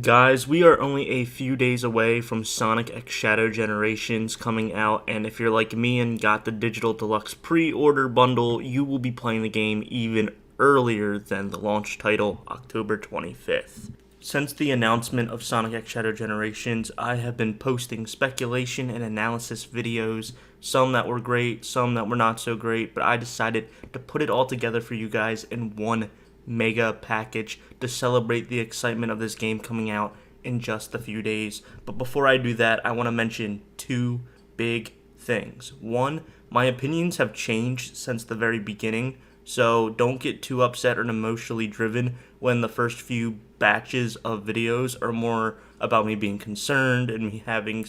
Guys, we are only a few days away from Sonic X Shadow Generations coming out, and if you're like me and got the Digital Deluxe pre-order bundle, you will be playing the game even earlier than the launch title, October 25th. Since the announcement of Sonic X Shadow Generations, I have been posting speculation and analysis videos, some that were great, some that were not so great, but I decided to put it all together for you guys in one mega package to celebrate the excitement of this game coming out in just a few days. But before I do that, I want to mention two big things. One, my opinions have changed since the very beginning, so don't get too upset or emotionally driven when the first few batches of videos are more about me being concerned and me having,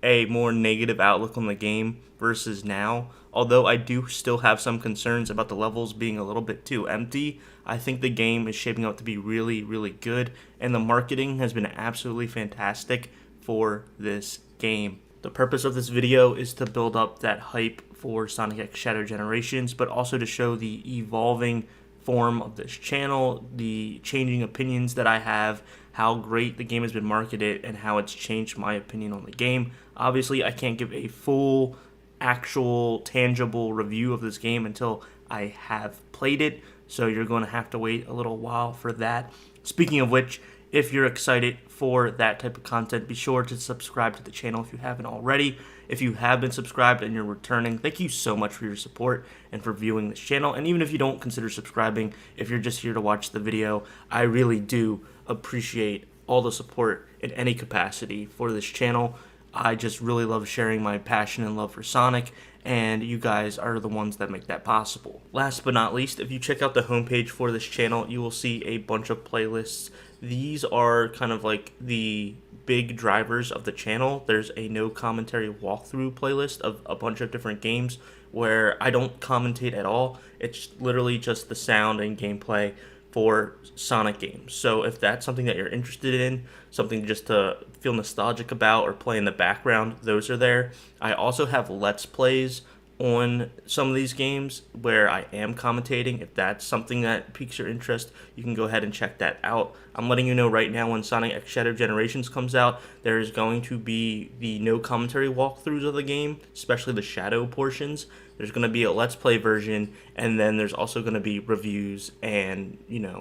a more negative outlook on the game versus now. Although I do still have some concerns about the levels being a little bit too empty, I think the game is shaping up to be really, really good, and the marketing has been absolutely fantastic for this game. The purpose of this video is to build up that hype for Sonic X Shadow Generations, but also to show the evolving form of this channel, the changing opinions that I have, how great the game has been marketed, and how it's changed my opinion on the game. Obviously, I can't give a full, actual, tangible review of this game until I have played it, so you're going to have to wait a little while for that. Speaking of which, if you're excited for that type of content, be sure to subscribe to the channel if you haven't already. If you have been subscribed and you're returning, thank you so much for your support and for viewing this channel. And even if you don't consider subscribing, if you're just here to watch the video, I really do appreciate all the support in any capacity for this channel. I just really love sharing my passion and love for Sonic, and you guys are the ones that make that possible. Last but not least, if you check out the homepage for this channel, you will see a bunch of playlists. These are kind of like the big drivers of the channel. There's a no commentary walkthrough playlist of a bunch of different games where I don't commentate at all. It's literally just the sound and gameplay for Sonic games. So if that's something that you're interested in, something just to feel nostalgic about or play in the background, those are there. I also have Let's Plays on some of these games where I am commentating. If that's something that piques your interest, you can go ahead and check that out. I'm letting you know right now, when Sonic X Shadow Generations comes out, there is going to be the no commentary walkthroughs of the game, especially the shadow portions. There's going to be a Let's Play version, and then there's also going to be reviews and,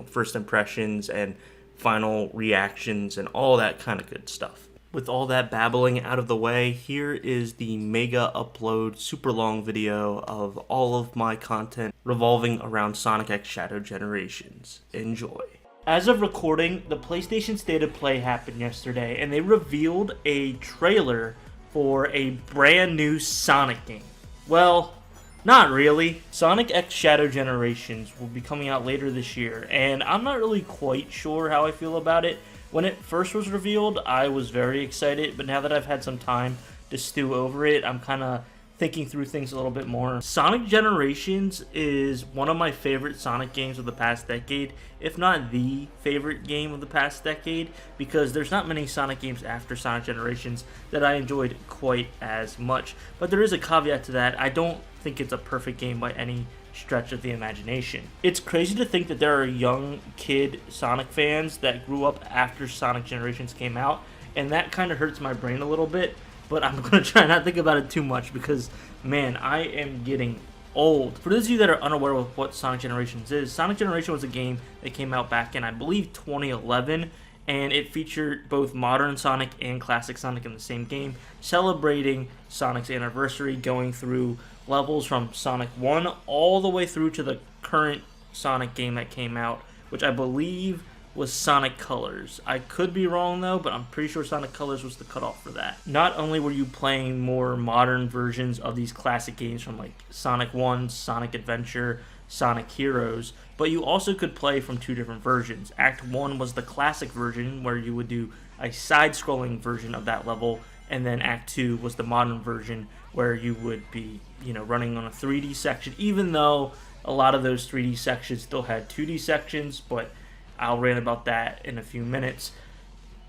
first impressions and final reactions and all that kind of good stuff. With all that babbling out of the way, here is the mega upload super long video of all of my content revolving around Sonic X Shadow Generations. Enjoy. As of recording, the PlayStation State of Play happened yesterday, and they revealed a trailer for a brand new Sonic game. Well, not really. Sonic X Shadow Generations will be coming out later this year, and I'm not really quite sure how I feel about it. When it first was revealed, I was very excited, but now that I've had some time to stew over it, I'm kind of thinking through things a little bit more. Sonic Generations is one of my favorite Sonic games of the past decade, if not the favorite game of the past decade, because there's not many Sonic games after Sonic Generations that I enjoyed quite as much. But there is a caveat to that. I don't think it's a perfect game by any stretch of the imagination. It's crazy to think that there are young kid Sonic fans that grew up after Sonic Generations came out, and that kind of hurts my brain a little bit, but I'm going to try not to think about it too much because, man, I am getting old. For those of you that are unaware of what Sonic Generations is, Sonic Generation was a game that came out back in, I believe, 2011, and it featured both modern Sonic and classic Sonic in the same game, celebrating Sonic's anniversary, going through levels from Sonic 1 all the way through to the current Sonic game that came out, which I believe was Sonic Colors. I could be wrong though, but I'm pretty sure Sonic Colors was the cutoff for that. Not only were you playing more modern versions of these classic games from like Sonic 1, Sonic Adventure, Sonic Heroes, but you also could play from two different versions. Act 1 was the classic version where you would do a side-scrolling version of that level, and then Act 2 was the modern version where you would be, running on a 3D section, even though a lot of those 3D sections still had 2D sections, but I'll rant about that in a few minutes.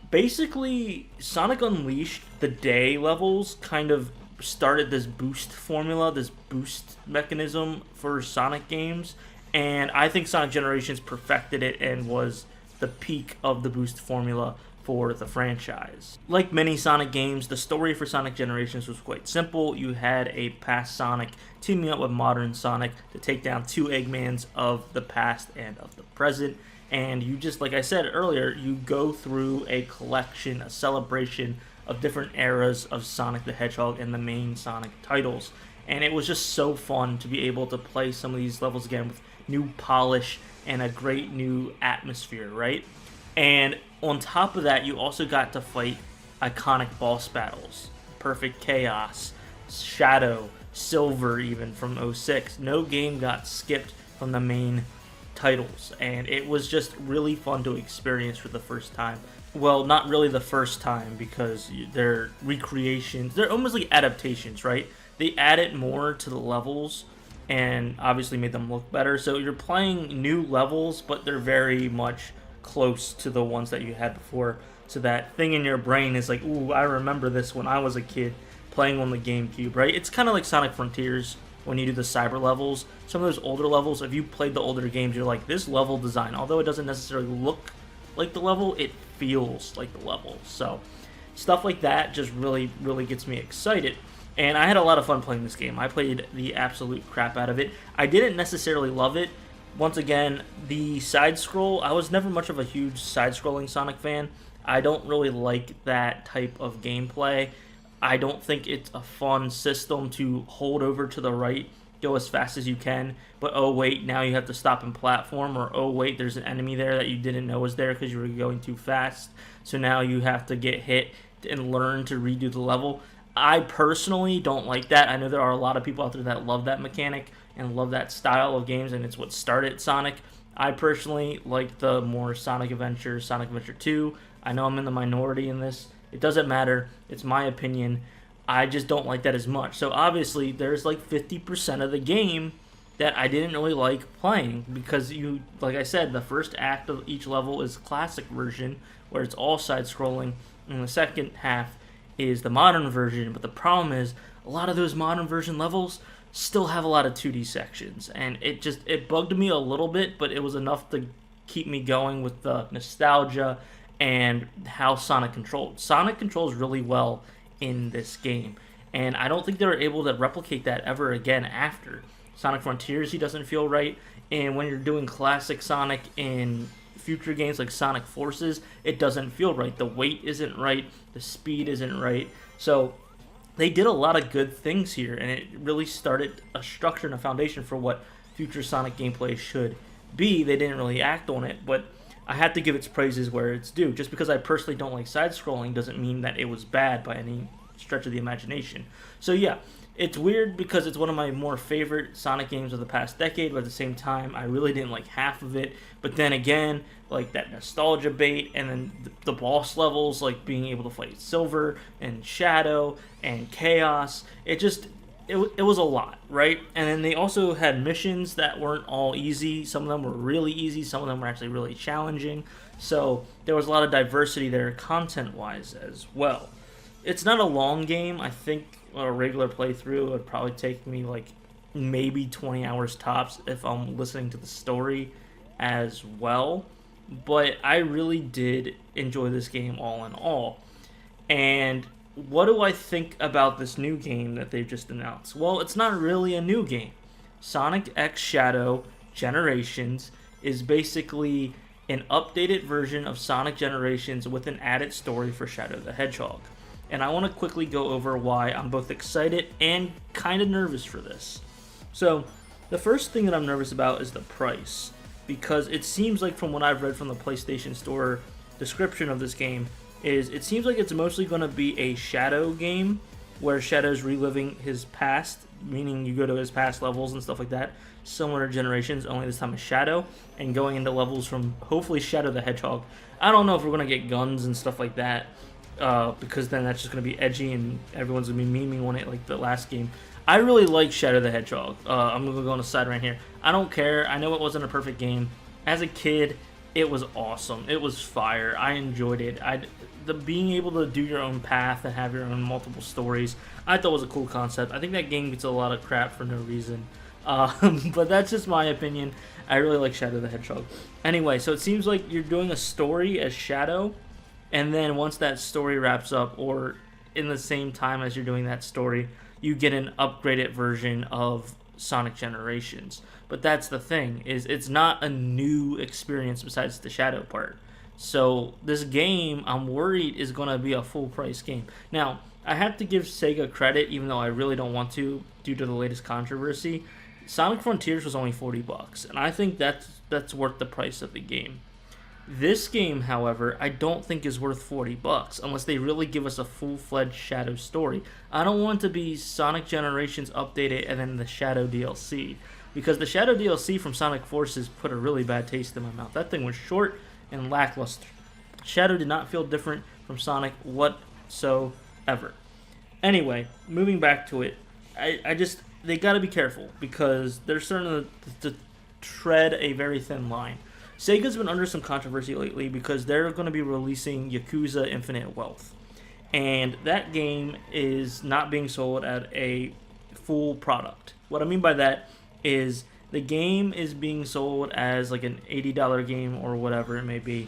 Basically, Sonic Unleashed, the day levels, kind of started this boost formula, this boost mechanism for Sonic games, and I think Sonic Generations perfected it and was the peak of the boost formula for the franchise. Like many Sonic games, the story for Sonic Generations was quite simple. You had a past Sonic teaming up with modern Sonic to take down two Eggmans of the past and of the present. And you just, like I said earlier, you go through a collection, a celebration of different eras of Sonic the Hedgehog and the main Sonic titles. And it was just so fun to be able to play some of these levels again with new polish and a great new atmosphere, right? And on top of that, you also got to fight iconic boss battles. Perfect Chaos, Shadow, Silver even from 06. No game got skipped from the main titles, and it was just really fun to experience for the first time. Well, not really the first time, because they're recreations. They're almost like adaptations, right? They added more to the levels and obviously made them look better. So you're playing new levels, but they're very much close to the ones that you had before. So that thing in your brain is like, ooh, I remember this when I was a kid playing on the GameCube, right? It's kind of like Sonic Frontiers when you do the cyber levels. Some of those older levels, if you played the older games, you're like, this level design, although it doesn't necessarily look like the level, it feels like the level. So stuff like that just really, really gets me excited. And I had a lot of fun playing this game. I played the absolute crap out of it. I didn't necessarily love it. Once again, the side scroll, I was never much of a huge side scrolling Sonic fan. I don't really like that type of gameplay. I don't think it's a fun system to hold over to the right, go as fast as you can, but oh wait, now you have to stop and platform, or oh wait, there's an enemy there that you didn't know was there because you were going too fast, so now you have to get hit and learn to redo the level. I personally don't like that. I know there are a lot of people out there that love that mechanic and love that style of games, and it's what started Sonic. I personally like the more Sonic Adventure, Sonic Adventure 2. I know I'm in the minority in this. It doesn't matter. It's my opinion. I just don't like that as much. So obviously, there's like 50% of the game that I didn't really like playing because you, like I said, the first act of each level is classic version where it's all side-scrolling, and the second half is the modern version. But the problem is a lot of those modern version levels still have a lot of 2D sections, and it bugged me a little bit, but it was enough to keep me going with the nostalgia and how Sonic controlled. Sonic controls really well in this game, and I don't think they were able to replicate that ever again after. Sonic Frontiers, he doesn't feel right, and when you're doing classic Sonic in future games like Sonic Forces, it doesn't feel right. The weight isn't right, the speed isn't right, so they did a lot of good things here, and it really started a structure and a foundation for what future Sonic gameplay should be. They didn't really act on it, but I had to give its praises where it's due. Just because I personally don't like side-scrolling doesn't mean that it was bad by any stretch of the imagination. So yeah, it's weird because it's one of my more favorite Sonic games of the past decade, but at the same time, I really didn't like half of it. But then again, like that nostalgia bait, and then the boss levels, like being able to fight Silver and Shadow and Chaos, it was a lot, right? And then they also had missions that weren't all easy. Some of them were really easy. Some of them were actually really challenging. So there was a lot of diversity there content-wise as well. It's not a long game. I think a regular playthrough would probably take me like maybe 20 hours tops if I'm listening to the story as well. But I really did enjoy this game all in all. And what do I think about this new game that they've just announced? Well, it's not really a new game. Sonic X Shadow Generations is basically an updated version of Sonic Generations with an added story for Shadow the Hedgehog. And I want to quickly go over why I'm both excited and kind of nervous for this. So, the first thing that I'm nervous about is the price, because it seems like from what I've read from the PlayStation Store description of this game, it seems like it's mostly going to be a Shadow game, where Shadow's reliving his past, meaning you go to his past levels and stuff like that, similar to Generations, only this time as Shadow, and going into levels from, hopefully, Shadow the Hedgehog. I don't know if we're going to get guns and stuff like that, because then that's just going to be edgy and everyone's going to be memeing on it like the last game. I really like Shadow the Hedgehog. I'm going to go on the side right here. I don't care. I know it wasn't a perfect game. As a kid, it was awesome. It was fire. I enjoyed it. The being able to do your own path and have your own multiple stories, I thought was a cool concept. I think that game gets a lot of crap for no reason. But that's just my opinion. I really like Shadow the Hedgehog. Anyway, so it seems like you're doing a story as Shadow, and then once that story wraps up, or in the same time as you're doing that story, you get an upgraded version of Sonic Generations. But that's the thing, is it's not a new experience besides the Shadow part. So this game, I'm worried, is going to be a full price game. Now, I have to give Sega credit, even though I really don't want to, due to the latest controversy. Sonic Frontiers was only $40, and I think that's worth the price of the game. This game, however, I don't think is worth $40 unless they really give us a full-fledged Shadow story. I don't want to be Sonic Generations updated and then the Shadow DLC, because the Shadow DLC from Sonic Forces put a really bad taste in my mouth. That thing was short and lackluster. Shadow did not feel different from Sonic whatsoever. Anyway, moving back to it, I just, they got to be careful because they're starting to tread a very thin line. Sega's been under some controversy lately because they're going to be releasing Yakuza Infinite Wealth. And that game is not being sold at a full product. What I mean by that is the game is being sold as like an $80 game or whatever it may be,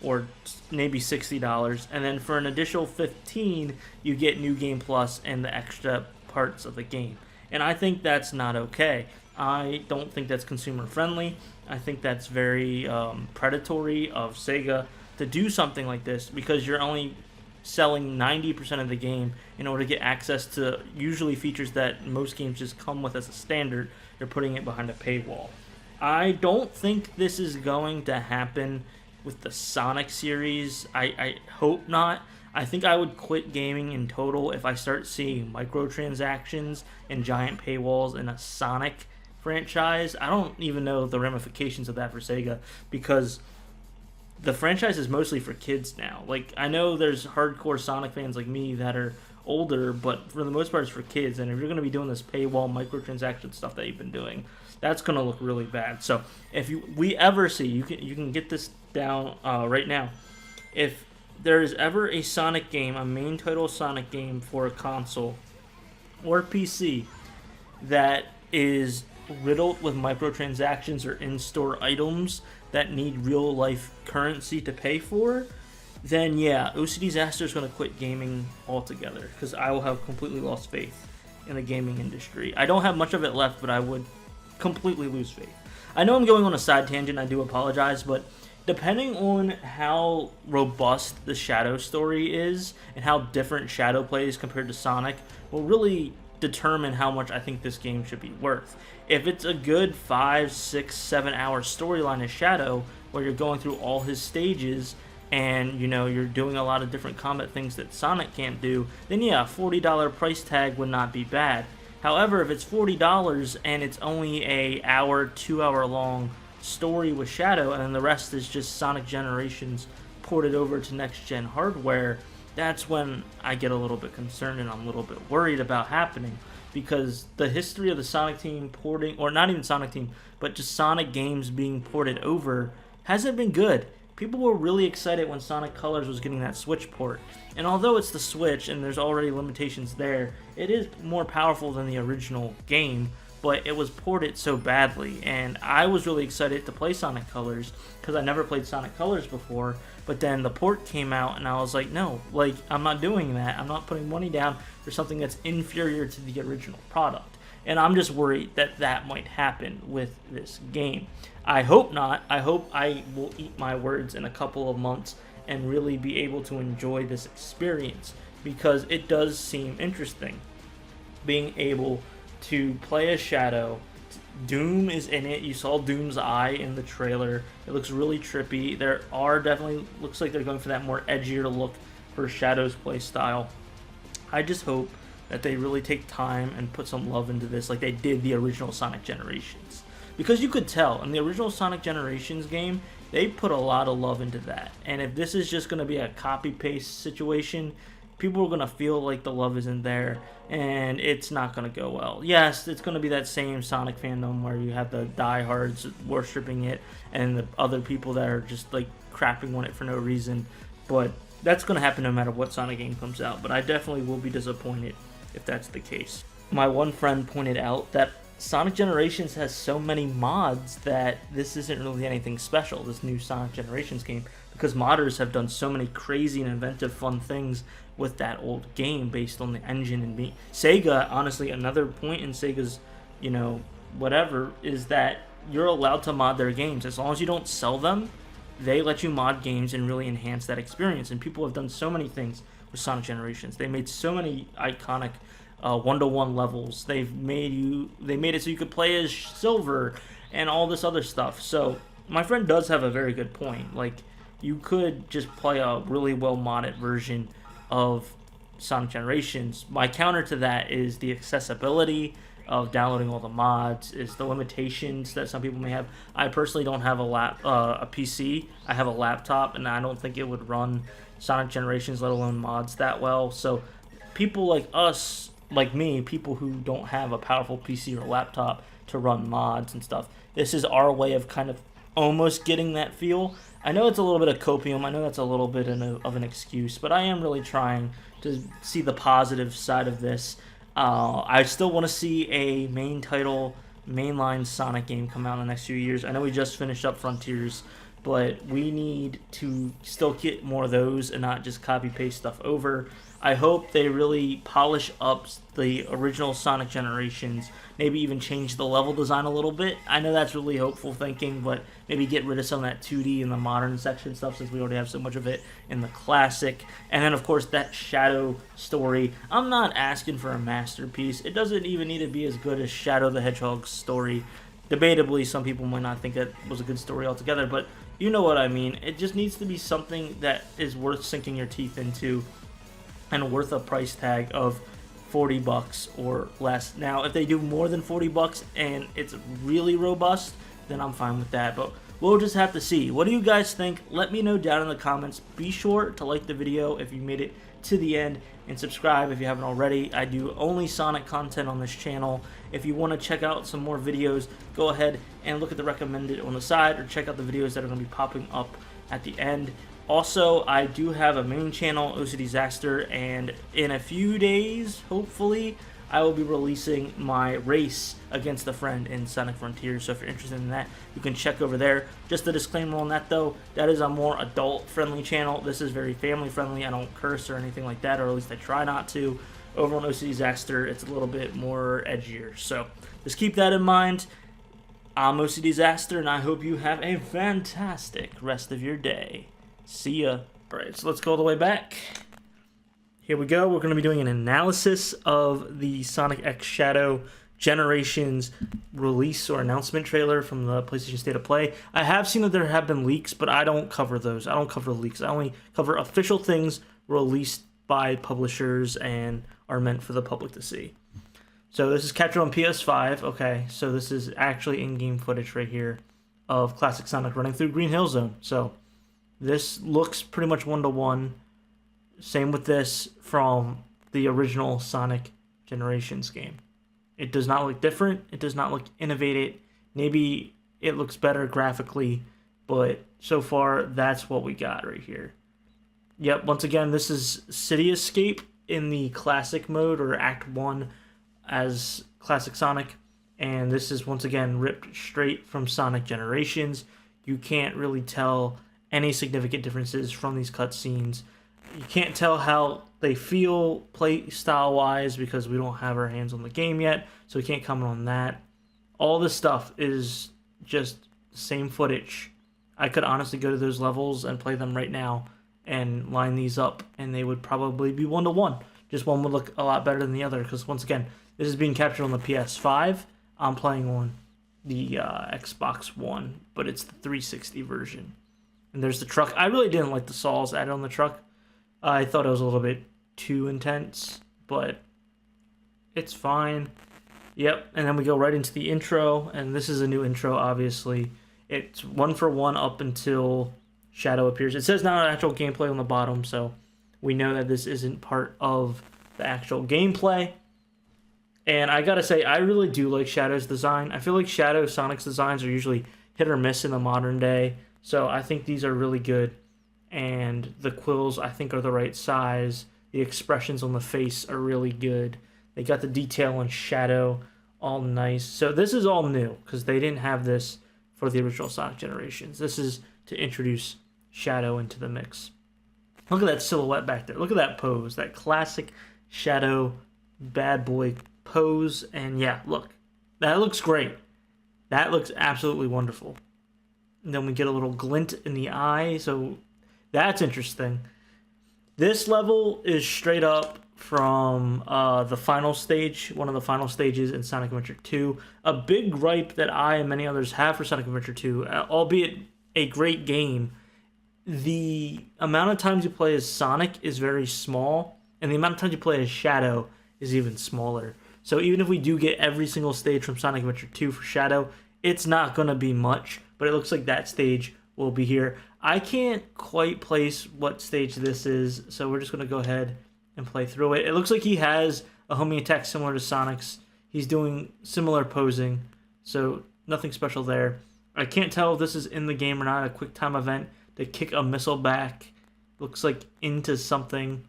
or maybe $60. And then for an additional $15, you get New Game Plus and the extra parts of the game. And I think that's not okay. I don't think that's consumer friendly. I think that's very predatory of Sega to do something like this because you're only selling 90% of the game in order to get access to usually features that most games just come with as a standard. You're putting it behind a paywall. I don't think this is going to happen with the Sonic series. I hope not. I think I would quit gaming in total if I start seeing microtransactions and giant paywalls in a Sonic franchise. I don't even know the ramifications of that for Sega because the franchise is mostly for kids now. Like, I know there's hardcore Sonic fans like me that are older, but for the most part it's for kids. And if you're going to be doing this paywall microtransaction stuff that you've been doing, that's going to look really bad. So if we ever see, you can get this down right now. If there is ever a Sonic game, a main title Sonic game for a console or PC that is riddled with microtransactions or in-store items that need real-life currency to pay for, then yeah, OCDsaster is going to quit gaming altogether because I will have completely lost faith in the gaming industry. I don't have much of it left, but I would completely lose faith. I know I'm going on a side tangent, I do apologize, but depending on how robust the Shadow story is and how different Shadow plays compared to Sonic will really determine how much I think this game should be worth. If it's a good 5, 6, 7 hour storyline as Shadow, where you're going through all his stages and you're doing a lot of different combat things that Sonic can't do, then yeah, $40 price tag would not be bad. However, if it's $40 and it's only a hour, 2 hour long story with Shadow and then the rest is just Sonic Generations ported over to next gen hardware, that's when I get a little bit concerned and I'm a little bit worried about happening, because the history of the Sonic team porting, or not even Sonic team, but just Sonic games being ported over hasn't been good. People were really excited when Sonic Colors was getting that Switch port, and although it's the Switch and there's already limitations there, it is more powerful than the original game, but it was ported so badly, and I was really excited to play Sonic Colors because I never played Sonic Colors before. But then the port came out and I was like, no, like, I'm not doing that. I'm not putting money down for something that's inferior to the original product. And I'm just worried that that might happen with this game. I hope not. I hope I will eat my words in a couple of months and really be able to enjoy this experience, because it does seem interesting being able to play a Shadow. Doom is in it. You saw Doom's eye in the trailer. It looks really trippy. There are definitely, looks like they're going for that more edgier look for Shadow's play style. I just hope that they really take time and put some love into this like they did the original Sonic Generations. Because you could tell, in the original Sonic Generations game, they put a lot of love into that. And if this is just going to be a copy-paste situation, people are going to feel like the love isn't there, and it's not going to go well. Yes, it's going to be that same Sonic fandom where you have the diehards worshipping it and the other people that are just like crapping on it for no reason, but that's going to happen no matter what Sonic game comes out. But I definitely will be disappointed if that's the case. My one friend pointed out that Sonic Generations has so many mods that this isn't really anything special, this new Sonic Generations game, because modders have done so many crazy and inventive fun things with that old game based on the engine. And Sega, honestly, another point in Sega's, whatever, is that you're allowed to mod their games. As long as you don't sell them, they let you mod games and really enhance that experience. And people have done so many things with Sonic Generations. They made so many iconic one-to-one levels. They made it so you could play as Silver and all this other stuff. So my friend does have a very good point. Like, you could just play a really well modded version of Sonic Generations. My counter to that is the accessibility of downloading all the mods, is the limitations that some people may have. I personally don't have a PC. I have a laptop, and I don't think it would run Sonic Generations, let alone mods, that well. So people like us, like me, people who don't have a powerful PC or laptop to run mods and stuff, this is our way of kind of almost getting that feel. I know it's a little bit of copium. I know that's a little bit of an excuse, but I am really trying to see the positive side of this. I still want to see a mainline Sonic game come out in the next few years. I know we just finished up Frontiers, but we need to still get more of those and not just copy-paste stuff over. I hope they really polish up the original Sonic Generations, maybe even change the level design a little bit. I know that's really hopeful thinking, but maybe get rid of some of that 2D in the modern section stuff, since we already have so much of it in the classic. And then, of course, that Shadow story. I'm not asking for a masterpiece. It doesn't even need to be as good as Shadow the Hedgehog's story. Debatably, some people might not think that was a good story altogether, but you know what I mean. It just needs to be something that is worth sinking your teeth into and worth a price tag of $40 or less. Now, if they do more than $40 and it's really robust, then I'm fine with that. But we'll just have to see. What do you guys think? Let me know down in the comments. Be sure to like the video if you made it to the end, and subscribe if you haven't already. I do only Sonic content on this channel. If you want to check out some more videos, go ahead and look at the recommended on the side, or check out the videos that are going to be popping up at the end. Also, I do have a main channel, OCDsaster, and in a few days, hopefully, I will be releasing my race against a friend in Sonic Frontiers. So if you're interested in that, you can check over there. Just a disclaimer on that, though, that is a more adult-friendly channel. This is very family-friendly. I don't curse or anything like that, or at least I try not to. Over on OCDsaster, it's a little bit more edgier. So just keep that in mind. I'm OCDsaster, and I hope you have a fantastic rest of your day. See ya. Alright, so let's go all the way back. Here we go. We're going to be doing an analysis of the Sonic X Shadow Generations release or announcement trailer from the PlayStation State of Play. I have seen that there have been leaks, but I don't cover those. I don't cover leaks. I only cover official things released by publishers and are meant for the public to see. So this is captured on PS5. Okay, so this is actually in-game footage right here of Classic Sonic running through Green Hill Zone. So this looks pretty much one-to-one. Same with this from the original Sonic Generations game. It does not look different. It does not look innovative. Maybe it looks better graphically, but so far, that's what we got right here. Yep, once again, this is City Escape in the Classic mode, or Act 1 as Classic Sonic. And this is, once again, ripped straight from Sonic Generations. You can't really tell any significant differences from these cutscenes. You can't tell how they feel play style wise because we don't have our hands on the game yet, so we can't comment on that. All this stuff is just same footage. I could honestly go to those levels and play them right now and line these up, and they would probably be one-to-one. Just one would look a lot better than the other, because once again, this is being captured on the PS5. I'm playing on the Xbox One, but it's the 360 version. And there's the truck. I really didn't like the saws added on the truck. I thought it was a little bit too intense, but it's fine. Yep, and then we go right into the intro, and this is a new intro, obviously. It's 1-for-1 up until Shadow appears. It says not actual gameplay on the bottom, so we know that this isn't part of the actual gameplay. And I gotta say, I really do like Shadow's design. I feel like Sonic's designs are usually hit or miss in the modern day, so I think these are really good. And the quills, I think, are the right size. The expressions on the face are really good. They got the detail on Shadow all nice. So this is all new because they didn't have this for the original Sonic generations. This is to introduce Shadow into the mix. Look at that silhouette back there. Look at that pose. That classic Shadow bad boy pose. And yeah, look. That looks great. That looks absolutely wonderful. And then we get a little glint in the eye. So that's interesting. This level is straight up from the final stage, one of the final stages in Sonic Adventure 2. A big gripe that I and many others have for Sonic Adventure 2, albeit a great game, the amount of times you play as Sonic is very small, and the amount of times you play as Shadow is even smaller. So even if we do get every single stage from Sonic Adventure 2 for Shadow, it's not going to be much, but it looks like that stage will be here. I can't quite place what stage this is, so we're just going to go ahead and play through it. It looks like he has a homing attack similar to Sonic's. He's doing similar posing, so nothing special there. I can't tell if this is in the game or not, a quick time event to kick a missile back. Looks like into something.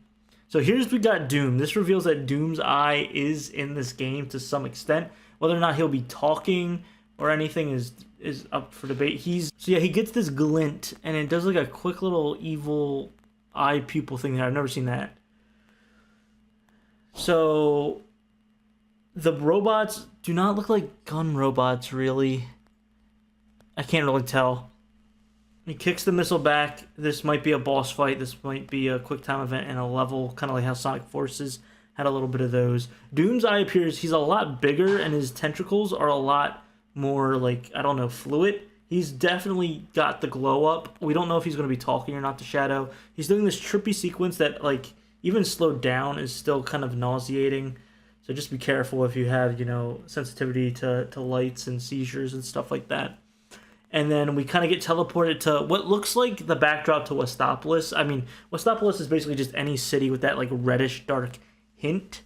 So we got Doom. This reveals that Doom's eye is in this game to some extent. Whether or not he'll be talking or anything is up for debate. He gets this glint, and it does like a quick little evil eye pupil thing there. I've never seen that. So the robots do not look like gun robots, really. I can't really tell. He kicks the missile back. This might be a boss fight. This might be a quick time event and a level, kind of like how Sonic Forces had a little bit of those. Doom's eye appears, he's a lot bigger, and his tentacles are a lot more, like, I don't know, fluid. He's definitely got the glow up. We don't know if he's going to be talking or not to Shadow. He's doing this trippy sequence that, like, even slowed down is still kind of nauseating. So just be careful if you have, sensitivity to lights and seizures and stuff like that. And then we kind of get teleported to what looks like the backdrop to Westopolis. I mean, Westopolis is basically just any city with that, like, reddish dark hint.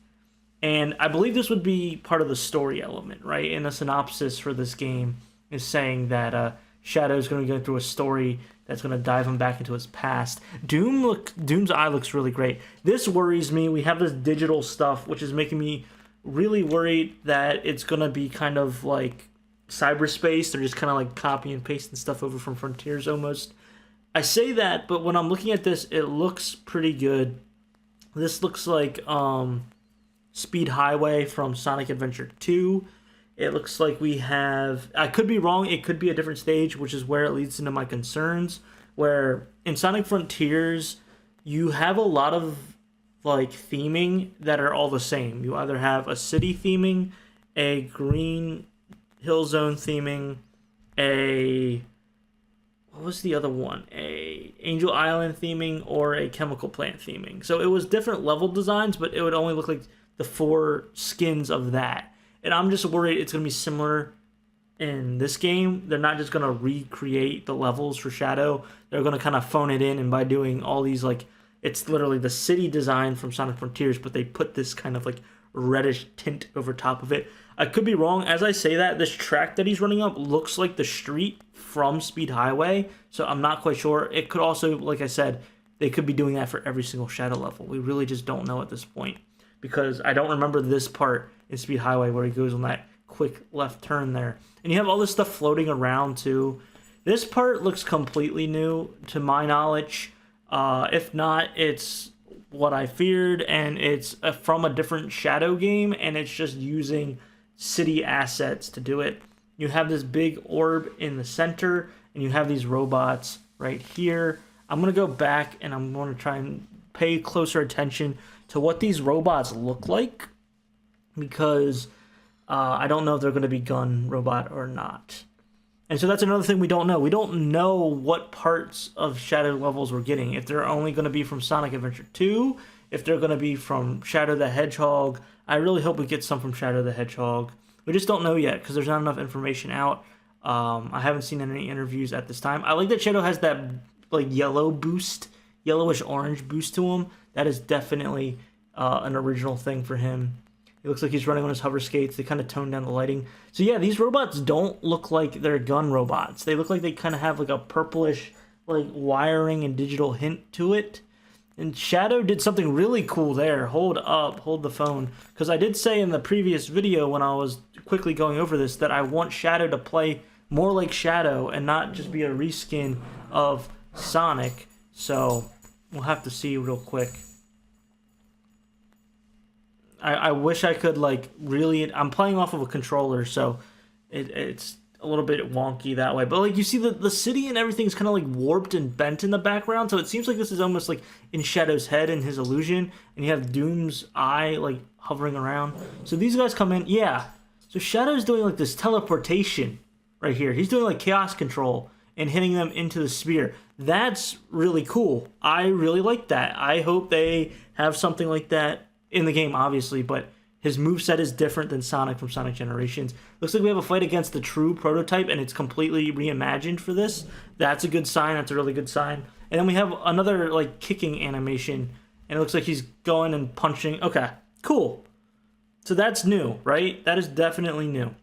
And I believe this would be part of the story element, right? In the synopsis for this game is saying that Shadow is going to go through a story that's going to dive him back into his past. Doom's eye looks really great. This worries me. We have this digital stuff, which is making me really worried that it's going to be kind of like cyberspace. They're just kind of like copy and pasting stuff over from Frontiers almost. I say that, but when I'm looking at this, it looks pretty good. This looks like Speed Highway from Sonic Adventure 2. It looks like we have... I could be wrong. It could be a different stage, which is where it leads into my concerns. Where in Sonic Frontiers, you have a lot of like theming that are all the same. You either have a city theming, a green hill zone theming, what was the other one? A Angel Island theming or a chemical plant theming. So it was different level designs, but it would only look like the 4 skins of that. And I'm just worried it's going to be similar in this game. They're not just going to recreate the levels for Shadow. They're going to kind of phone it in, and by doing all these, like, it's literally the city design from Sonic Frontiers, but they put this kind of like reddish tint over top of it. I could be wrong. As I say that, this track that he's running up looks like the street from Speed Highway, so I'm not quite sure. It could also, like I said, they could be doing that for every single Shadow level. We really just don't know at this point, because I don't remember this part in Speed Highway where he goes on that quick left turn there. And you have all this stuff floating around too. This part looks completely new to my knowledge. If not, it's what I feared, and it's from a different Shadow game, and it's just using city assets to do it. You have this big orb in the center, and you have these robots right here. I'm going to go back, and I'm going to try and pay closer attention to what these robots look like, because I don't know if they're going to be gun robot or not. And so that's another thing we don't know. We don't know what parts of Shadow levels we're getting. If they're only going to be from Sonic Adventure 2, if they're going to be from Shadow the Hedgehog. I really hope we get some from Shadow the Hedgehog. We just don't know yet because there's not enough information out. I haven't seen any interviews at this time. I like that Shadow has that like yellow boost, yellowish orange boost to him. That is definitely an original thing for him. It looks like he's running on his hover skates. They kind of tone down the lighting. So yeah, these robots don't look like they're gun robots. They look like they kind of have like a purplish like wiring and digital hint to it. And Shadow did something really cool there. Hold up, hold the phone. Because I did say in the previous video when I was quickly going over this, that I want Shadow to play more like Shadow and not just be a reskin of Sonic. So we'll have to see real quick. I wish I could, like, really... I'm playing off of a controller, so it's a little bit wonky that way. But, like, you see the city and everything's kind of, like, warped and bent in the background, so it seems like this is almost, like, in Shadow's head and his illusion, and you have Doom's eye, like, hovering around. So these guys come in... Yeah. So Shadow's doing, like, this teleportation right here. He's doing, like, chaos control and hitting them into the sphere. That's really cool. I really like that. I hope they have something like that in the game, obviously, but his moveset is different than Sonic from Sonic Generations. Looks like we have a fight against the true prototype, and it's completely reimagined for this. That's a good sign. That's a really good sign. And then we have another, like, kicking animation, and it looks like he's going and punching. Okay, cool. So that's new, right? That is definitely new.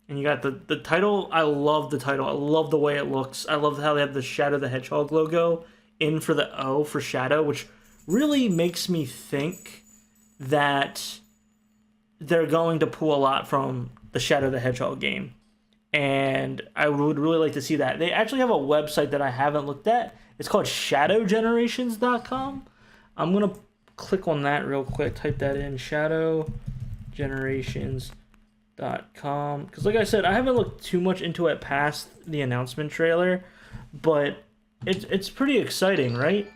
And you got the title. I love the title. I love the way it looks. I love how they have the Shadow the Hedgehog logo in for the O for Shadow, which really makes me think that they're going to pull a lot from the Shadow the Hedgehog game. And I would really like to see that. They actually have a website that I haven't looked at. It's called shadowgenerations.com. I'm going to click on that real quick. Type that in, shadowgenerations.com. Because like I said, I haven't looked too much into it past the announcement trailer. But it's pretty exciting, right?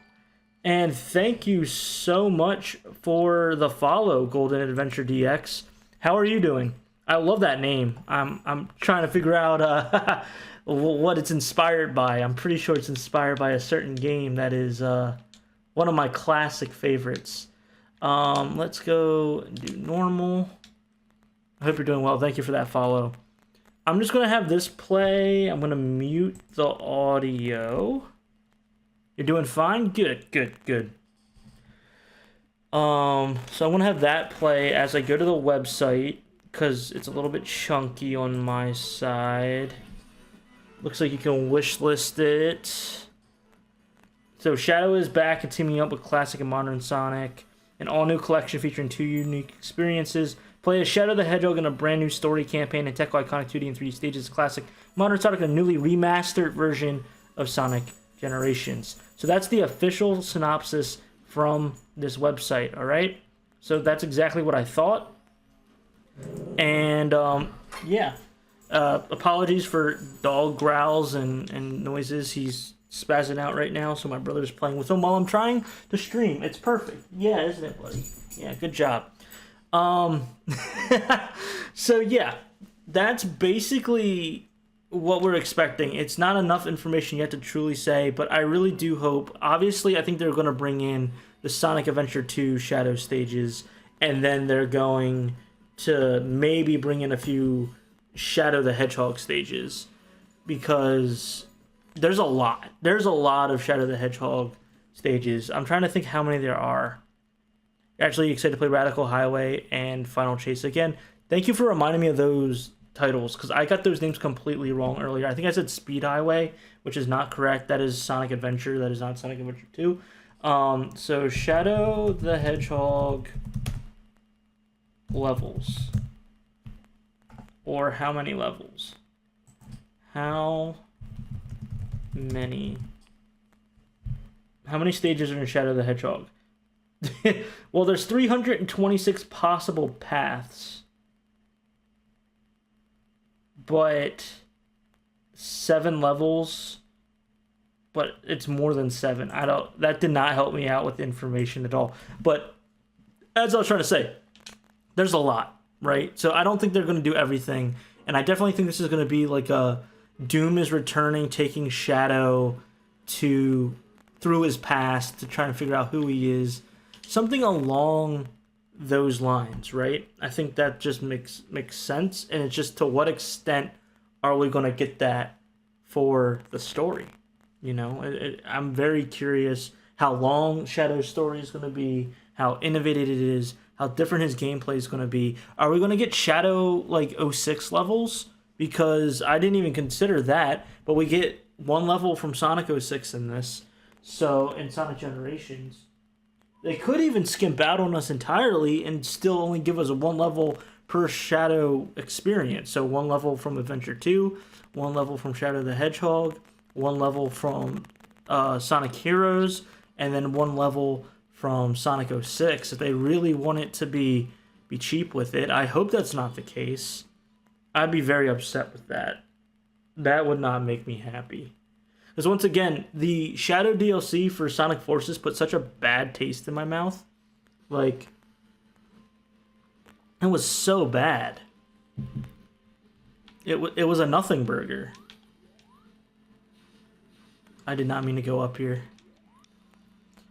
And thank you so much for the follow, Golden Adventure DX. How are you doing? I love that name. I'm trying to figure out what it's inspired by. I'm pretty sure it's inspired by a certain game that is one of my classic favorites. Let's go and do normal. I hope you're doing well. Thank you for that follow. I'm just going to have this play. I'm going to mute the audio. You're doing fine? Good. So I want to have that play as I go to the website, because it's a little bit chunky on my side. Looks like you can wishlist it. So Shadow is back and teaming up with Classic and Modern Sonic. An all-new collection featuring 2 unique experiences. Play as Shadow the Hedgehog in a brand new story campaign and tech iconic 2D and 3D stages. Classic Modern Sonic, a newly remastered version of Sonic Generations. So that's the official synopsis from this website, all right? So that's exactly what I thought. And, yeah. Apologies for dog growls and noises. He's spazzing out right now, so my brother's playing with him while I'm trying to stream. It's perfect. Yeah, isn't it, buddy? Yeah, good job. So, yeah. That's basically what we're expecting. It's not enough information yet to truly say, but I really do hope. Obviously, I think they're going to bring in the Sonic Adventure 2 Shadow stages, and then they're going to maybe bring in a few Shadow the Hedgehog stages, because there's a lot. There's a lot of Shadow the Hedgehog stages. I'm trying to think how many there are. Actually excited to play Radical Highway and Final Chase again. Thank you for reminding me of those titles, because I got those names completely wrong earlier. I think I said Speed Highway, which is not correct. That is Sonic Adventure. That is not Sonic Adventure 2. So Shadow the Hedgehog levels. Or how many levels? How many stages are in Shadow the Hedgehog? Well, there's 326 possible paths. But 7 levels, but it's more than 7. That did not help me out with information at all. But as I was trying to say, there's a lot, right? So I don't think they're going to do everything, and I definitely think this is going to be like a Doom is returning, taking Shadow through his past to try and figure out who he is, something along those lines, right? I think that just makes sense, and it's just to what extent are we going to get that for the story? You know, I'm very curious how long Shadow's story is going to be, how innovative it is, how different his gameplay is going to be. Are we going to get Shadow like 06 levels? Because I didn't even consider that, but we get 1 level from Sonic 06 in this. So in Sonic Generations, they could even skimp out on us entirely and still only give us a 1 level per Shadow experience. So 1 level from Adventure 2, 1 level from Shadow the Hedgehog, 1 level from Sonic Heroes, and then 1 level from Sonic 06. If they really want it to be cheap with it, I hope that's not the case. I'd be very upset with that. That would not make me happy. Because once again, the Shadow DLC for Sonic Forces put such a bad taste in my mouth. Like, it was so bad. It was a nothing burger. I did not mean to go up here.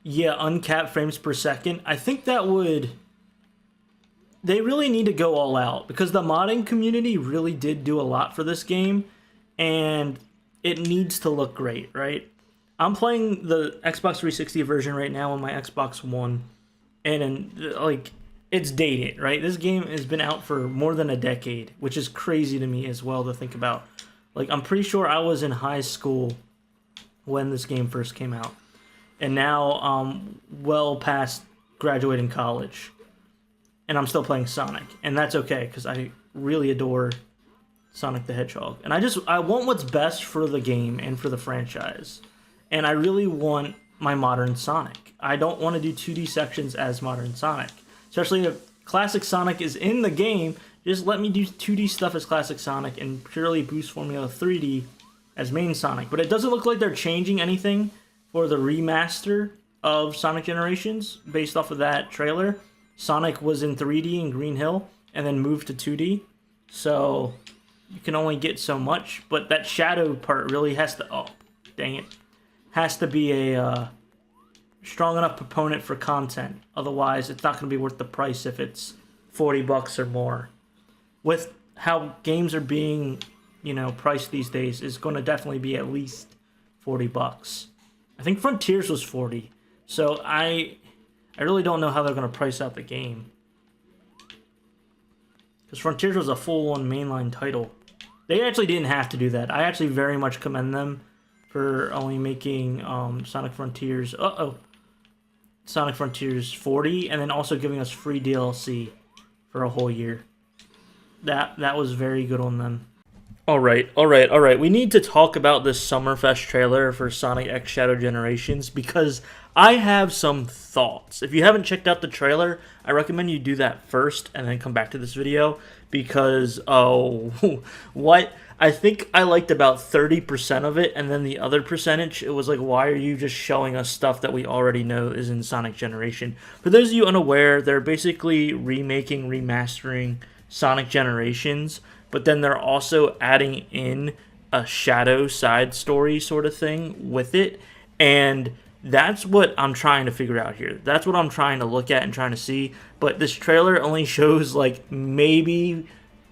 Yeah, uncapped frames per second. I think that would... They really need to go all out, because the modding community really did do a lot for this game, and it needs to look great, right? I'm playing the Xbox 360 version right now on my Xbox One, and like, it's dated, right? This game has been out for more than a decade, which is crazy to me as well to think about. Like, I'm pretty sure I was in high school when this game first came out, and now I'm well past graduating college, and I'm still playing Sonic, and that's okay, because I really adore Sonic the Hedgehog. And I want what's best for the game and for the franchise. And I really want my modern Sonic. I don't want to do 2D sections as modern Sonic. Especially if classic Sonic is in the game, just let me do 2D stuff as classic Sonic and purely boost Formula 3D as main Sonic. But it doesn't look like they're changing anything for the remaster of Sonic Generations based off of that trailer. Sonic was in 3D in Green Hill and then moved to 2D. So you can only get so much, but that shadow part really has to, oh, dang it, has to be a strong enough proponent for content. Otherwise, it's not going to be worth the price if it's $40 or more. With how games are being, priced these days, is going to definitely be at least $40. I think Frontiers was 40, so I really don't know how they're going to price out the game. Because Frontiers was a full-on mainline title. They actually didn't have to do that. I actually very much commend them for only making Sonic Frontiers... Sonic Frontiers 40, and then also giving us free DLC for a whole year. That was very good on them. Alright. We need to talk about this Summerfest trailer for Sonic X Shadow Generations, because I have some thoughts. If you haven't checked out the trailer, I recommend you do that first and then come back to this video, because, what? I think I liked about 30% of it, and then the other percentage, it was like, why are you just showing us stuff that we already know is in Sonic Generation? For those of you unaware, they're basically remastering Sonic Generations, but then they're also adding in a Shadow side story sort of thing with it, and that's what I'm trying to figure out here. That's what I'm trying to look at and trying to see, but this trailer only shows like maybe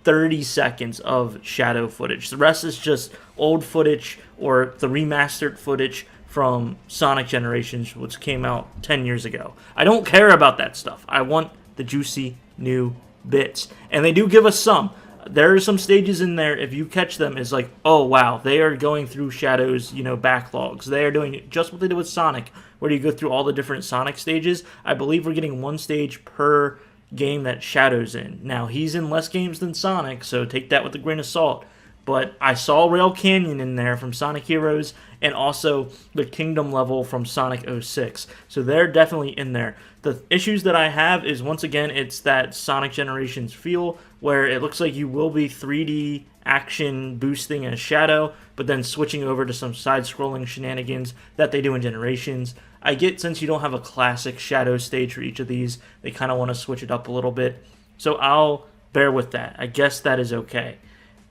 30 seconds of Shadow footage. The rest is just old footage or the remastered footage from Sonic Generations, which came out 10 years ago. I don't care about that stuff. I want the juicy new bits, and they do give us some. There are some stages in there, if you catch them, is like, oh wow, they are going through Shadow's, backlogs. They are doing just what they did with Sonic, where you go through all the different Sonic stages. I believe we're getting one stage per game that Shadow's in. Now, he's in less games than Sonic, so take that with a grain of salt. But I saw Rail Canyon in there from Sonic Heroes, and also the Kingdom level from Sonic 06. So they're definitely in there. The issues that I have is, once again, it's that Sonic Generations feel, where it looks like you will be 3D action boosting as Shadow, but then switching over to some side-scrolling shenanigans that they do in Generations. I get, since you don't have a classic Shadow stage for each of these, they kind of want to switch it up a little bit. So I'll bear with that. I guess that is okay.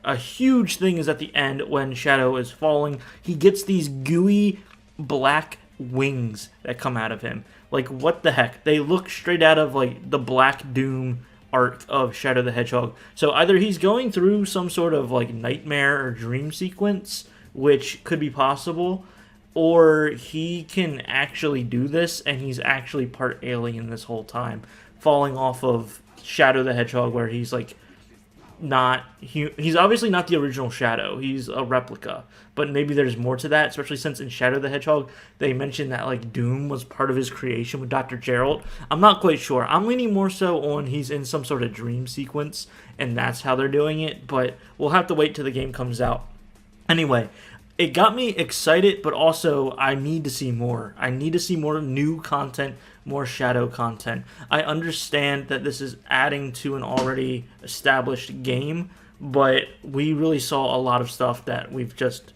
A huge thing is at the end, when Shadow is falling, he gets these gooey black wings that come out of him. Like, what the heck? They look straight out of, like, the Black Doom arc of Shadow the Hedgehog. So either he's going through some sort of, like, nightmare or dream sequence, which could be possible, or he can actually do this, and he's actually part alien this whole time, falling off of Shadow the Hedgehog, where he's, like, he's obviously not the original Shadow. He's a replica, but maybe there's more to that, especially since in Shadow the Hedgehog they mentioned that like Doom was part of his creation with Dr. Gerald. I'm not quite sure. I'm leaning more so on he's in some sort of dream sequence and that's how they're doing it, but we'll have to wait till the game comes out. Anyway, it got me excited, but also I need to see more. I need to see more new content, more Shadow content. I understand that this is adding to an already established game, but we really saw a lot of stuff that we've just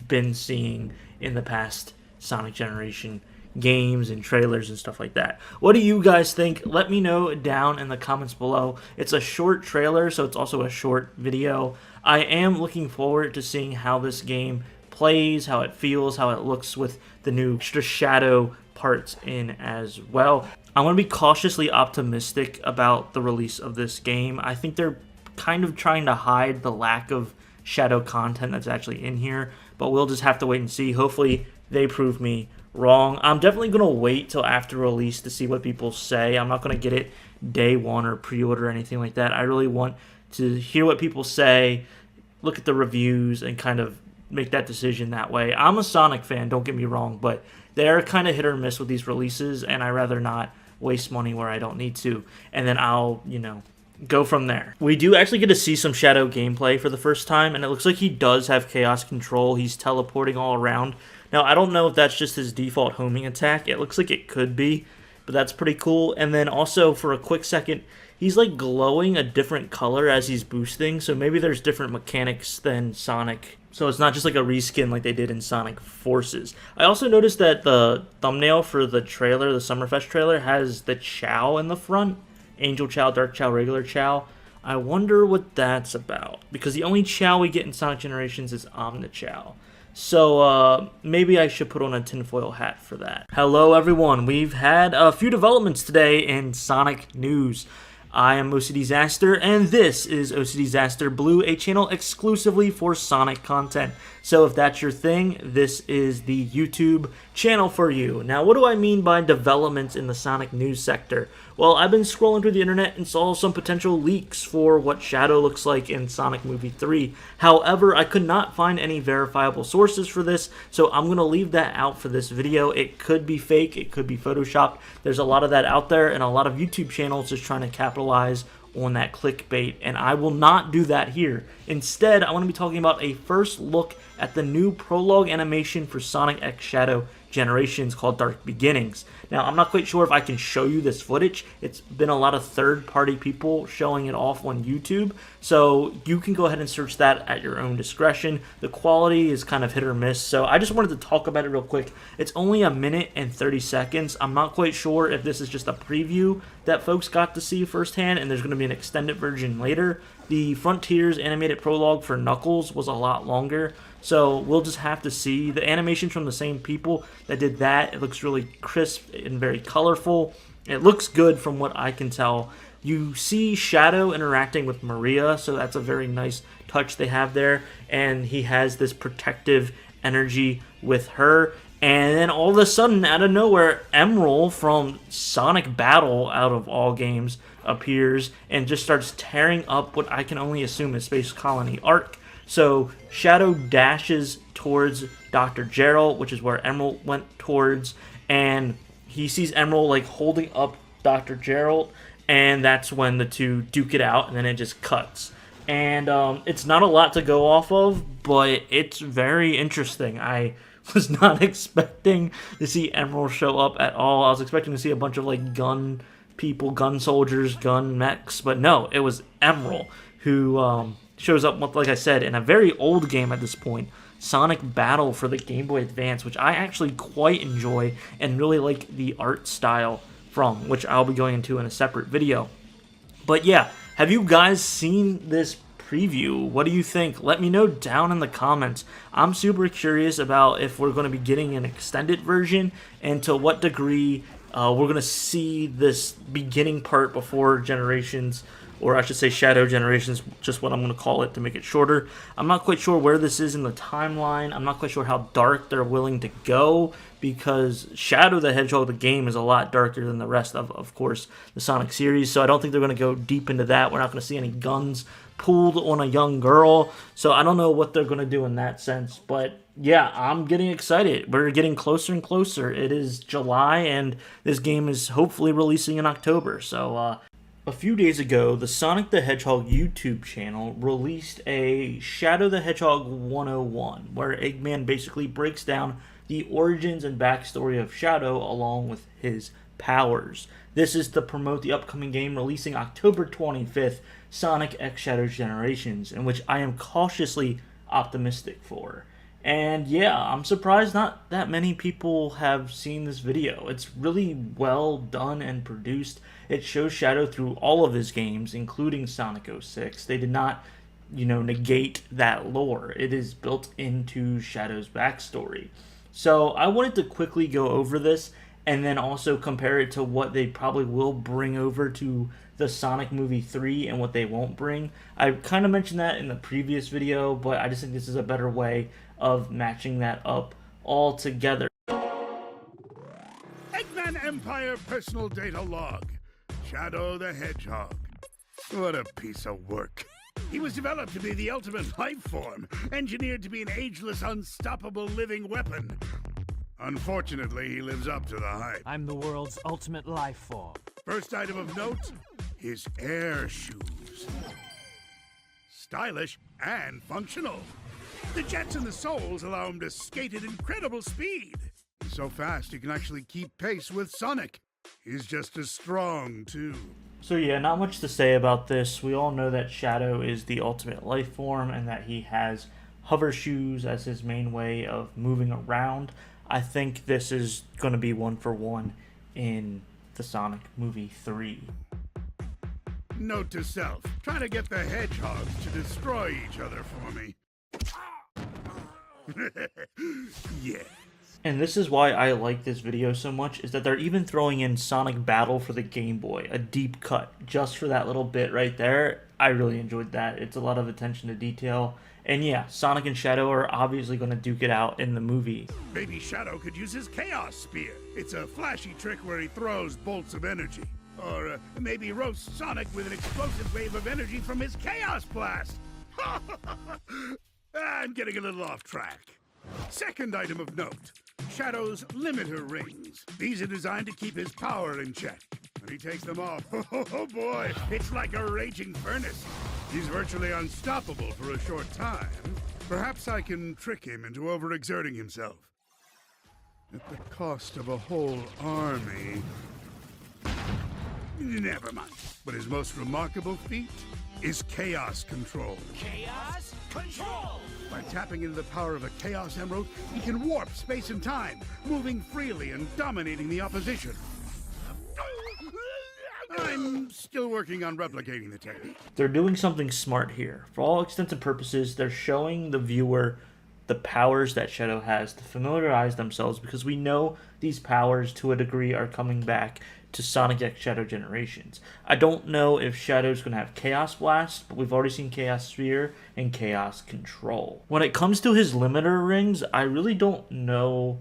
been seeing in the past Sonic generation games and trailers and stuff like that. What do you guys think? Let me know down in the comments below. It's a short trailer, so it's also a short video. I am looking forward to seeing how this game plays, how it feels, how it looks with the new extra Shadow parts in as well. I want to be cautiously optimistic about the release of this game. I think they're kind of trying to hide the lack of Shadow content that's actually in here, but we'll just have to wait and see. Hopefully they prove me wrong. I'm definitely going to wait till after release to see what people say. I'm not going to get it day one or pre-order or anything like that. I really want to hear what people say, look at the reviews, and kind of make that decision that way. I'm a Sonic fan, don't get me wrong, but they're kind of hit or miss with these releases, and I'd rather not waste money where I don't need to, and then I'll, go from there. We do actually get to see some Shadow gameplay for the first time, and it looks like he does have Chaos Control. He's teleporting all around. Now, I don't know if that's just his default homing attack. It looks like it could be, but that's pretty cool. And then also, for a quick second, he's like glowing a different color as he's boosting, so maybe there's different mechanics than Sonic. So it's not just like a reskin like they did in Sonic Forces. I also noticed that the thumbnail for the trailer, the Summerfest trailer, has the Chow in the front. Angel Chow, Dark Chow, regular Chow. I wonder what that's about, because the only Chow we get in Sonic Generations is Omnichow. So maybe I should put on a tinfoil hat for that. Hello everyone, we've had a few developments today in Sonic news. I am OCDsaster, and this is OCDsaster Blue, a channel exclusively for Sonic content. So if that's your thing, this is the YouTube channel for you. Now, what do I mean by developments in the Sonic news sector? Well, I've been scrolling through the internet and saw some potential leaks for what Shadow looks like in Sonic Movie 3. However, I could not find any verifiable sources for this, so I'm going to leave that out for this video. It could be fake, it could be photoshopped. There's a lot of that out there, and a lot of YouTube channels just trying to capitalize on that clickbait, and I will not do that here. Instead, I want to be talking about a first look at the new prologue animation for Sonic X Shadow Generations called Dark Beginnings. Now, I'm not quite sure if I can show you this footage. It's been a lot of third-party people showing it off on YouTube, so you can go ahead and search that at your own discretion. The quality is kind of hit or miss, so I just wanted to talk about it real quick. It's only 1 minute and 30 seconds. I'm not quite sure if this is just a preview that folks got to see firsthand, and there's going to be an extended version later. The Frontiers animated prologue for Knuckles was a lot longer, so we'll just have to see. The animation's from the same people that did that. It looks really crisp and very colorful. It looks good from what I can tell. You see Shadow interacting with Maria, so that's a very nice touch they have there, and he has this protective energy with her. And then all of a sudden, out of nowhere, Emerald from Sonic Battle, out of all games, appears and just starts tearing up what I can only assume is Space Colony Arc. So Shadow dashes towards Dr. Gerald, which is where Emerald went towards, and he sees Emerald like holding up Dr. Gerald, and that's when the two duke it out, and then it just cuts. And it's not a lot to go off of, but it's very interesting. I was not expecting to see Emerald show up at all. I was expecting to see a bunch of like gun people, gun soldiers, gun mechs, but no, it was Emerald who shows up, like I said, in a very old game at this point, Sonic Battle for the Game Boy Advance, which I actually quite enjoy and really like the art style from, which I'll be going into in a separate video. But yeah, have you guys seen this preview? What do you think? Let me know down in the comments. I'm super curious about if we're going to be getting an extended version and to what degree we're going to see this beginning part before Generations or I should say Shadow Generations, just what I'm going to call it to make it shorter. I'm not quite sure where this is in the timeline. I'm not quite sure how dark they're willing to go, because Shadow the Hedgehog, the game, is a lot darker than the rest of course, the Sonic series. So I don't think they're going to go deep into that. We're not going to see any guns pulled on a young girl. So I don't know what they're going to do in that sense. But yeah, I'm getting excited. We're getting closer and closer. It is July, and this game is hopefully releasing in October. So a few days ago, the Sonic the Hedgehog YouTube channel released a Shadow the Hedgehog 101, where Eggman basically breaks down the origins and backstory of Shadow along with his powers. This is to promote the upcoming game releasing October 25th, Sonic X Shadow Generations, in which I am cautiously optimistic for. And yeah, I'm surprised not that many people have seen this video. It's really well done and produced. It shows Shadow through all of his games, including Sonic 06. They did not, negate that lore. It is built into Shadow's backstory. So I wanted to quickly go over this and then also compare it to what they probably will bring over to the Sonic movie 3 and what they won't bring. I kind of mentioned that in the previous video, but I just think this is a better way of matching that up all together. Eggman Empire personal data log. Shadow the Hedgehog. What a piece of work. He was developed to be the ultimate life form, engineered to be an ageless, unstoppable living weapon. Unfortunately, he lives up to the hype. I'm the world's ultimate life form. First item of note, his air shoes. Stylish and functional. The jets and the soles allow him to skate at incredible speed. He's so fast he can actually keep pace with Sonic. He's just as strong, too. So yeah, not much to say about this. We all know that Shadow is the ultimate life form and that he has hover shoes as his main way of moving around. I think this is going to be one for one in the Sonic movie 3. Note to self, try to get the hedgehogs to destroy each other for me. Yeah. And this is why I like this video so much, is that they're even throwing in Sonic Battle for the Game Boy, a deep cut, just for that little bit right there. I really enjoyed that. It's a lot of attention to detail. And yeah, Sonic and Shadow are obviously going to duke it out in the movie. Maybe Shadow could use his Chaos Spear. It's a flashy trick where he throws bolts of energy. Or maybe roast Sonic with an explosive wave of energy from his Chaos Blast. I'm getting a little off track. Second item of note, Shadow's limiter rings. These are designed to keep his power in check. When he takes them off, oh boy, it's like a raging furnace. He's virtually unstoppable for a short time. Perhaps I can trick him into overexerting himself. At the cost of a whole army. Never mind. But his most remarkable feat is Chaos Control. Chaos Control! By tapping into the power of a Chaos Emerald, he can warp space and time, moving freely and dominating the opposition. I'm still working on replicating the technique. They're doing something smart here. For all intents and purposes, they're showing the viewer the powers that Shadow has to familiarize themselves, because we know these powers to a degree are coming back to Sonic X Shadow Generations. I don't know if Shadow's going to have Chaos Blast, but we've already seen Chaos Sphere and Chaos Control. When it comes to his limiter rings, I really don't know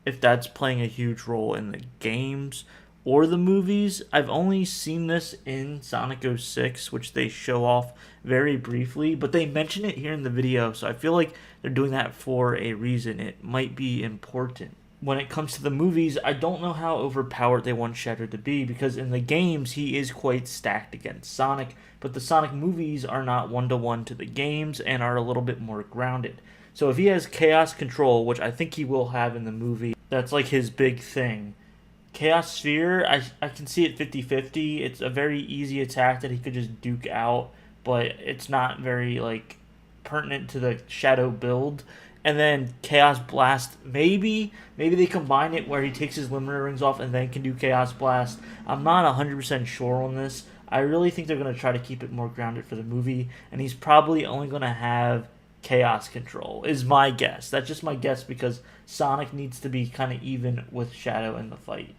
if that's playing a huge role in the games or the movies. I've only seen this in Sonic 06, which they show off very briefly, but they mention it here in the video, so I feel like they're doing that for a reason. It might be important. When it comes to the movies, I don't know how overpowered they want Shadow to be, because in the games, he is quite stacked against Sonic, but the Sonic movies are not one-to-one to the games and are a little bit more grounded. So if he has Chaos Control, which I think he will have in the movie, that's like his big thing. Chaos Sphere, I can see it 50-50. It's a very easy attack that he could just duke out, but it's not very, pertinent to the Shadow build. And then Chaos Blast, maybe they combine it where he takes his limiter rings off and then can do Chaos Blast. I'm not 100% sure on this. I really think they're going to try to keep it more grounded for the movie, and he's probably only going to have Chaos Control, is my guess. That's just my guess, because Sonic needs to be kind of even with Shadow in the fight.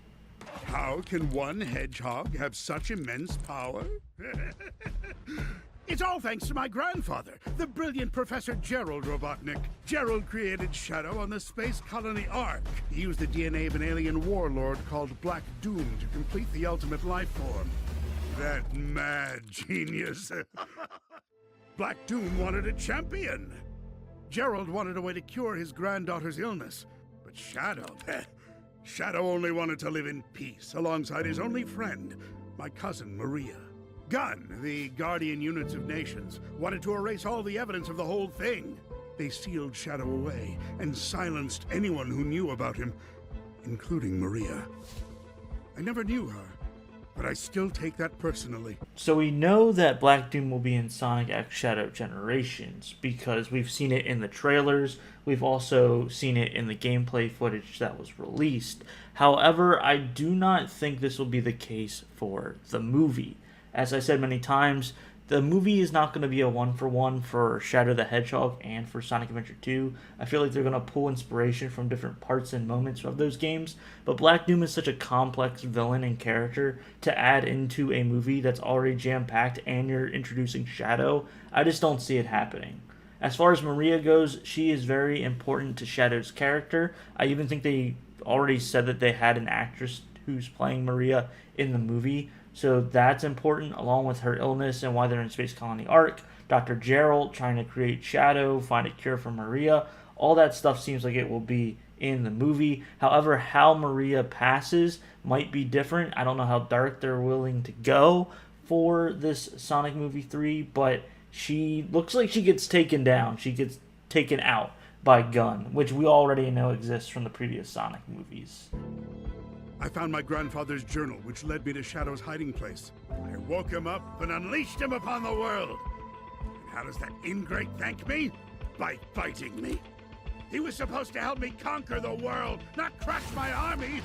How can one hedgehog have such immense power? It's all thanks to my grandfather, the brilliant Professor Gerald Robotnik. Gerald created Shadow on the space colony Ark. He used the DNA of an alien warlord called Black Doom to complete the ultimate life form. That mad genius. Black Doom wanted a champion. Gerald wanted a way to cure his granddaughter's illness. But Shadow only wanted to live in peace alongside his only friend, my cousin Maria. Gun, the guardian units of nations, wanted to erase all the evidence of the whole thing. They sealed Shadow away and silenced anyone who knew about him, including Maria. I never knew her, but I still take that personally. So we know that Black Doom will be in Sonic X Shadow Generations because we've seen it in the trailers. We've also seen it in the gameplay footage that was released. However, I do not think this will be the case for the movie. As I said many times, the movie is not going to be a one-for-one for Shadow the Hedgehog and for Sonic Adventure 2. I feel like they're going to pull inspiration from different parts and moments of those games, but Black Doom is such a complex villain and character to add into a movie that's already jam-packed and you're introducing Shadow. I just don't see it happening. As far as Maria goes, she is very important to Shadow's character. I even think they already said that they had an actress who's playing Maria in the movie. So that's important, along with her illness and why they're in Space Colony Ark. Dr. Gerald trying to create Shadow, find a cure for Maria. All that stuff seems like it will be in the movie. However, how Maria passes might be different. I don't know how dark they're willing to go for this Sonic Movie 3, but she looks like she gets taken down. She gets taken out by Gun, which we already know exists from the previous Sonic movies. I found my grandfather's journal, which led me to Shadow's hiding place. I woke him up and unleashed him upon the world. And how does that ingrate thank me? By fighting me. He was supposed to help me conquer the world, not crush my armies.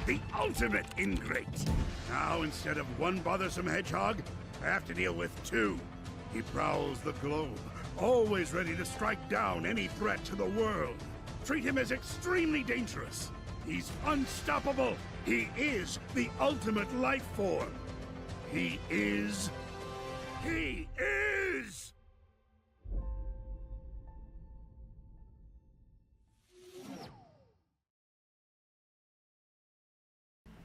The ultimate ingrate. Now, instead of one bothersome hedgehog, I have to deal with two. He prowls the globe, always ready to strike down any threat to the world. Treat him as extremely dangerous. He's unstoppable. He is the ultimate life form. He is.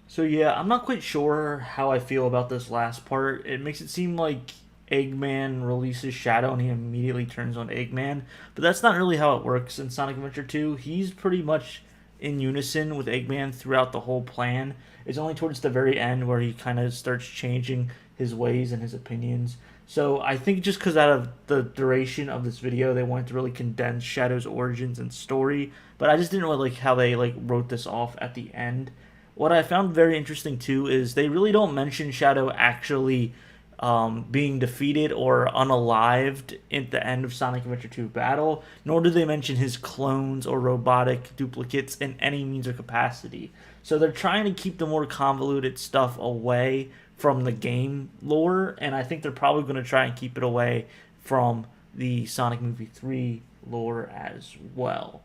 So yeah, I'm not quite sure how I feel about this last part. It makes it seem like Eggman releases Shadow and he immediately turns on Eggman, but that's not really how it works in Sonic Adventure 2. He's pretty much in unison with Eggman throughout the whole plan. It's only towards the very end where he kind of starts changing his ways and his opinions. So I think just because out of the duration of this video, they wanted to really condense Shadow's origins and story, but I just didn't really like how they wrote this off at the end. What I found very interesting too is they really don't mention Shadow actually being defeated or unalived at the end of Sonic Adventure 2 battle, nor do they mention his clones or robotic duplicates in any means or capacity. So they're trying to keep the more convoluted stuff away from the game lore, and I think they're probably going to try and keep it away from the Sonic Movie 3 lore as well.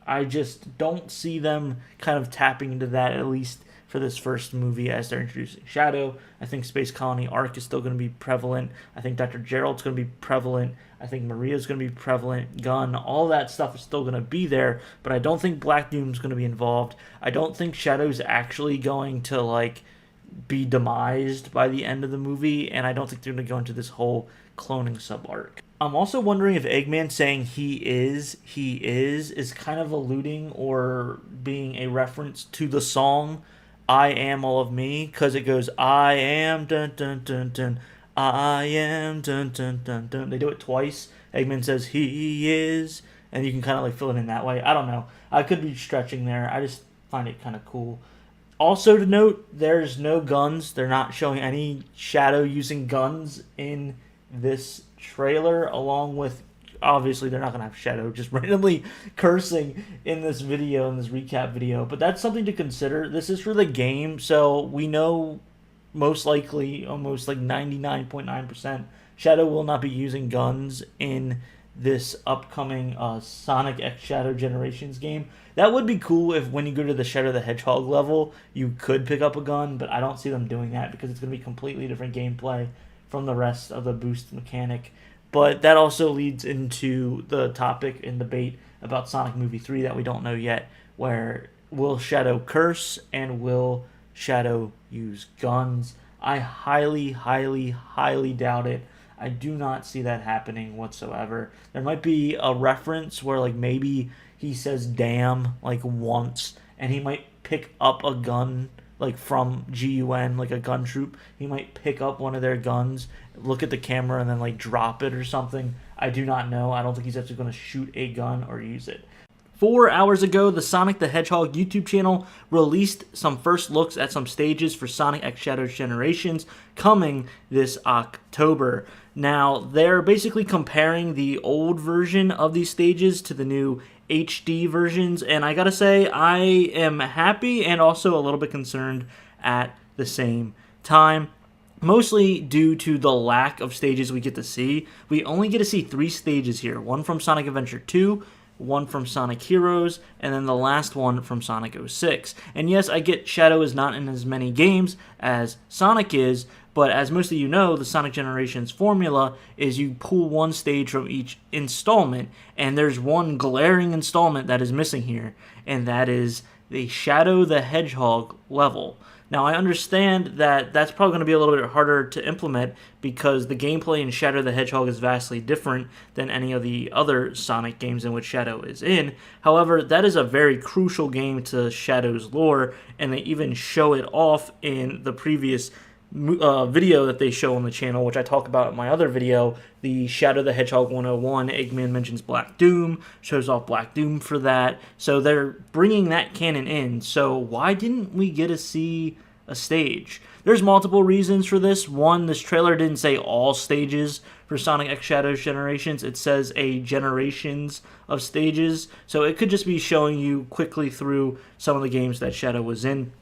I just don't see them kind of tapping into that, at least for this first movie, as they're introducing Shadow. I think Space Colony Ark is still going to be prevalent. I think Dr. Gerald's going to be prevalent. I think Maria's going to be prevalent. Gun, all that stuff is still going to be there, but I don't think Black Doom's going to be involved. I don't think Shadow's actually going to, be demised by the end of the movie, and I don't think they're going to go into this whole cloning sub-arc. I'm also wondering if Eggman saying he is kind of alluding or being a reference to the song I Am All of Me, because it goes, I am dun dun dun dun, I am dun dun dun dun. They do it twice. Eggman says he is, and you can kind of fill it in that way. I don't know. I could be stretching there. I just find it kind of cool. Also to note, there's no guns. They're not showing any Shadow using guns in this trailer, along with, obviously they're not going to have Shadow just randomly cursing in this video, in this recap video, but that's something to consider. This is for the game, so we know most likely, almost 99.9%, Shadow will not be using guns in this upcoming Sonic X Shadow Generations game. That would be cool if when you go to the Shadow the Hedgehog level, you could pick up a gun, but I don't see them doing that because it's going to be completely different gameplay from the rest of the boost mechanic. But that also leads into the topic and debate about Sonic Movie 3 that we don't know yet, where will Shadow curse and will Shadow use guns? I highly, highly, highly doubt it. I do not see that happening whatsoever. There might be a reference where like maybe he says damn like once and he might pick up a gun like from GUN, like a gun troop. He might pick up one of their guns, look at the camera, and then like drop it or something. I do not know. I don't think he's actually going to shoot a gun or use it. 4 hours ago, the Sonic the Hedgehog YouTube channel released some first looks at some stages for Sonic X Shadow Generations coming this October. Now, they're basically comparing the old version of these stages to the new HD versions, and I gotta say, I am happy and also a little bit concerned at the same time. Mostly due to the lack of stages we get to see. We only get to see 3 stages here. One from Sonic Adventure 2, one from Sonic Heroes, and then the last one from Sonic 06. And yes, I get Shadow is not in as many games as Sonic is, but as most of you know, the Sonic Generations formula is you pull one stage from each installment, and there's one glaring installment that is missing here, and that is the Shadow the Hedgehog level. Now, I understand that that's probably going to be a little bit harder to implement because the gameplay in Shadow the Hedgehog is vastly different than any of the other Sonic games in which Shadow is in. However, that is a very crucial game to Shadow's lore, and they even show it off in the previous video that they show on the channel, which I talk about in my other video, the Shadow the Hedgehog 101. Eggman mentions Black Doom, shows off Black Doom for that. So they're bringing that canon in. So why didn't we get to see a stage? There's multiple reasons for this. One, this trailer didn't say all stages for Sonic X Shadow Generations. It says a generations of stages. So it could just be showing you quickly through some of the games that Shadow was in.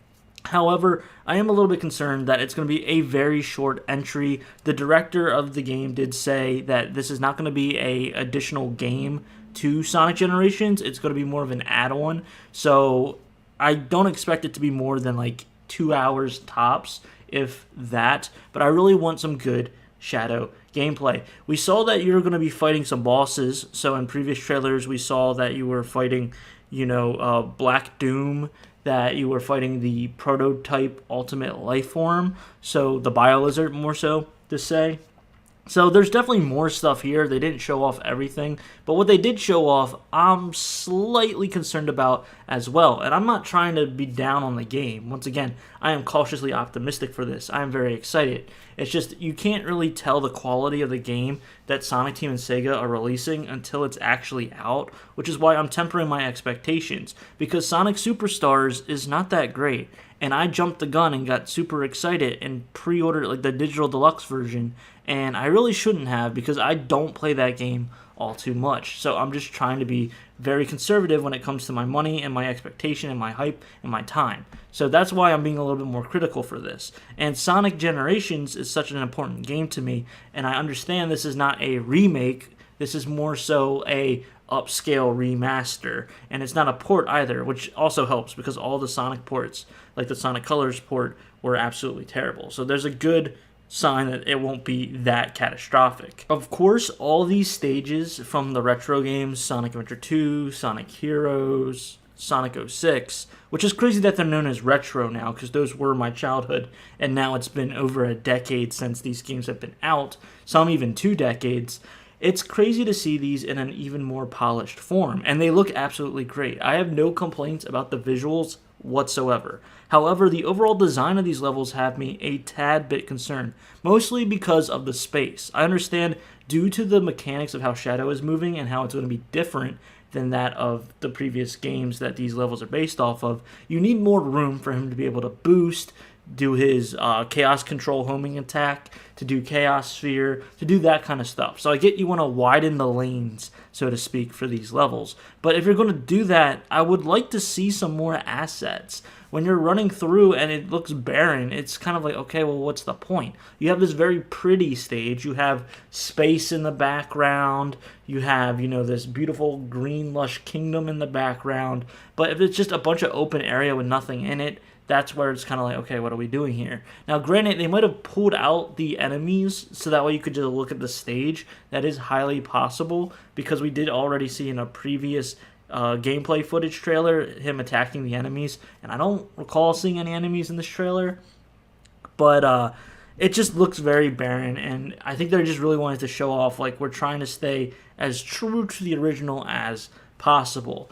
However, I am a little bit concerned that it's going to be a very short entry. The director of the game did say that this is not going to be an additional game to Sonic Generations. It's going to be more of an add-on. So I don't expect it to be more than like 2 hours tops, if that. But I really want some good Shadow gameplay. We saw that you were going to be fighting some bosses. So in previous trailers, we saw that you were fighting, Black Doom, that you were fighting the prototype ultimate life form, so the Biolizard more so to say. So there's definitely more stuff here. They didn't show off everything, but what they did show off, I'm slightly concerned about as well. And I'm not trying to be down on the game. Once again, I am cautiously optimistic for this. I am very excited. It's just you can't really tell the quality of the game that Sonic Team and Sega are releasing until it's actually out, which is why I'm tempering my expectations, because Sonic Superstars is not that great. And I jumped the gun and got super excited and pre-ordered like the digital deluxe version, and I really shouldn't have because I don't play that game all too much. So I'm just trying to be very conservative when it comes to my money and my expectation and my hype and my time. So that's why I'm being a little bit more critical for this. And Sonic Generations is such an important game to me, and I understand this is not a remake. This is more so a upscale remaster, and it's not a port either, which also helps because all the Sonic ports, like the Sonic Colors port, were absolutely terrible. So there's a good sign that it won't be that catastrophic. Of course, all these stages from the retro games, Sonic Adventure 2, Sonic Heroes, Sonic 06, which is crazy that they're known as retro now because those were my childhood, and now it's been over a decade since these games have been out, some even 2 decades. It's crazy to see these in an even more polished form, and they look absolutely great. I have no complaints about the visuals whatsoever. However, the overall design of these levels have me a tad bit concerned, mostly because of the space. I understand due to the mechanics of how Shadow is moving and how it's going to be different than that of the previous games that these levels are based off of, you need more room for him to be able to boost, do his Chaos Control homing attack, to do Chaos Sphere, to do that kind of stuff. So I get you want to widen the lanes, so to speak, for these levels. But if you're going to do that, I would like to see some more assets. When you're running through and it looks barren, it's kind of like, okay, well, what's the point? You have this very pretty stage. You have space in the background. You have, this beautiful green lush kingdom in the background. But if it's just a bunch of open area with nothing in it, that's where it's kind of like, okay, what are we doing here? Now, granted, they might have pulled out the enemies so that way you could just look at the stage. That is highly possible because we did already see in a previous gameplay footage trailer him attacking the enemies, and I don't recall seeing any enemies in this trailer, but it just looks very barren, and I think they're just really wanting to show off like we're trying to stay as true to the original as possible.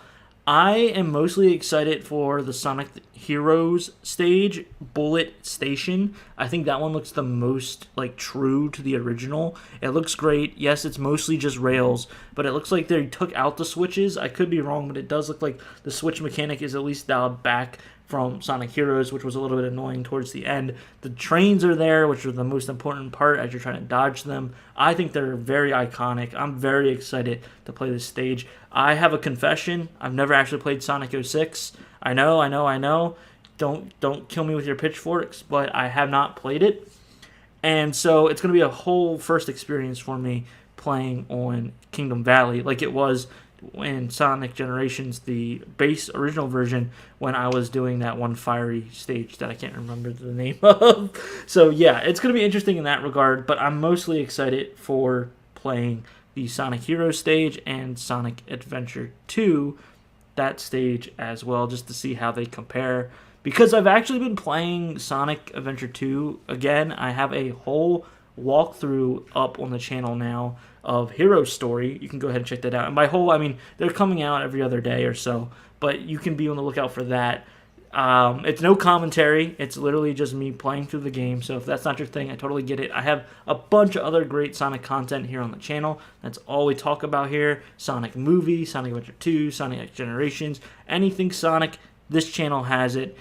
I am mostly excited for the Sonic Heroes stage, Bullet Station. I think that one looks the most true to the original. It looks great. Yes, it's mostly just rails, but it looks like they took out the switches. I could be wrong, but it does look like the switch mechanic is at least dialed back from Sonic Heroes, which was a little bit annoying towards the end. The trains are there, which are the most important part as you're trying to dodge them. I think they're very iconic. I'm very excited to play this stage. I have a confession. I've never actually played Sonic 06. I know. Don't kill me with your pitchforks, but I have not played it. And so it's going to be a whole first experience for me playing on Kingdom Valley like it was in Sonic Generations, the base original version, when I was doing that one fiery stage that I can't remember the name of. So yeah, it's going to be interesting in that regard, but I'm mostly excited for playing the Sonic Heroes stage and Sonic Adventure 2, that stage as well, just to see how they compare. Because I've actually been playing Sonic Adventure 2 again. I have a whole walkthrough up on the channel now of Hero Story. You can go ahead and check that out. And by whole, I mean they're coming out every other day or so, but you can be on the lookout for that. It's no commentary. It's literally just me playing through the game. So if that's not your thing, I totally get it. I have a bunch of other great Sonic content here on the channel. That's all we talk about here. Sonic Movie, Sonic Adventure 2, Sonic X Generations, anything Sonic, this channel has it.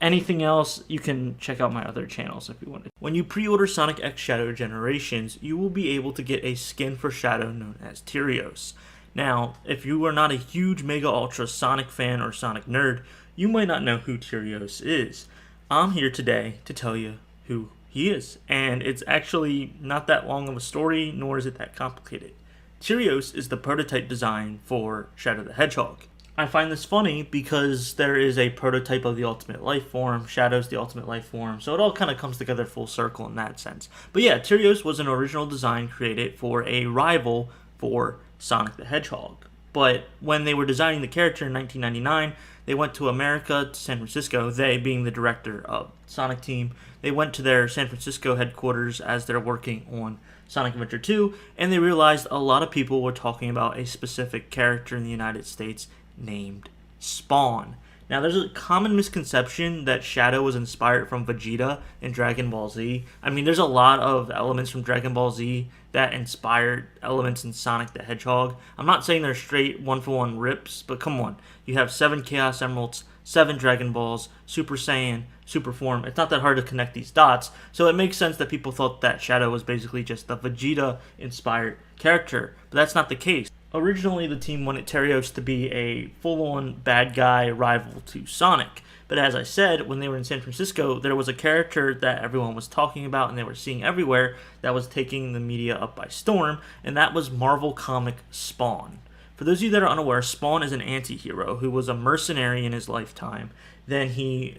Anything else, you can check out my other channels if you want. When you pre-order Sonic X Shadow Generations, you will be able to get a skin for Shadow known as Tyrios. Now, if you are not a huge Mega Ultra Sonic fan or Sonic nerd, you might not know who Tyrios is. I'm here today to tell you who he is, and it's actually not that long of a story, nor is it that complicated. Tyrios is the prototype design for Shadow the Hedgehog. I find this funny because there is a prototype of the Ultimate Life Form, Shadow's the Ultimate Life Form, so it all kind of comes together full circle in that sense. But yeah, Tyrios was an original design created for a rival for Sonic the Hedgehog. But when they were designing the character in 1999, they went to America, to San Francisco, they being the director of Sonic Team. They went to their San Francisco headquarters as they're working on Sonic Adventure 2, and they realized a lot of people were talking about a specific character in the United States named Spawn. Now, there's a common misconception that Shadow was inspired from Vegeta in Dragon Ball Z. I mean, there's a lot of elements from Dragon Ball Z that inspired elements in Sonic the Hedgehog. I'm not saying they're straight one-for-one rips, but come on. You have 7 Chaos Emeralds, 7 Dragon Balls, Super Saiyan, Super Form. It's not that hard to connect these dots, so it makes sense that people thought that Shadow was basically just the Vegeta-inspired character, but that's not the case. Originally, the team wanted Tyrios to be a full-on bad guy rival to Sonic. But as I said, when they were in San Francisco, there was a character that everyone was talking about and they were seeing everywhere that was taking the media up by storm, and that was Marvel comic Spawn. For those of you that are unaware, Spawn is an anti-hero who was a mercenary in his lifetime. Then he,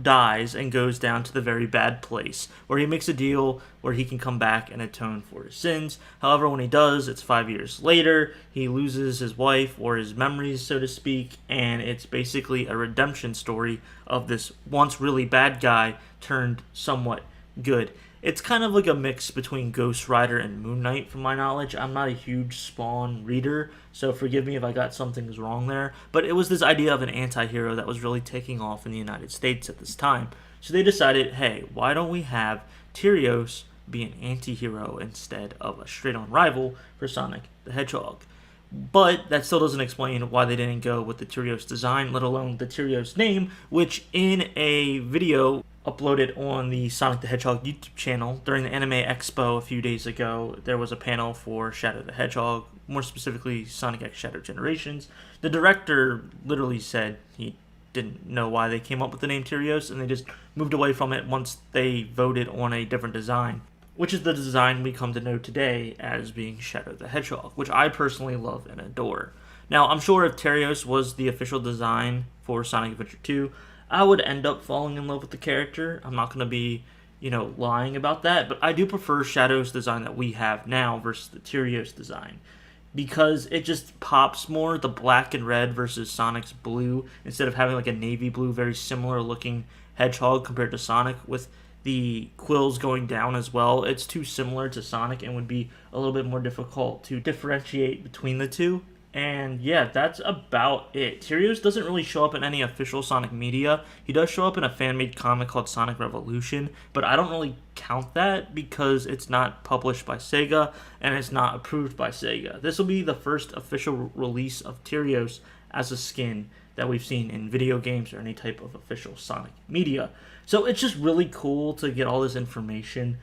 dies and goes down to the very bad place where he makes a deal where he can come back and atone for his sins. However, when he does, it's 5 years later. He loses his wife or his memories, so to speak, and it's basically a redemption story of this once really bad guy turned somewhat good. It's kind of like a mix between Ghost Rider and Moon Knight, from my knowledge. I'm not a huge Spawn reader, so forgive me if I got some things wrong there. But it was this idea of an anti-hero that was really taking off in the United States at this time. So they decided, hey, why don't we have Tyrios be an anti-hero instead of a straight-on rival for Sonic the Hedgehog? But that still doesn't explain why they didn't go with the Tyrios design, let alone the Tyrios name, which in a video uploaded on the Sonic the Hedgehog YouTube channel. During the Anime Expo a few days ago, there was a panel for Shadow the Hedgehog, more specifically Sonic X Shadow Generations. The director literally said he didn't know why they came up with the name Tyrios, and they just moved away from it once they voted on a different design, which is the design we come to know today as being Shadow the Hedgehog, which I personally love and adore. Now, I'm sure if Tyrios was the official design for Sonic Adventure 2, I would end up falling in love with the character. I'm not going to be, lying about that, but I do prefer Shadow's design that we have now versus the Tyrios design, because it just pops more, the black and red versus Sonic's blue, instead of having like a navy blue, very similar looking Hedgehog compared to Sonic, with the quills going down as well. It's too similar to Sonic and would be a little bit more difficult to differentiate between the two. And yeah, that's about it. Tyrios doesn't really show up in any official Sonic media. He does show up in a fan-made comic called Sonic Revolution, but I don't really count that because it's not published by Sega and it's not approved by Sega. This will be the first official release of Tyrios as a skin that we've seen in video games or any type of official Sonic media. So it's just really cool to get all this information.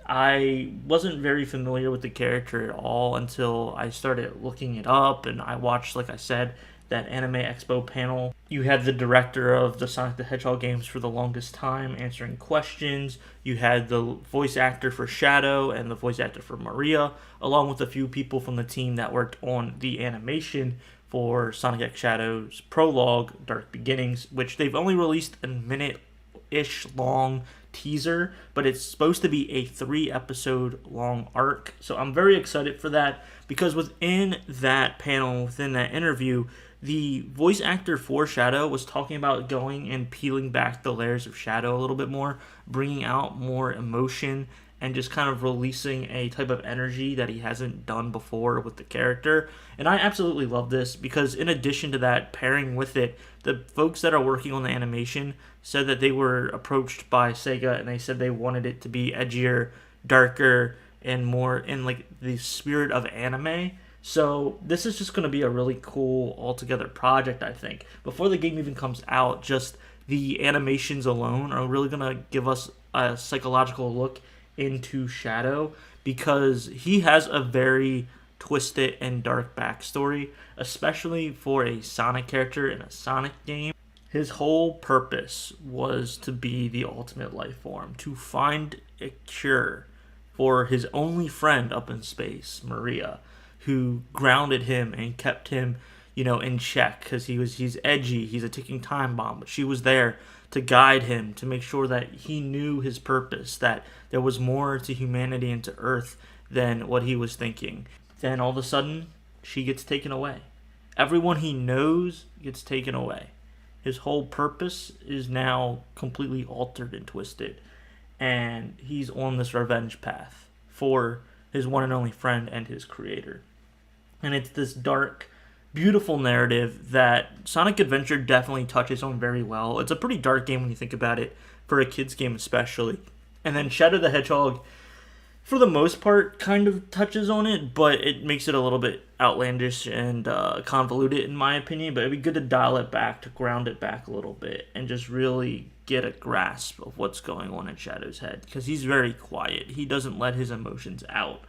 I wasn't very familiar with the character at all until I started looking it up, and I watched, like I said, that Anime Expo panel. You had the director of the Sonic the Hedgehog games for the longest time answering questions. You had the voice actor for Shadow and the voice actor for Maria, along with a few people from the team that worked on the animation for Sonic X Shadow's prologue, Dark Beginnings, which they've only released a minute-ish long teaser, but it's supposed to be a 3-episode long arc. So I'm very excited for that, because within that panel, within that interview, the voice actor for Shadow was talking about going and peeling back the layers of Shadow a little bit more, bringing out more emotion, and just kind of releasing a type of energy that he hasn't done before with the character. And I absolutely love this, because in addition to that, pairing with it, the folks that are working on the animation said that they were approached by Sega and they said they wanted it to be edgier, darker, and more in like the spirit of anime. So this is just going to be a really cool altogether project, I think. Before the game even comes out, just the animations alone are really going to give us a psychological look into Shadow, because he has a very twisted and dark backstory, especially for a Sonic character in a Sonic game. His whole purpose was to be the ultimate life form, to find a cure for his only friend up in space, Maria, who grounded him and kept him, in check, because he's edgy, he's a ticking time bomb, but she was there to guide him, to make sure that he knew his purpose, that there was more to humanity and to Earth than what he was thinking. Then all of a sudden, she gets taken away. Everyone he knows gets taken away. His whole purpose is now completely altered and twisted, and he's on this revenge path for his one and only friend and his creator. And it's this dark, beautiful narrative that Sonic Adventure definitely touches on very well. It's a pretty dark game when you think about it, for a kid's game especially. And then Shadow the Hedgehog, for the most part, kind of touches on it, but it makes it a little bit outlandish and convoluted in my opinion. But it'd be good to dial it back, to ground it back a little bit, and just really get a grasp of what's going on in Shadow's head, because he's very quiet. He doesn't let his emotions out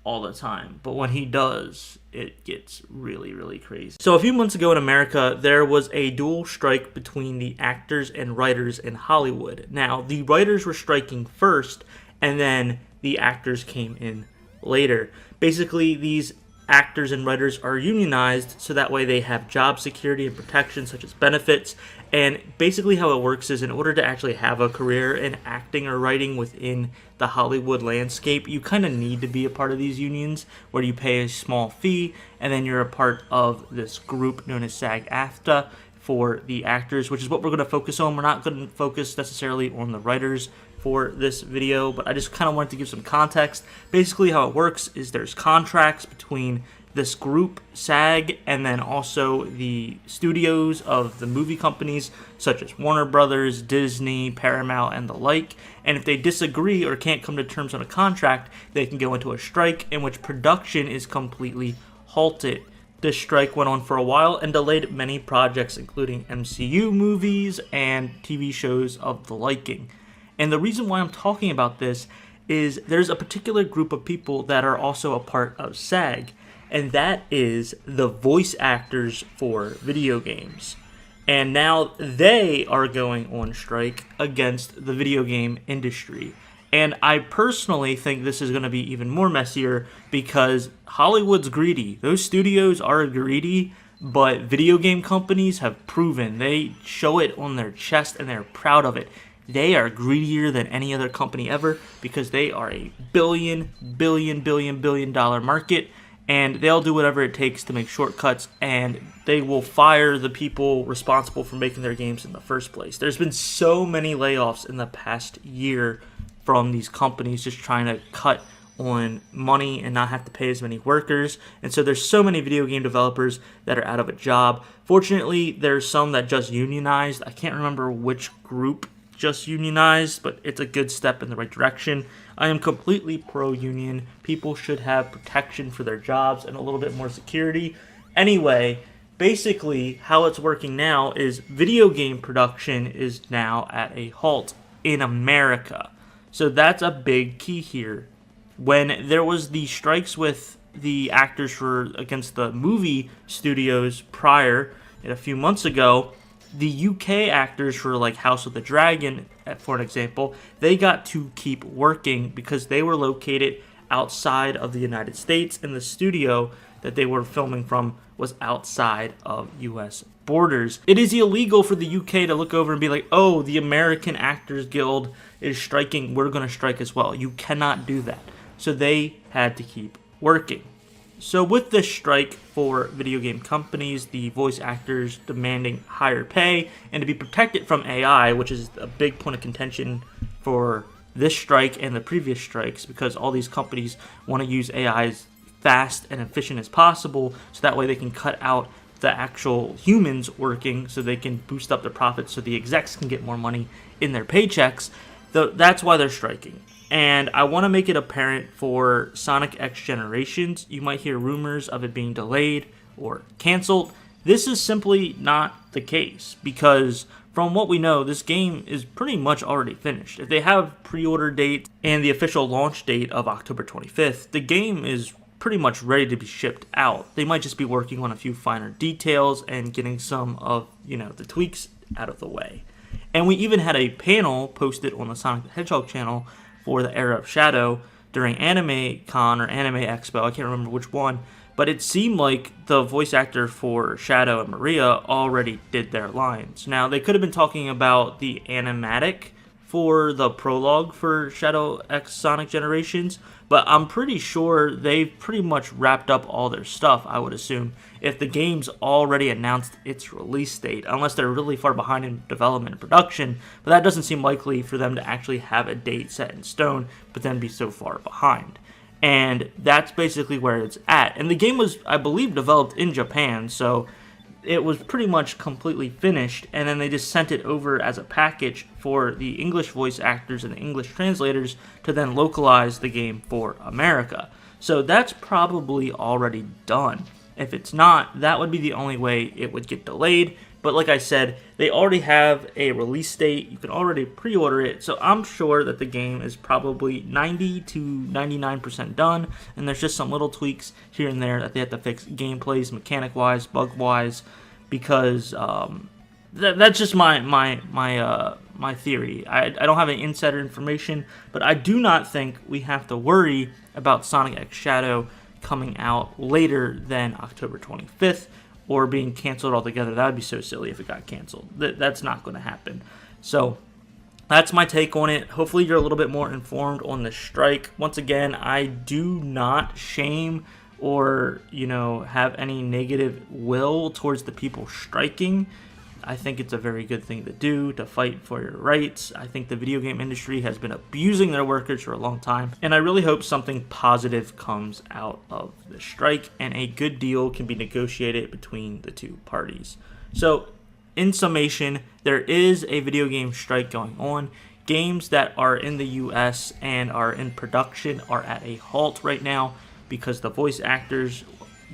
all the time, but when he does, it gets really, really crazy. So a few months ago in America, there was a dual strike between the actors and writers in Hollywood. Now, the writers were striking first, and then the actors came in later. Basically, these actors and writers are unionized so that way they have job security and protection, such as benefits. And basically how it works is, in order to actually have a career in acting or writing within the Hollywood landscape, you kind of need to be a part of these unions, where you pay a small fee and then you're a part of this group known as SAG-AFTRA for the actors, which is what we're going to focus on. We're not going to focus necessarily on the writers for this video, but I just kind of wanted to give some context. Basically how it works is there's contracts between this group, SAG, and then also the studios of the movie companies such as Warner Brothers, Disney, Paramount, and the like. And if they disagree or can't come to terms on a contract, they can go into a strike in which production is completely halted. this strike went on for a while and delayed many projects, including MCU movies and TV shows of the liking. And the reason why I'm talking about this is there's a particular group of people that are also a part of SAG, and that is the voice actors for video games. And now they are going on strike against the video game industry. And I personally think this is going to be even more messier because Hollywood's greedy. Those studios are greedy, but video game companies have proven, they show it on their chest and they're proud of it. They are greedier than any other company ever because they are a billion dollar market, and they'll do whatever it takes to make shortcuts, and they will fire the people responsible for making their games in the first place. There's been so many layoffs in the past year from these companies just trying to cut on money and not have to pay as many workers. And so there's so many video game developers that are out of a job. Fortunately, there's some that just unionized. I can't remember which group just unionized, but it's a good step in the right direction. I am completely pro-union. People should have protection for their jobs and a little bit more security. Anyway, basically how it's working now is video game production is now at a halt in America. So that's a big key here. When there was the strikes with the actors for against the movie studios prior, a few months ago, the UK actors for like House of the Dragon, for an example, they got to keep working because they were located outside of the United States, and the studio that they were filming from was outside of US borders. It is illegal for the UK to look over and be like, oh, the American Actors Guild is striking, we're going to strike as well. You cannot do that. So they had to keep working. So with this strike for video game companies, the voice actors demanding higher pay and to be protected from AI, which is a big point of contention for this strike and the previous strikes, because all these companies want to use AI as fast and efficient as possible, so that way they can cut out the actual humans working so they can boost up their profits so the execs can get more money in their paychecks. That's why they're striking. And I want to make it apparent for Sonic X Generations. You might hear rumors of it being delayed or canceled. This is simply not the case because from what we know, this game is pretty much already finished. If they have pre-order date and the official launch date of October 25th, the game is pretty much ready to be shipped out. They might just be working on a few finer details and getting some of, the tweaks out of the way. And we even had a panel posted on the Sonic the Hedgehog channel for the Era of Shadow during Anime Con or Anime Expo, I can't remember which one, but it seemed like the voice actor for Shadow and Maria already did their lines. Now, they could have been talking about the animatic for the prologue for Shadow X Sonic Generations, but I'm pretty sure they've pretty much wrapped up all their stuff, I would assume, if the game's already announced its release date, unless they're really far behind in development and production, but that doesn't seem likely for them to actually have a date set in stone, but then be so far behind. And that's basically where it's at. And the game was, I believe, developed in Japan, so it was pretty much completely finished, and then they just sent it over as a package for the English voice actors and the English translators to then localize the game for America. So that's probably already done. If it's not, that would be the only way it would get delayed. But like I said, they already have a release date. You can already pre-order it. So I'm sure that the game is probably 90 to 99% done. And there's just some little tweaks here and there that they have to fix gameplays, mechanic-wise, bug-wise. Because that's just my theory. I don't have any insider information. But I do not think we have to worry about Sonic X Shadow coming out later than October 25th or being canceled altogether. That would be so silly if it got canceled. That's not going to happen. So that's my take on it. Hopefully you're a little bit more informed on the strike. Once again, I do not shame or have any negative will towards the people striking. I think it's a very good thing to do, to fight for your rights. I think the video game industry has been abusing their workers for a long time, and I really hope something positive comes out of the strike and a good deal can be negotiated between the two parties. So, in summation, there is a video game strike going on. Games that are in the US and are in production are at a halt right now because the voice actors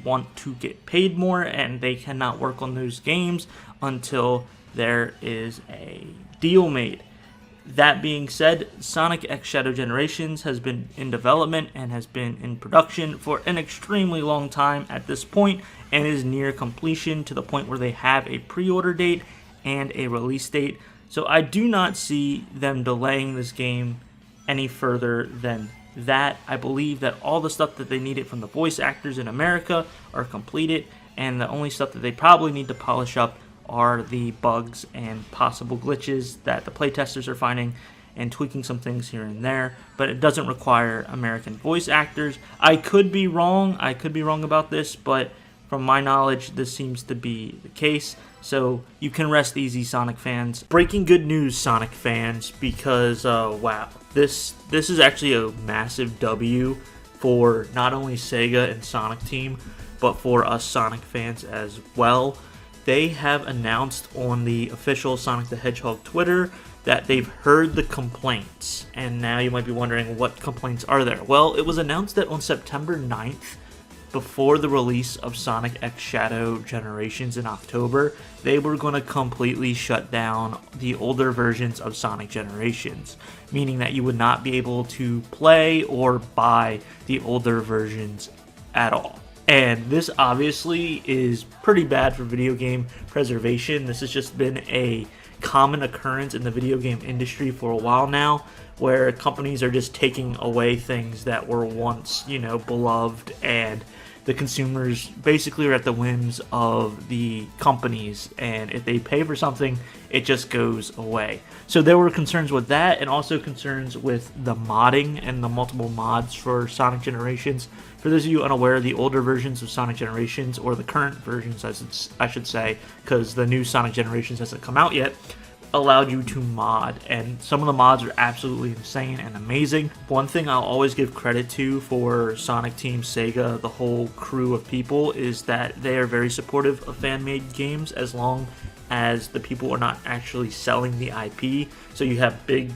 want to get paid more, and they cannot work on those games until there is a deal made. That being said, Sonic X Shadow Generations has been in development and has been in production for an extremely long time at this point, and is near completion to the point where they have a pre-order date and a release date. So I do not see them delaying this game any further than that. I believe that all the stuff that they needed from the voice actors in America are completed, and the only stuff that they probably need to polish up are the bugs and possible glitches that the playtesters are finding and tweaking some things here and there, but it doesn't require American voice actors. I could be wrong about this, but from my knowledge, this seems to be the case, so you can rest easy, Sonic fans. Breaking good news, Sonic fans, because wow, this is actually a massive W for not only Sega and Sonic Team, but for us Sonic fans as well. They have announced on the official Sonic the Hedgehog Twitter that they've heard the complaints. And now you might be wondering, what complaints are there? Well, it was announced that on September 9th, before the release of Sonic X Shadow Generations in October, they were going to completely shut down the older versions of Sonic Generations, meaning that you would not be able to play or buy the older versions at all. And this obviously is pretty bad for video game preservation. This has just been a common occurrence in the video game industry for a while now, where companies are just taking away things that were once, beloved, and the consumers basically are at the whims of the companies, and if they pay for something, it just goes away. So there were concerns with that, and also concerns with the modding and the multiple mods for Sonic Generations. For those of you unaware, the older versions of Sonic Generations, or the current versions I should say, because the new Sonic Generations hasn't come out yet, allowed you to mod, and some of the mods are absolutely insane and amazing. One thing I'll always give credit to for Sonic Team, Sega, the whole crew of people, is that they are very supportive of fan-made games as long as the people are not actually selling the IP. So you have big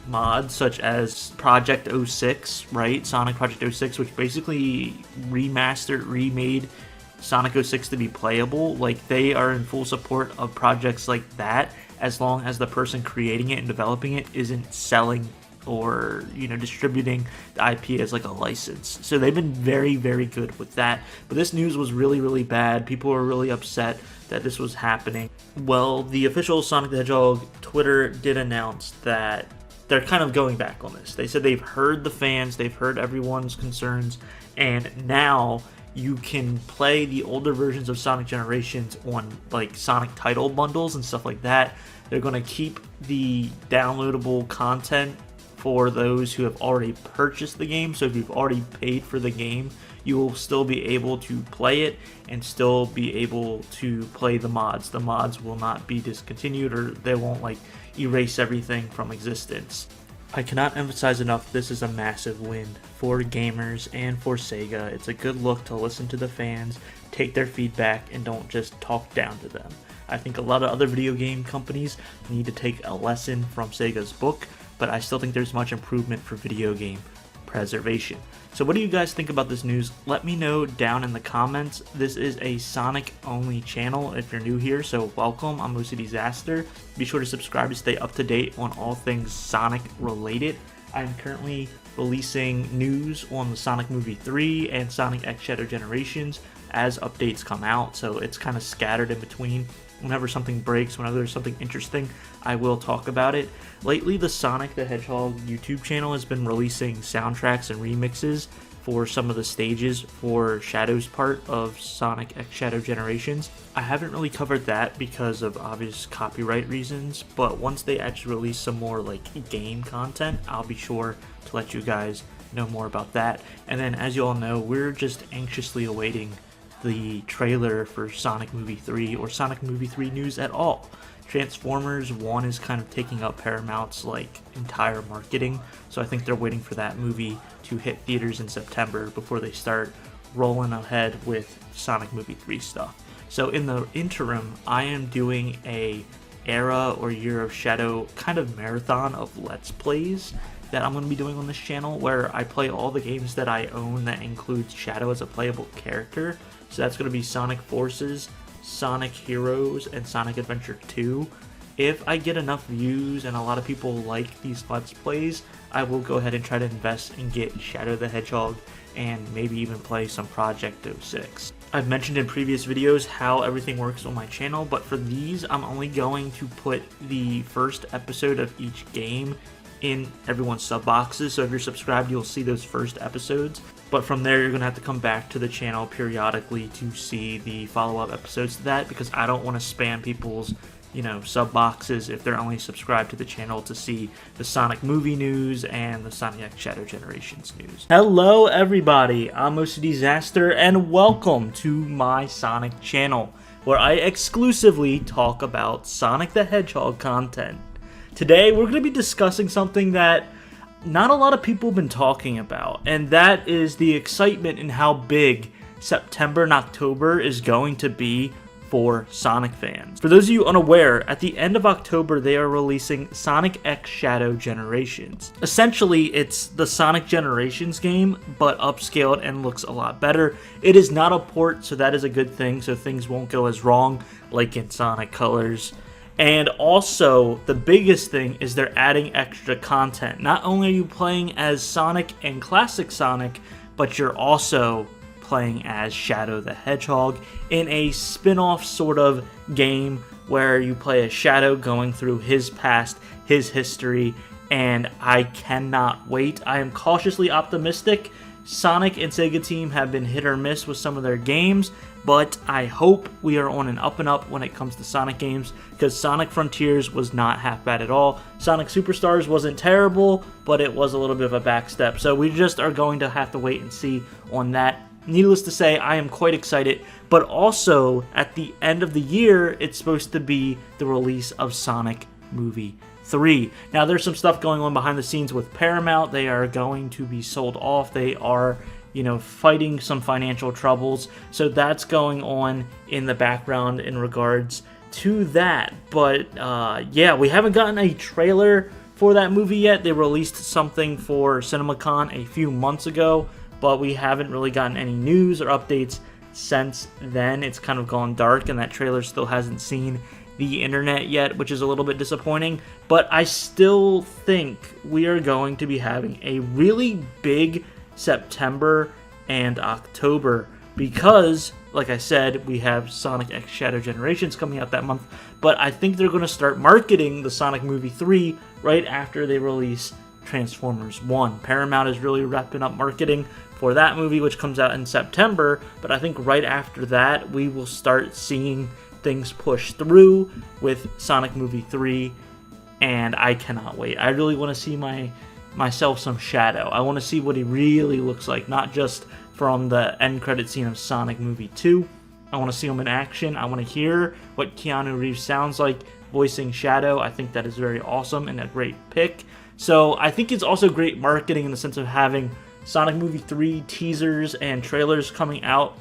mods such as Project 06, right? Sonic Project 06, which basically remade Sonic 06 to be playable. Like, they are in full support of projects like that, as long as the person creating it and developing it isn't selling or distributing the IP as like a license. So they've been very, very good with that. But this news was really, really bad. People were really upset that this was happening. Well, the official Sonic the Hedgehog Twitter did announce that they're kind of going back on this. They said they've heard the fans, they've heard everyone's concerns, and now you can play the older versions of Sonic Generations on like Sonic title bundles and stuff like that. They're going to keep the downloadable content for those who have already purchased the game. So if you've already paid for the game, you will still be able to play it and still be able to play the mods. The mods will not be discontinued, or they won't like erase everything from existence. I cannot emphasize enough, this is a massive win for gamers and for Sega. It's a good look to listen to the fans, take their feedback, and don't just talk down to them. I think a lot of other video game companies need to take a lesson from Sega's book, but I still think there's much improvement for video game preservation. So what do you guys think about this news? Let me know down in the comments. This is a Sonic only channel if you're new here, so welcome. I'm OCDsaster. Be sure to subscribe to stay up to date on all things Sonic related. I'm currently releasing news on the Sonic Movie 3 and Sonic X Shadow Generations as updates come out, so it's kind of scattered in between. Whenever something breaks, whenever there's something interesting, I will talk about it. Lately, the Sonic the Hedgehog YouTube channel has been releasing soundtracks and remixes for some of the stages for Shadow's part of Sonic X Shadow Generations. I haven't really covered that because of obvious copyright reasons, but once they actually release some more like game content, I'll be sure to let you guys know more about that. And then, as you all know, we're just anxiously awaiting the trailer for Sonic Movie 3 or Sonic Movie 3 news at all. Transformers 1 is kind of taking up Paramount's like entire marketing, so I think they're waiting for that movie to hit theaters in September before they start rolling ahead with Sonic Movie 3 stuff. So in the interim, I am doing a Era or Year of Shadow kind of marathon of Let's Plays. that I'm going to be doing on this channel where I play all the games that I own that includes Shadow as a playable character. So that's going to be Sonic Forces, Sonic Heroes, and Sonic Adventure 2. If I get enough views and a lot of people like these Let's Plays, I will go ahead and try to invest and get Shadow the Hedgehog and maybe even play some Project 06. I've mentioned in previous videos how everything works on my channel, but for these, I'm only going to put the first episode of each game in everyone's sub boxes. So if you're subscribed, you'll see those first episodes. But from there, you're going to have to come back to the channel periodically to see the follow-up episodes to that, because I don't want to spam people's sub boxes if they're only subscribed to the channel to see the Sonic movie news and the Sonic X Shadow Generations news. Hello everybody, I'm OCDsaster and welcome to my Sonic channel, where I exclusively talk about Sonic the Hedgehog content. Today we're going to be discussing something that not a lot of people have been talking about, and that is the excitement in how big September and October is going to be for Sonic fans. For those of you unaware, at the end of October they are releasing Sonic X Shadow Generations. Essentially, it's the Sonic Generations game, but upscaled and looks a lot better. It is not a port, so that is a good thing, so things won't go as wrong like in Sonic Colors. And also, the biggest thing is they're adding extra content. Not only are you playing as Sonic and Classic Sonic, but you're also playing as Shadow the Hedgehog in a spin-off sort of game where you play as Shadow going through his past, his history, and I cannot wait. I am cautiously optimistic. Sonic and Sega Team have been hit or miss with some of their games, but I hope we are on an up and up when it comes to Sonic games, because Sonic Frontiers was not half bad at all. Sonic Superstars wasn't terrible, but it was a little bit of a backstep, so we just are going to have to wait and see on that. Needless to say, I am quite excited, but also at the end of the year, it's supposed to be the release of Sonic Movie 3. Now, there's some stuff going on behind the scenes with Paramount. They are going to be sold off. They are, fighting some financial troubles. So that's going on in the background in regards to that. But, yeah, we haven't gotten a trailer for that movie yet. They released something for CinemaCon a few months ago, but we haven't really gotten any news or updates since then. It's kind of gone dark, and that trailer still hasn't seen the internet yet, which is a little bit disappointing. But I still think we are going to be having a really big September and October because, like I said, we have Sonic X Shadow Generations coming out that month, but I think they're going to start marketing the Sonic Movie 3 right after they release Transformers 1. Paramount is really wrapping up marketing for that movie, which comes out in September, but I think right after that we will start seeing things push through with Sonic Movie 3, and I cannot wait. I really want to see myself some Shadow. I want to see what he really looks like, not just from the end credit scene of Sonic Movie 2. I want to see him in action. I want to hear what Keanu Reeves sounds like voicing Shadow. I think that is very awesome and a great pick. So I think it's also great marketing in the sense of having Sonic Movie 3 teasers and trailers coming out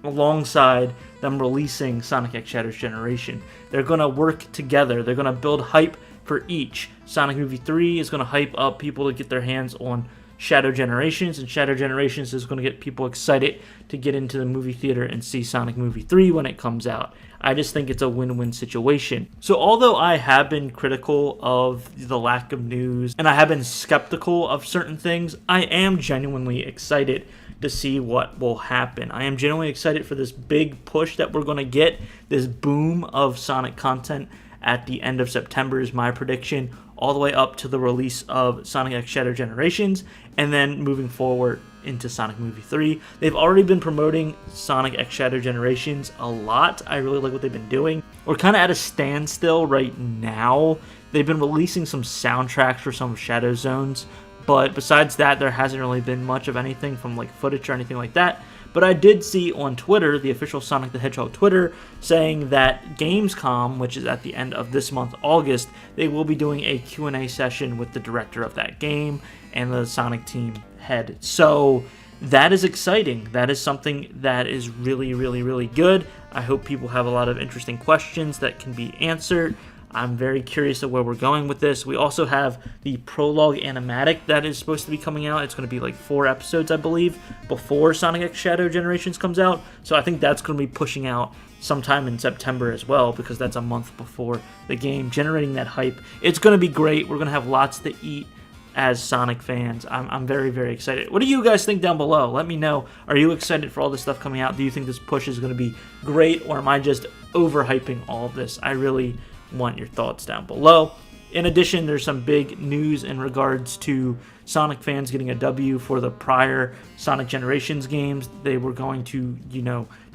alongside them releasing Sonic X Shadow Generation. They're going to work together. They're going to build hype for each. Sonic Movie 3 is going to hype up people to get their hands on Shadow Generations, and Shadow Generations is going to get people excited to get into the movie theater and see Sonic Movie 3 when it comes out. I just think it's a win-win situation. So although I have been critical of the lack of news, and I have been skeptical of certain things, I am genuinely excited to see what will happen. I am genuinely excited for this big push that we're going to get, this boom of Sonic content at the end of September is my prediction, all the way up to the release of Sonic X Shadow Generations, and then moving forward into Sonic Movie 3. They've already been promoting Sonic X Shadow Generations a lot. I really like what they've been doing. We're kind of at a standstill right now. They've been releasing some soundtracks for some Shadow Zones, but besides that, there hasn't really been much of anything from like footage or anything like that. But I did see on Twitter, the official Sonic the Hedgehog Twitter, saying that Gamescom, which is at the end of this month, August, they will be doing a Q&A session with the director of that game and the Sonic team head. So that is exciting. That is something that is really, really, really good. I hope people have a lot of interesting questions that can be answered. I'm very curious of where we're going with this. We also have the prologue animatic that is supposed to be coming out. It's going to be like 4 episodes, I believe, before Sonic X Shadow Generations comes out. So I think that's going to be pushing out sometime in September as well, because that's a month before the game, generating that hype. It's going to be great. We're going to have lots to eat as Sonic fans. I'm very, very excited. What do you guys think down below? Let me know. Are you excited for all this stuff coming out? Do you think this push is going to be great, or am I just overhyping all of this? I really want your thoughts down below. In addition, there's some big news in regards to Sonic fans getting a W for the prior Sonic Generations games. They were going to,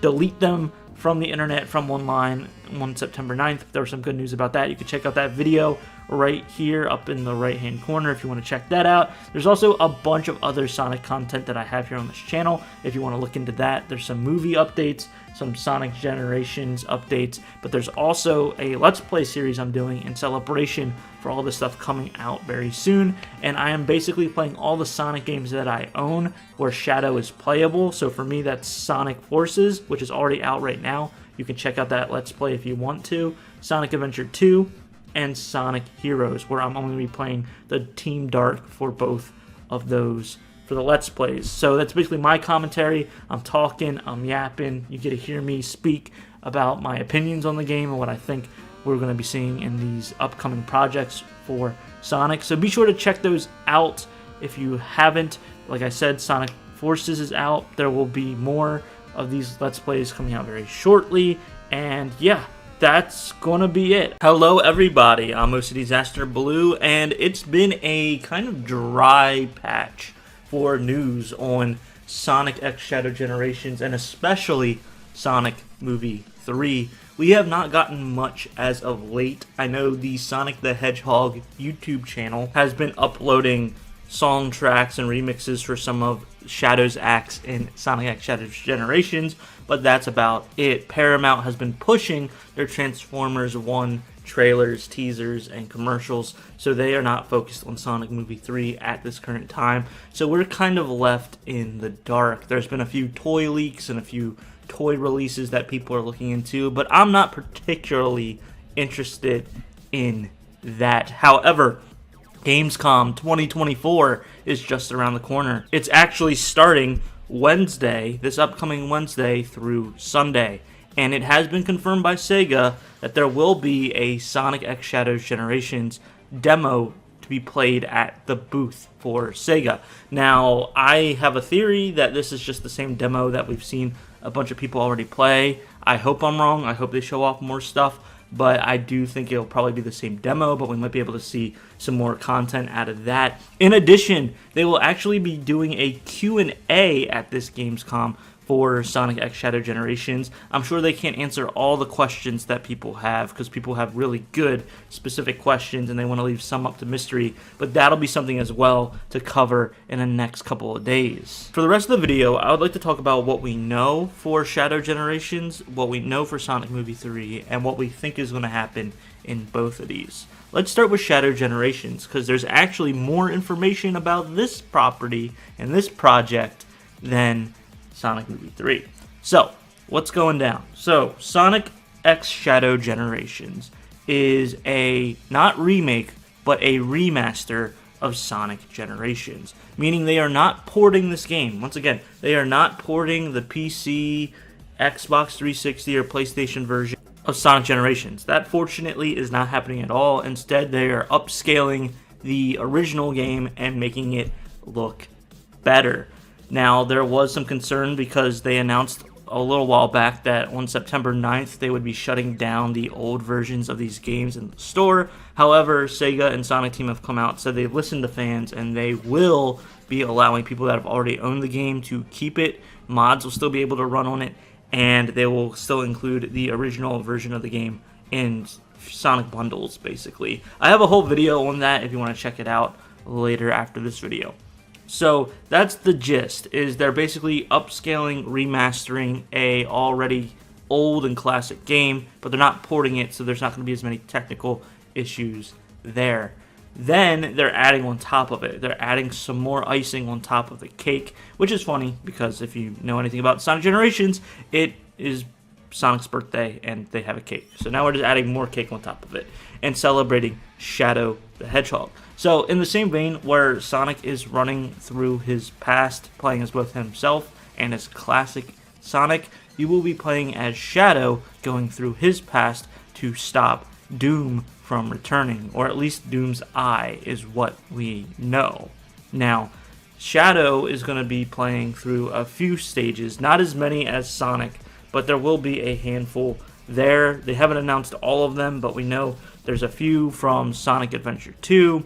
delete them from the internet, from online, on September 9th. There was some good news about that. You can check out that video right here up in the right hand corner if you want to check that out. There's also a bunch of other Sonic content that I have here on this channel if you want to look into that. There's some movie updates, some Sonic Generations updates, but there's also a Let's Play series I'm doing in celebration for all this stuff coming out very soon, and I am basically playing all the Sonic games that I own where Shadow is playable. So for me, that's Sonic Forces, which is already out right now. You can check out that Let's Play if you want to. Sonic Adventure 2, and Sonic Heroes, where I'm only going to be playing the Team Dark for both of those for the Let's Plays. So that's basically my commentary. I'm talking, I'm yapping. You get to hear me speak about my opinions on the game and what I think we're going to be seeing in these upcoming projects for Sonic. So be sure to check those out if you haven't. Like I said, Sonic Forces is out. There will be more of these Let's Plays coming out very shortly. And yeah, that's gonna be it. Hello everybody, I'm OCDsaster Blue, and it's been a kind of dry patch for news on Sonic X Shadow Generations, and especially Sonic Movie 3. We have not gotten much as of late. I know the Sonic the Hedgehog YouTube channel has been uploading song tracks and remixes for some of Shadow's acts in Sonic X Shadow Generations, but that's about it. Paramount has been pushing their Transformers 1 trailers, teasers, and commercials, so they are not focused on Sonic Movie 3 at this current time. So we're kind of left in the dark. There's been a few toy leaks and a few toy releases that people are looking into, but I'm not particularly interested in that. However, Gamescom 2024 is just around the corner. It's actually starting Wednesday, this upcoming Wednesday through Sunday, and it has been confirmed by Sega that there will be a Sonic X Shadow Generations demo to be played at the booth for Sega. Now, I have a theory that this is just the same demo that we've seen a bunch of people already play. I hope I'm wrong. I hope they show off more stuff, but I do think it'll probably be the same demo, but we might be able to see some more content out of that. In addition, they will actually be doing a Q&A at this Gamescom for Sonic X Shadow Generations. I'm sure they can't answer all the questions that people have, because people have really good specific questions and they want to leave some up to mystery, but that'll be something as well to cover in the next couple of days. For the rest of the video, I would like to talk about what we know for Shadow Generations, what we know for Sonic Movie 3, and what we think is going to happen in both of these. Let's start with Shadow Generations, because there's actually more information about this property and this project than Sonic Movie 3. So, what's going down? So, Sonic X Shadow Generations is a, not remake, but a remaster of Sonic Generations. Meaning they are not porting this game. Once again, they are not porting the PC, Xbox 360, or PlayStation version of Sonic Generations. That, fortunately, is not happening at all. Instead, they are upscaling the original game and making it look better. Now, there was some concern because they announced a little while back that on September 9th they would be shutting down the old versions of these games in the store. However, Sega and Sonic Team have come out and said they've listened to fans and they will be allowing people that have already owned the game to keep it. Mods will still be able to run on it, and they will still include the original version of the game in Sonic bundles, basically. I have a whole video on that if you want to check it out later after this video. So that's the gist, is they're basically upscaling, remastering a already old and classic game, but they're not porting it, so there's not going to be as many technical issues there. Then they're adding on top of it. They're adding some more icing on top of the cake, which is funny because if you know anything about Sonic Generations, it is Sonic's birthday, and they have a cake. So now we're just adding more cake on top of it and celebrating Shadow the Hedgehog. So in the same vein where Sonic is running through his past, playing as both himself and as classic Sonic, you will be playing as Shadow, going through his past to stop Doom from returning, or at least Doom's eye is what we know. Now, Shadow is going to be playing through a few stages, not as many as Sonic, but there will be a handful there. They haven't announced all of them, but we know there's a few from Sonic Adventure 2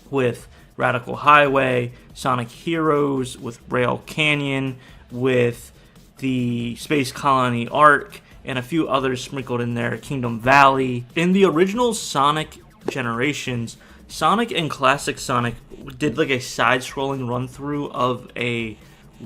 with Radical Highway, Sonic Heroes with Rail Canyon, with the Space Colony Arc, and a few others sprinkled in there, Kingdom Valley. In the original Sonic generations, Sonic and Classic Sonic did like a side-scrolling run-through of a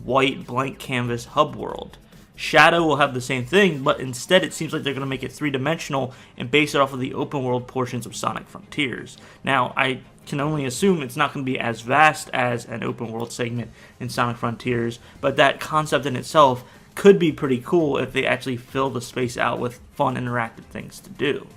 white blank canvas hub world. Shadow will have the same thing, but instead it seems like they're going to make it three-dimensional and base it off of the open-world portions of Sonic Frontiers. Now, I can only assume it's not going to be as vast as an open-world segment in Sonic Frontiers, but that concept in itself could be pretty cool if they actually fill the space out with fun interactive things to do.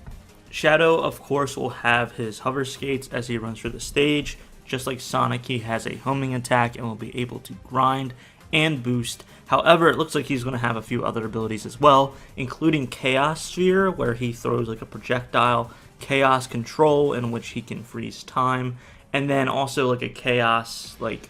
Shadow, of course, will have his hover skates as he runs through the stage. Just like Sonic, he has a homing attack and will be able to grind and boost. However, it looks like he's going to have a few other abilities as well, including Chaos Sphere, where he throws like a projectile, Chaos Control, in which he can freeze time, and then also like a Chaos like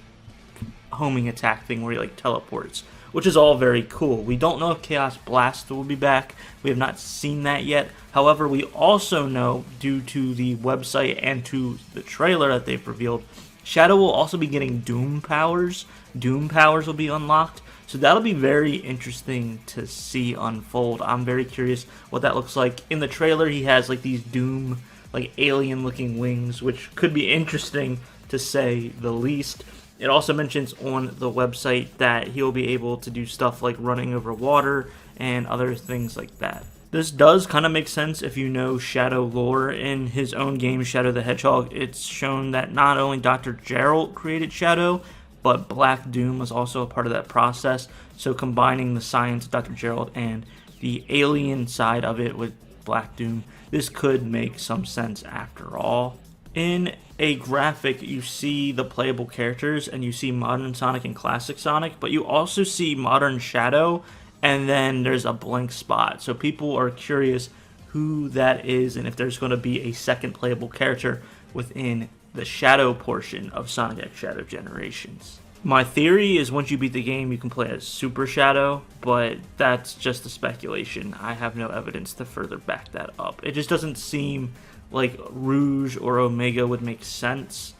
homing attack thing where he like teleports, which is all very cool. We don't know if Chaos Blast will be back. We have not seen that yet. However, we also know, due to the website and to the trailer that they've revealed, Shadow will also be getting Doom powers. Doom powers will be unlocked. So that'll be very interesting to see unfold. I'm very curious what that looks like. In the trailer, he has like these Doom, like alien-looking wings, which could be interesting to say the least. It also mentions on the website that he'll be able to do stuff like running over water and other things like that. This does kind of make sense if you know Shadow lore. In his own game, Shadow the Hedgehog, it's shown that not only Dr. Gerald created Shadow, but Black Doom was also a part of that process. So combining the science of Dr. Gerald and the alien side of it with Black Doom, this could make some sense after all. In a graphic, you see the playable characters, and you see Modern Sonic and Classic Sonic, but you also see Modern Shadow, and then there's a blank spot. So people are curious who that is, and if there's going to be a second playable character within the Shadow portion of Sonic X Shadow Generations. My theory is once you beat the game, you can play as Super Shadow, but that's just a speculation. I have no evidence to further back that up. It just doesn't seem like Rouge or Omega would make sense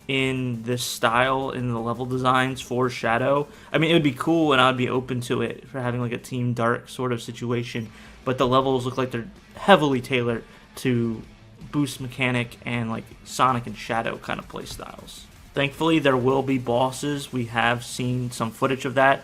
in this style, in the level designs for Shadow. I mean, it would be cool, and I'd be open to it for having like a Team Dark sort of situation, but the levels look like they're heavily tailored to boost mechanic and like Sonic and Shadow kind of play styles. Thankfully, there will be bosses. We have seen some footage of that.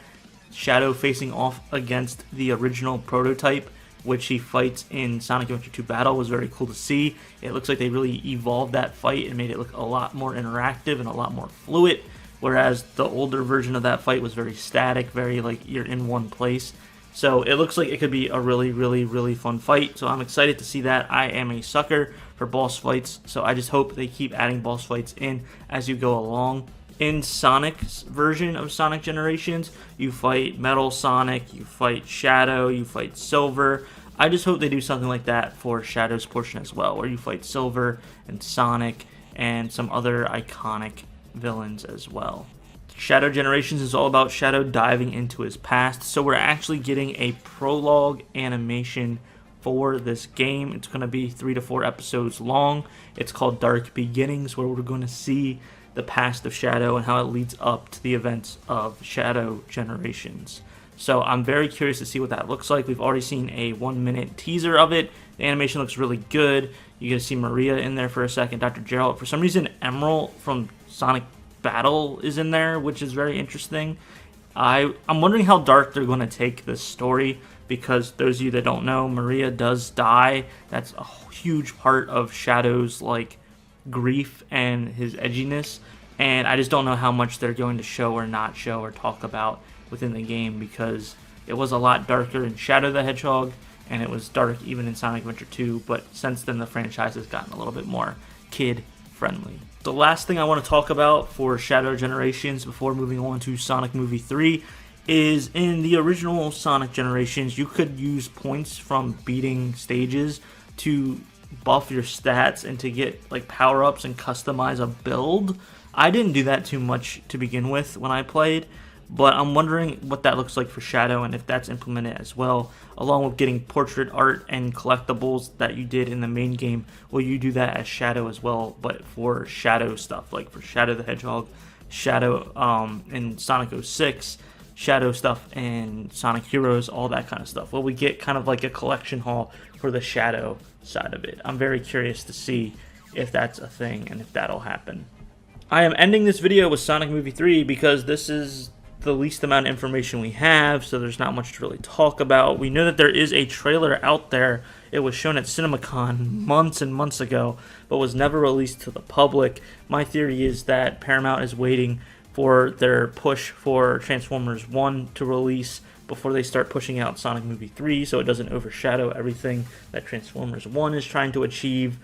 Shadow facing off against the original prototype, which he fights in Sonic Adventure 2 Battle, was very cool to see. It looks like they really evolved that fight and made it look a lot more interactive and a lot more fluid, whereas the older version of that fight was very static, very like you're in one place. So it looks like it could be a really, really, really fun fight. So I'm excited to see that. I am a sucker for boss fights, so I just hope they keep adding boss fights in as you go along. In Sonic's version of Sonic Generations, you fight Metal Sonic, you fight Shadow, you fight Silver. I just hope they do something like that for Shadow's portion as well, where you fight Silver and Sonic and some other iconic villains as well. Shadow Generations is all about Shadow diving into his past, so we're actually getting a prologue animation for this game. It's going to be 3 to 4 episodes long. It's called Dark Beginnings, where we're going to see the past of Shadow and how it leads up to the events of Shadow Generations. So I'm very curious to see what that looks like. We've already seen a 1-minute teaser of it. The animation looks really good. You get to see Maria in there for a second, Dr. Gerald. For some reason, Emerald from Sonic Battle is in there, which is very interesting. I'm wondering how dark they're going to take this story, because those of you that don't know, Maria does die. That's a huge part of Shadow's like grief and his edginess, and I just don't know how much they're going to show or not show or talk about within the game, because It was a lot darker in Shadow the Hedgehog, and it was dark even in Sonic Adventure 2, but since then the franchise has gotten a little bit more kid-friendly. The last thing I want to talk about for Shadow Generations before moving on to Sonic Movie 3 is in the original Sonic Generations, you could use points from beating stages to buff your stats and to get like power-ups and customize a build. I didn't do that too much to begin with when I played, but I'm wondering what that looks like for Shadow and if that's implemented as well, along with getting portrait art and collectibles that you did in the main game. Will you do that as Shadow as well, but for Shadow stuff, like for Shadow the Hedgehog, Shadow in Sonic 06, Shadow stuff and Sonic Heroes, all that kind of stuff? Will we get kind of like a collection haul for the Shadow side of it? I'm very curious to see if that's a thing and if that'll happen. I am ending this video with Sonic Movie 3 because this is the least amount of information we have, so there's not much to really talk about. We know that there is a trailer out there. It was shown at CinemaCon months and months ago, but was never released to the public. My theory is that Paramount is waiting for their push for Transformers 1 to release before they start pushing out Sonic Movie 3, so it doesn't overshadow everything that Transformers 1 is trying to achieve.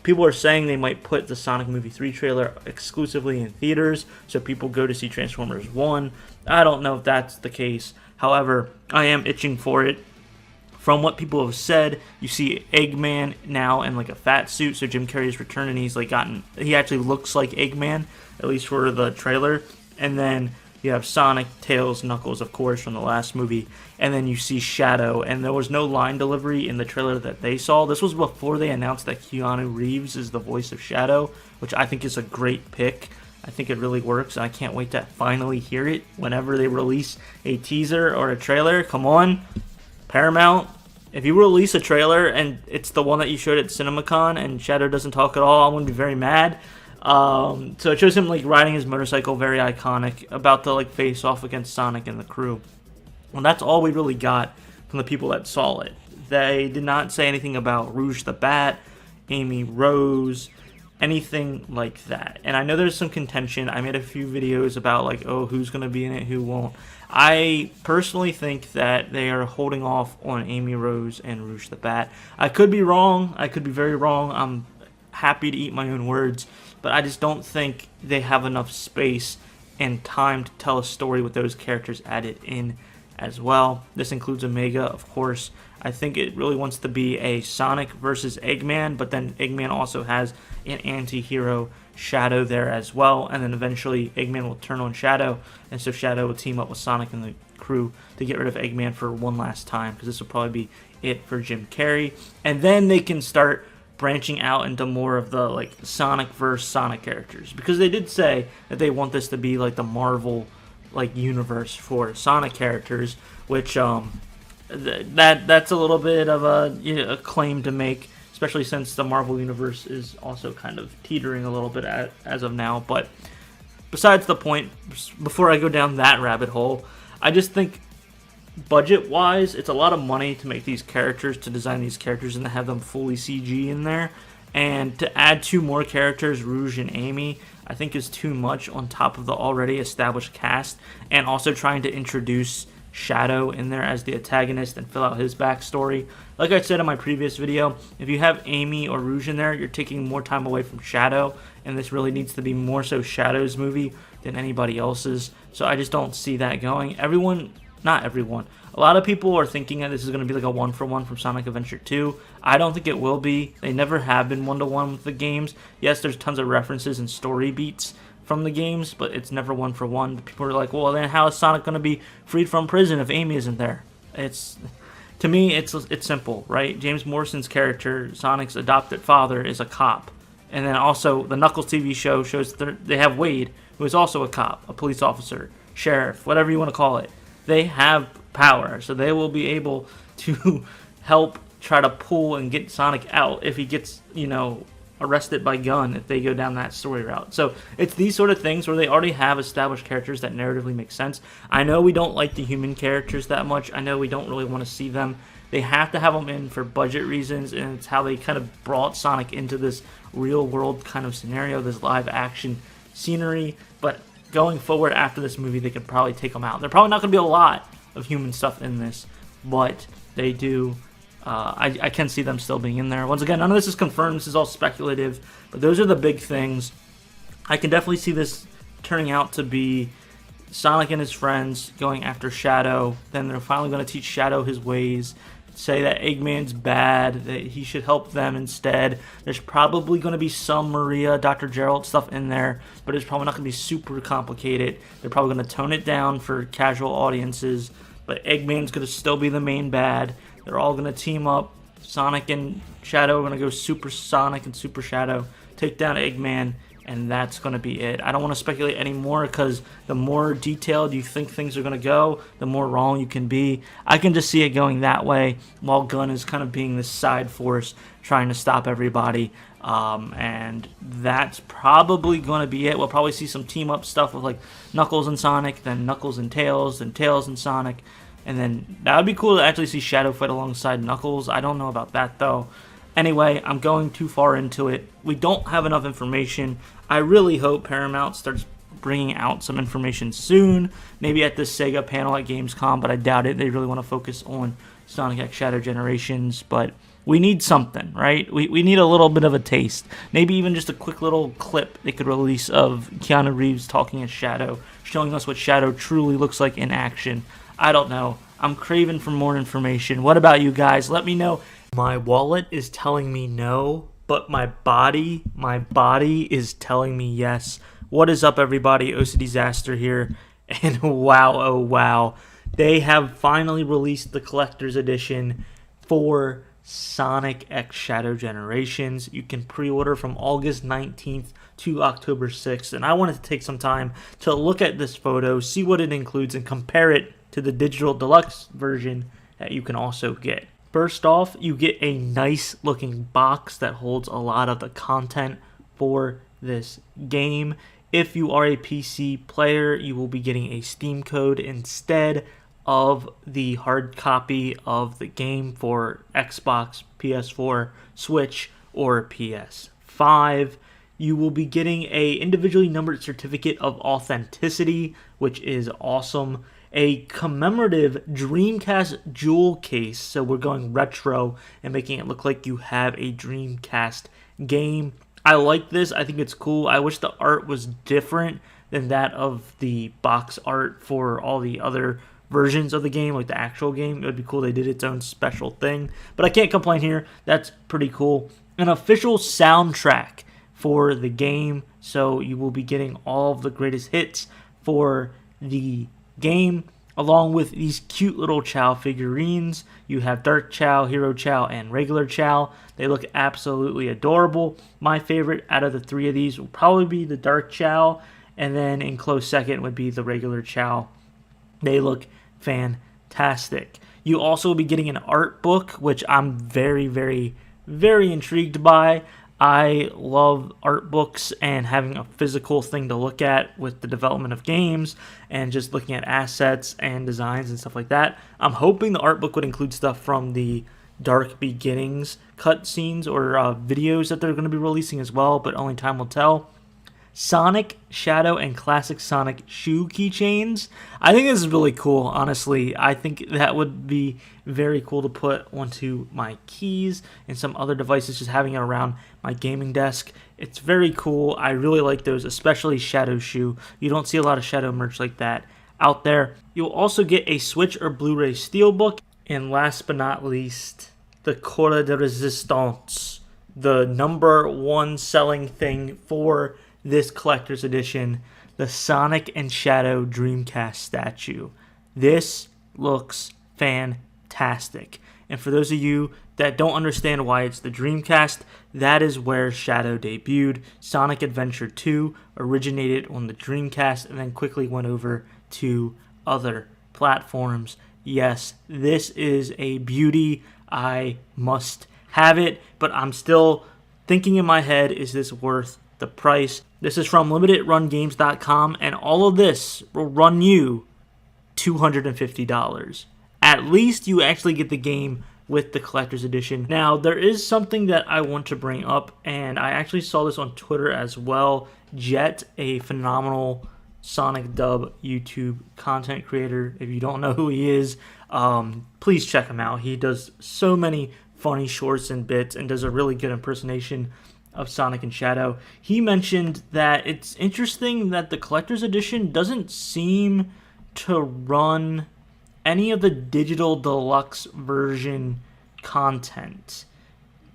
People are saying they might put the Sonic Movie 3 trailer exclusively in theaters, so people go to see Transformers 1. I don't know if that's the case. However, I am itching for it. From what people have said, you see Eggman now in like a fat suit, so Jim Carrey's returned and he's like he actually looks like Eggman, at least for the trailer. And then you have Sonic, Tails, Knuckles, of course, from the last movie. And then you see Shadow. And there was no line delivery in the trailer that they saw. This was before they announced that Keanu Reeves is the voice of Shadow, which I think is a great pick. I think it really works, and I can't wait to finally hear it whenever they release a teaser or a trailer. Come on, Paramount. If you release a trailer and it's the one that you showed at CinemaCon and Shadow doesn't talk at all, I'm going to be very mad. So it shows him like riding his motorcycle, very iconic, about to like face off against Sonic and the crew. Well, that's all we really got from the people that saw it. They did not say anything about Rouge the Bat, Amy Rose, anything like that. And I know there's some contention. I made a few videos about like, oh, who's going to be in it, who won't. I personally think that they are holding off on Amy Rose and Rouge the Bat. I could be wrong. I could be very wrong. I'm happy to eat my own words. But I just don't think they have enough space and time to tell a story with those characters added in as well. This includes Omega, of course. I think it really wants to be a Sonic versus Eggman, but then Eggman also has an anti-hero, Shadow, there as well, and then eventually Eggman will turn on Shadow, and so Shadow will team up with Sonic and the crew to get rid of Eggman for one last time, because this will probably be it for Jim Carrey. And then they can start branching out into more of the like Sonic versus Sonic characters, because they did say that they want this to be like the Marvel like universe for Sonic characters, which that's a little bit of a claim to make, especially since the Marvel universe is also kind of teetering a little bit as of now. But besides the point, before I go down that rabbit hole, I just think budget-wise, it's a lot of money to make these characters, to design these characters, and to have them fully CG in there. And to add two more characters, Rouge and Amy, I think is too much on top of the already established cast. And also trying to introduce Shadow in there as the antagonist and fill out his backstory. Like I said in my previous video, if you have Amy or Rouge in there, you're taking more time away from Shadow. And this really needs to be more so Shadow's movie than anybody else's. So I just don't see that going. Not everyone. A lot of people are thinking that this is going to be like a one-for-one from Sonic Adventure 2. I don't think it will be. They never have been one-to-one with the games. Yes, there's tons of references and story beats from the games, but it's never one-for-one. People are like, well, then how is Sonic going to be freed from prison if Amy isn't there? To me, it's simple, right? James Morrison's character, Sonic's adopted father, is a cop. And then also, the Knuckles TV show shows they have Wade, who is also a cop, a police officer, sheriff, whatever you want to call it. They have power, so they will be able to help try to pull and get Sonic out if he gets, arrested by gun, if they go down that story route. So it's these sort of things where they already have established characters that narratively make sense. I know we don't like the human characters that much. I know we don't really want to see them. They have to have them in for budget reasons, and it's how they kind of brought Sonic into this real world kind of scenario, this live action scenery. But going forward after this movie, they could probably take them out. They're probably not going to be a lot, of human stuff in this, but they do. I can see them still being in there. Once again, none of this is confirmed. This is all speculative, but those are the big things. I can definitely see this turning out to be Sonic and his friends going after Shadow. Then they're finally going to teach Shadow his ways. Say that Eggman's bad, that he should help them instead. There's probably going to be some Maria, Dr. Gerald stuff in there, but it's probably not going to be super complicated. They're probably going to tone it down for casual audiences, but Eggman's going to still be the main bad. They're all going to team up. Sonic and Shadow are going to go Super Sonic and Super Shadow, take down Eggman, and that's going to be it. I don't want to speculate anymore because the more detailed you think things are going to go, the more wrong you can be. I can just see it going that way while Gun is kind of being this side force trying to stop everybody. And that's probably going to be it. We'll probably see some team-up stuff with like Knuckles and Sonic, then Knuckles and Tails, then Tails and Sonic. And then that would be cool to actually see Shadow fight alongside Knuckles. I don't know about that though. Anyway, I'm going too far into it. We don't have enough information. I really hope Paramount starts bringing out some information soon. Maybe at this Sega panel at Gamescom, but I doubt it. They really want to focus on Sonic X Shadow Generations. But we need something, right? We need a little bit of a taste. Maybe even just a quick little clip they could release of Keanu Reeves talking as Shadow, showing us what Shadow truly looks like in action. I don't know. I'm craving for more information. What about you guys? Let me know. My wallet is telling me no, but my body is telling me yes. What is up, everybody? OCDsaster here. And wow, oh wow. They have finally released the collector's edition for Sonic X Shadow Generations. You can pre-order from August 19th to October 6th. And I wanted to take some time to look at this photo, see what it includes, and compare it to the digital deluxe version that you can also get. First off, you get a nice looking box that holds a lot of the content for this game. If you are a PC player, you will be getting a Steam code instead of the hard copy of the game for Xbox, PS4, Switch, or PS5. You will be getting a individually numbered certificate of authenticity, which is awesome. A commemorative Dreamcast jewel case, so we're going retro and making it look like you have a Dreamcast game. I like this. I think it's cool. I wish the art was different than that of the box art for all the other versions of the game, like the actual game. It would be cool they did its own special thing, but I can't complain here. That's pretty cool. An official soundtrack for the game, so you will be getting all of the greatest hits for the game, along with these cute little Chow figurines. You have Dark Chow, Hero Chow, and regular Chow. They look absolutely adorable. My favorite out of the three of these will probably be the Dark Chow, and then in close second would be the regular Chow. They look fantastic. You also will be getting an art book, which I'm very, very, very intrigued by. I love art books and having a physical thing to look at with the development of games and just looking at assets and designs and stuff like that. I'm hoping the art book would include stuff from the Dark Beginnings cutscenes or videos that they're going to be releasing as well, but only time will tell. Sonic, Shadow, and Classic Sonic shoe keychains. I think this is really cool, honestly. I think that would be very cool to put onto my keys and some other devices, just having it around my gaming desk. It's very cool. I really like those, especially Shadow shoe. You don't see a lot of Shadow merch like that out there. You'll also get a Switch or Blu-ray Steelbook. And last but not least, the Corps de Resistance, the #1 selling thing for this collector's edition, the Sonic and Shadow Dreamcast statue. This looks fantastic. And for those of you that don't understand why it's the Dreamcast, that is where Shadow debuted. Sonic Adventure 2 originated on the Dreamcast and then quickly went over to other platforms. Yes, this is a beauty. I must have it, but I'm still thinking in my head, is this worth the price? This is from limitedrungames.com, and all of this will run you $250. At least you actually get the game with the collector's edition. Now, there is something that I want to bring up, and I actually saw this on Twitter as well. Jet, a phenomenal Sonic Dub YouTube content creator. If you don't know who he is, please check him out. He does so many funny shorts and bits and does a really good impersonation of Sonic and Shadow. He mentioned that it's interesting that the collector's edition doesn't seem to run any of the digital deluxe version content.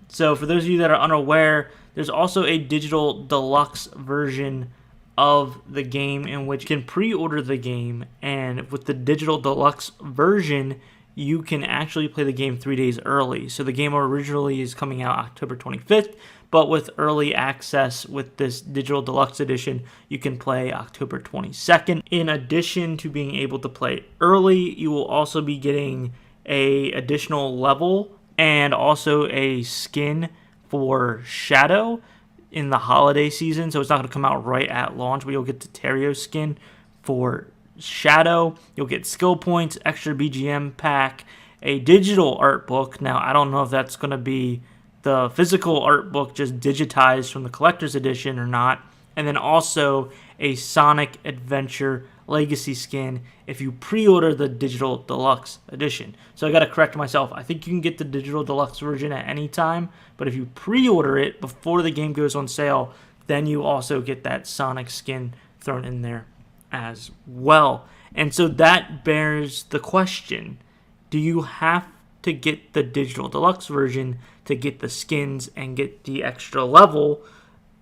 So for those of you that are unaware, there's also a digital deluxe version of the game in which you can pre-order the game, and with the digital deluxe version you can actually play the game 3 days early. So the game originally is coming out October 25th, but with early access with this digital deluxe edition, you can play October 22nd. In addition to being able to play early, you will also be getting a additional level and also a skin for Shadow in the holiday season. So it's not going to come out right at launch, but you'll get the Terrio skin for Shadow. You'll get skill points, extra BGM pack, a digital art book. Now, I don't know if that's going to be the physical art book just digitized from the collector's edition or not. And then also a Sonic Adventure Legacy skin if you pre-order the digital deluxe edition. So I got to correct myself. I think you can get the digital deluxe version at any time, but if you pre-order it before the game goes on sale, then you also get that Sonic skin thrown in there as well. And so that bears the question, do you have to get the digital deluxe version to get the skins and get the extra level,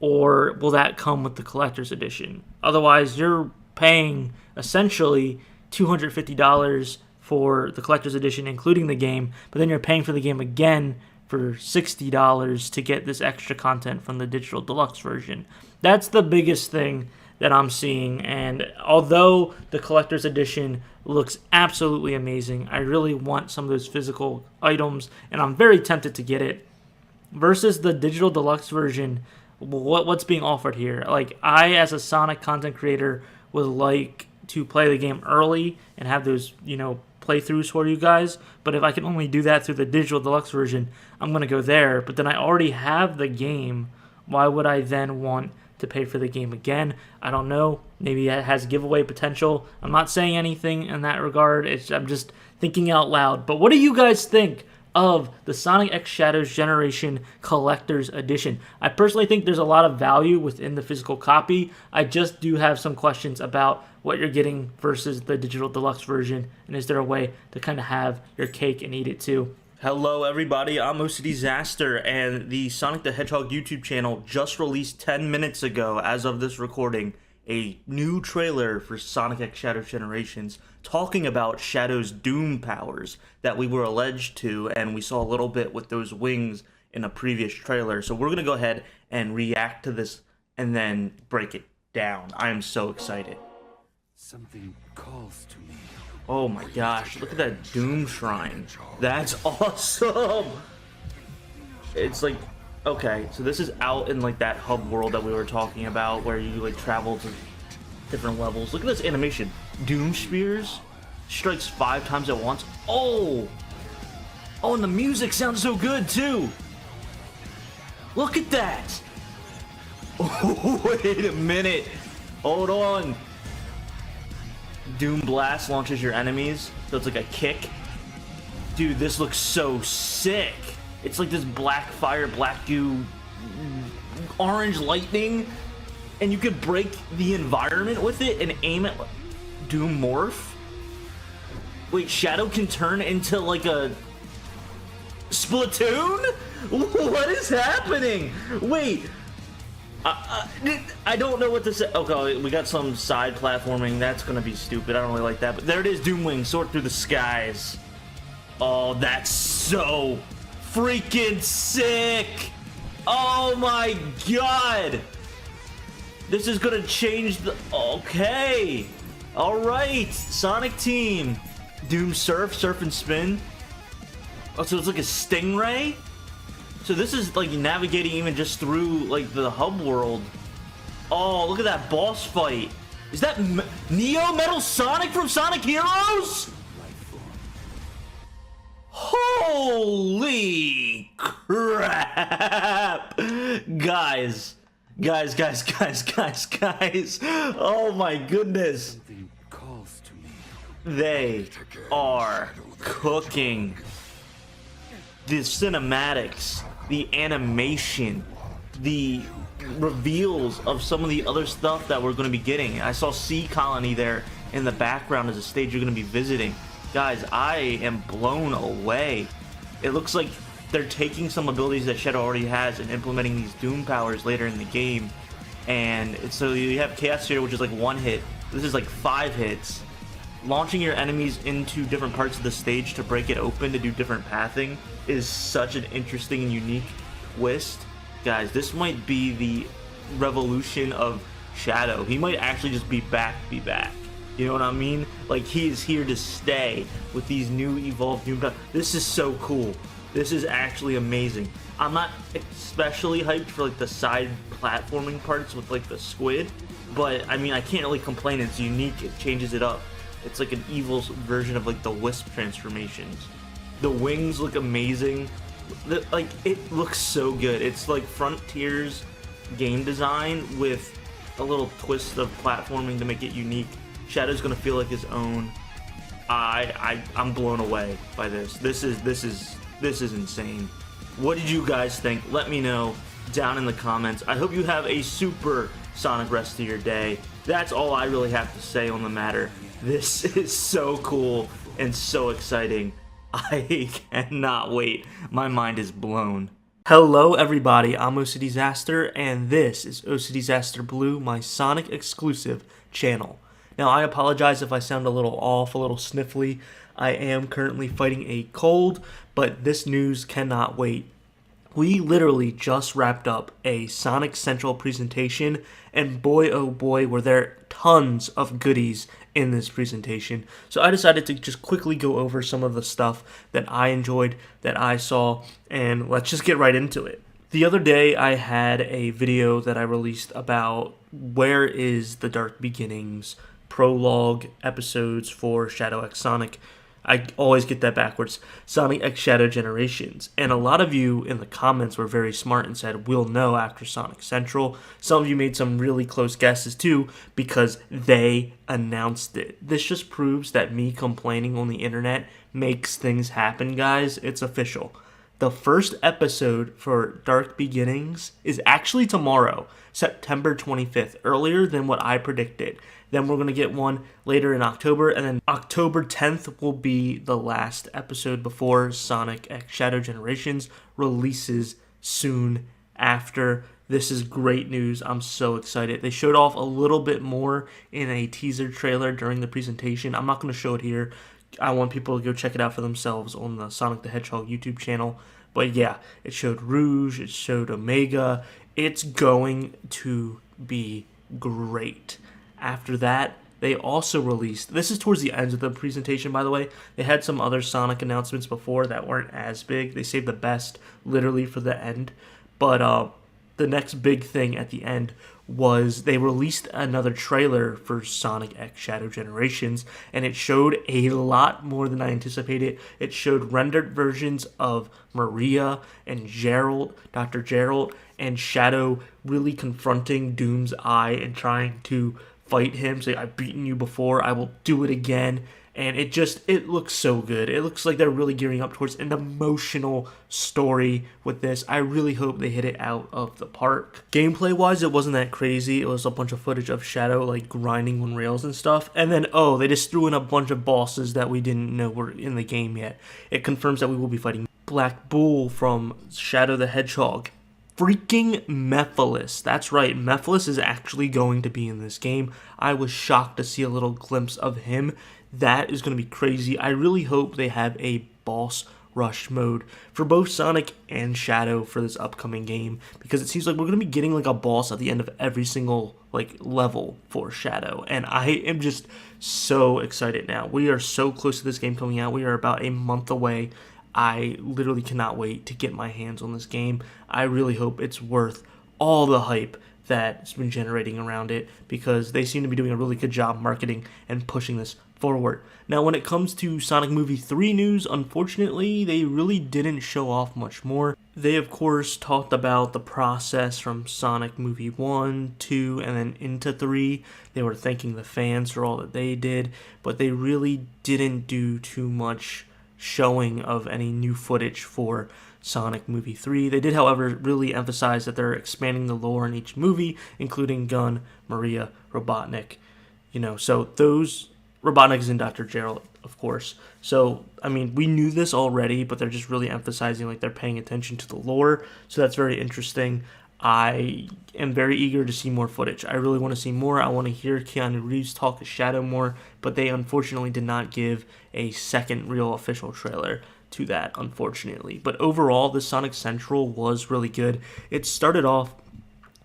or will that come with the collector's edition? Otherwise, you're paying essentially $250 for the collector's edition, including the game, but then you're paying for the game again for $60 to get this extra content from the digital deluxe version. That's the biggest thing that I'm seeing, and although the collector's edition looks absolutely amazing, I really want some of those physical items, and I'm very tempted to get it. Versus the digital deluxe version, what's being offered here? Like, I, as a Sonic content creator, would like to play the game early and have those, playthroughs for you guys, but if I can only do that through the digital deluxe version, I'm going to go there. But then I already have the game. Why would I then want to pay for the game again? I don't know. Maybe it has giveaway potential. I'm not saying anything in that regard. I'm just thinking out loud. But what do you guys think of the Sonic X Shadows Generation Collector's Edition? I personally think there's a lot of value within the physical copy. I just do have some questions about what you're getting versus the digital deluxe version, and is there a way to kind of have your cake and eat it too? Hello everybody, I'm OCDsaster, and the Sonic the Hedgehog YouTube channel just released 10 minutes ago, as of this recording, a new trailer for Sonic X Shadows Generations talking about Shadow's Doom powers that we were alleged to, and we saw a little bit with those wings in a previous trailer. So we're going to go ahead and react to this and then break it down. I am so excited. Something calls to me. Oh my gosh, look at that Doom Shrine. That's awesome! It's like, okay, so this is out in like that hub world that we were talking about where you like travel to different levels. Look at this animation. Doom Spears strikes 5 times at once. Oh! Oh, and the music sounds so good too! Look at that! Oh, wait a minute! Hold on! Doom Blast launches your enemies, so it's like a kick. Dude, this looks so sick. It's like this black fire, black goo, orange lightning, and you could break the environment with it and aim at Doom Morph. Wait, Shadow can turn into like a Splatoon? What is happening? Wait. I don't know what to say. Okay, we got some side platforming. That's gonna be stupid. I don't really like that. But there it is, Doomwing, soared through the skies. Oh, that's so freaking sick! Oh my god! This is gonna change the... Okay! Alright, Sonic Team. Doom Surf, Surf and Spin. Oh, so it's like a Stingray? So this is like navigating even just through like the hub world. Oh, look at that boss fight. Is that Neo Metal Sonic from Sonic Heroes? Holy crap! Guys, Guys. Oh my goodness. They are cooking. The cinematics, the animation, the reveals of some of the other stuff that we're going to be getting. I saw Sea Colony there in the background as a stage you're going to be visiting. Guys, I am blown away. It looks like they're taking some abilities that Shadow already has and implementing these Doom powers later in the game. And so you have Chaos Sphere, which is like 1 hit. This is like 5 hits. Launching your enemies into different parts of the stage to break it open to do different pathing is such an interesting and unique twist. Guys, this might be the revolution of Shadow. He might actually just be back. You know what I mean? Like, he is here to stay with these new evolved Doom powers. This is so cool. This is actually amazing. I'm not especially hyped for like the side platforming parts with like the squid, but I mean, I can't really complain. It's unique. It changes it up. It's like an evil version of like the Wisp transformations. The wings look amazing. Like, it looks so good. It's like Frontier's game design with a little twist of platforming to make it unique. Shadow's gonna feel like his own. I'm blown away by this. This is insane. What did you guys think? Let me know down in the comments. I hope you have a super Sonic rest of your day. That's all I really have to say on the matter. This is so cool and so exciting. I cannot wait. My mind is blown. Hello everybody, I'm OCDsaster, and this is OCDsaster Blue, my Sonic exclusive channel. Now, I apologize if I sound a little off, a little sniffly. I am currently fighting a cold, but this news cannot wait. We literally just wrapped up a Sonic Central presentation, and boy oh boy were there tons of goodies in this presentation. So I decided to just quickly go over some of the stuff that I enjoyed, that I saw, and let's just get right into it. The other day I had a video that I released about where is the Dark Beginnings prologue episodes for Shadow X Sonic. I always get that backwards. Sonic X Shadow Generations. And a lot of you in the comments were very smart and said, we'll know after Sonic Central. Some of you made some really close guesses too, because they announced it. This just proves that me complaining on the internet makes things happen, guys. It's official. The first episode for Dark Beginnings is actually tomorrow, September 25th, earlier than what I predicted. Then we're going to get one later in October, and then October 10th will be the last episode before Sonic X Shadow Generations releases soon after. This is great news. I'm so excited. They showed off a little bit more in a teaser trailer during the presentation. I'm not going to show it here. I want people to go check it out for themselves on the Sonic the Hedgehog YouTube channel. But yeah, it showed Rouge, it showed Omega. It's going to be great. After that, they also released, this is towards the end of the presentation, by the way. They had some other Sonic announcements before that weren't as big. They saved the best literally for the end. But the next big thing at the end was they released another trailer for Sonic X Shadow Generations, and it showed a lot more than I anticipated. It showed rendered versions of Maria and Gerald, Dr. Gerald, and Shadow really confronting Doom's Eye and trying to fight him, say, I've beaten you before, I will do it again. And it looks so good. It looks like they're really gearing up towards an emotional story with this. I really hope they hit it out of the park. Gameplay wise, it wasn't that crazy. It was a bunch of footage of Shadow like grinding on rails and stuff. And then, they just threw in a bunch of bosses that we didn't know were in the game yet. It confirms that we will be fighting Black Bull from Shadow the Hedgehog. Freaking Mephiles. That's right, Mephiles is actually going to be in this game. I was shocked to see a little glimpse of him. That is going to be crazy. I really hope they have a boss rush mode for both Sonic and Shadow for this upcoming game, because it seems like we're going to be getting like a boss at the end of every single like level for Shadow, and I am just so excited now. We are so close to this game coming out. We are about a month away. I literally cannot wait to get my hands on this game. I really hope it's worth all the hype that's been generating around it, because they seem to be doing a really good job marketing and pushing this forward. Now, when it comes to Sonic Movie 3 news, unfortunately, they really didn't show off much more. They, of course, talked about the process from Sonic Movie 1, 2, and then into 3. They were thanking the fans for all that they did, but they really didn't do too much showing of any new footage for Sonic Movie 3. They did, however, really emphasize that they're expanding the lore in each movie, including Gun, Maria, Robotnik. So those... Robotnik is in Dr. Gerald, of course. So, I mean, we knew this already, but they're just really emphasizing, like, they're paying attention to the lore. So that's very interesting. I am very eager to see more footage. I really want to see more. I want to hear Keanu Reeves talk as Shadow more, but they unfortunately did not give a second real official trailer to that, unfortunately. But overall, the Sonic Central was really good. It started off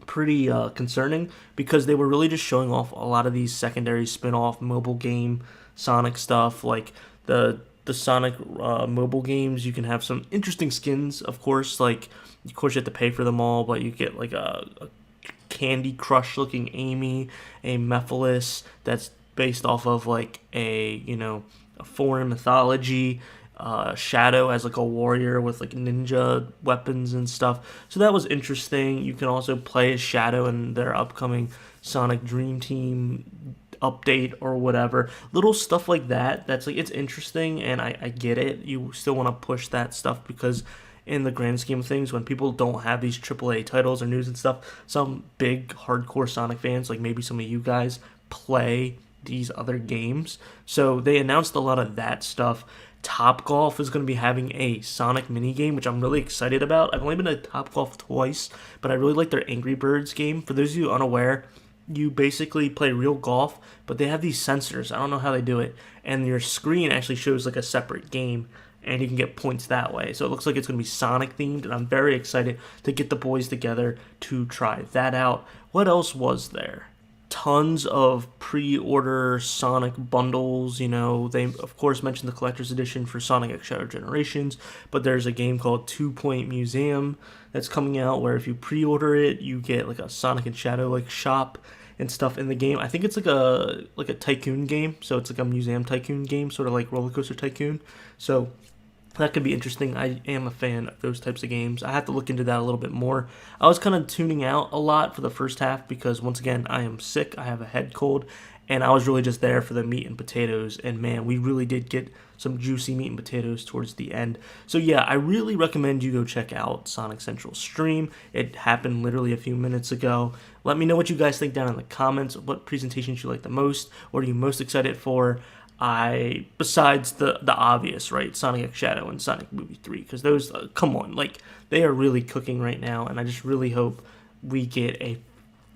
pretty concerning because they were really just showing off a lot of these secondary spin-off mobile game Sonic stuff, like the Sonic mobile games. You can have some interesting skins, of course. Like, of course, you have to pay for them all, but you get like a Candy Crush looking Amy, a Mephiles that's based off of like a foreign mythology. Shadow as like a warrior with like ninja weapons and stuff. So that was interesting. You can also play as Shadow in their upcoming Sonic Dream Team update or whatever. Little stuff like that. That's like, it's interesting, and I get it. You still want to push that stuff because in the grand scheme of things, when people don't have these AAA titles or news and stuff, some big hardcore Sonic fans, like maybe some of you guys, play these other games. So they announced a lot of that stuff. Topgolf is going to be having a Sonic minigame, which I'm really excited about. I've only been to Topgolf twice, but I really like their Angry Birds game. For those of you unaware, you basically play real golf, but they have these sensors. I don't know how they do it. And your screen actually shows like a separate game, and you can get points that way. So it looks like it's going to be Sonic themed, and I'm very excited to get the boys together to try that out. What else was there? Tons of pre-order Sonic bundles. They of course mentioned the collector's edition for Sonic X Shadow Generations, but there's a game called 2 Point Museum that's coming out where if you pre-order it, you get like a Sonic and Shadow like shop and stuff in the game. I think it's like a tycoon game, so it's like a museum tycoon game, sort of like Roller Coaster Tycoon. So that could be interesting. I am a fan of those types of games. I have to look into that a little bit more. I was kind of tuning out a lot for the first half because, once again, I am sick. I have a head cold, and I was really just there for the meat and potatoes. And, man, we really did get some juicy meat and potatoes towards the end. So, yeah, I really recommend you go check out Sonic Central stream. It happened literally a few minutes ago. Let me know what you guys think down in the comments. What presentations you like the most? What are you most excited for? Besides the obvious, right, Sonic X Shadow and Sonic Movie 3, because those, come on, like, they are really cooking right now, and I just really hope we get a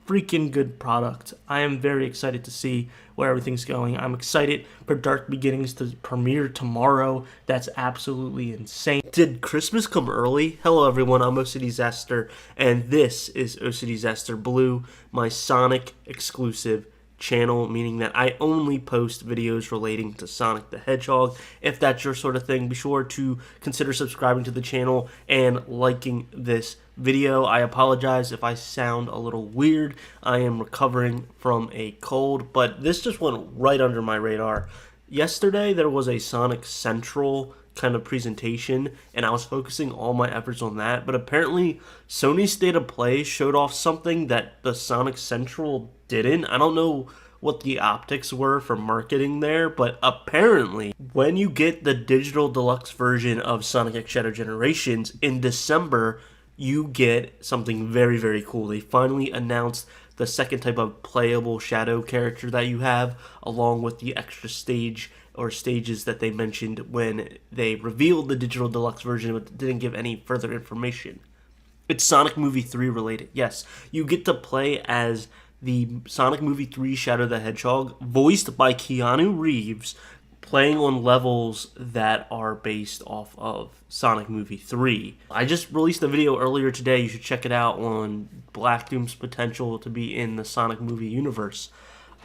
freaking good product. I am very excited to see where everything's going. I'm excited for Dark Beginnings to premiere tomorrow. That's absolutely insane. Did Christmas come early? Hello everyone, I'm OCDsaster, and this is OCDsaster Blue, my Sonic exclusive channel, meaning that I only post videos relating to Sonic the Hedgehog. If that's your sort of thing, be sure to consider subscribing to the channel and liking this video. I apologize if I sound a little weird. I am recovering from a cold, but this just went right under my radar. Yesterday there was a Sonic Central kind of presentation, and I was focusing all my efforts on that, but apparently Sony's State of Play showed off something that the Sonic Central didn't. I don't know what the optics were for marketing there, but apparently when you get the digital deluxe version of Sonic X Shadow Generations in December, you get something very, very cool. They finally announced the second type of playable Shadow character that you have, along with the extra stage or stages that they mentioned when they revealed the digital deluxe version but didn't give any further information. It's Sonic Movie 3 related. Yes, you get to play as the Sonic Movie 3 Shadow the Hedgehog, voiced by Keanu Reeves, playing on levels that are based off of Sonic Movie 3. I just released a video earlier today. You should check it out on Black Doom's potential to be in the Sonic movie universe.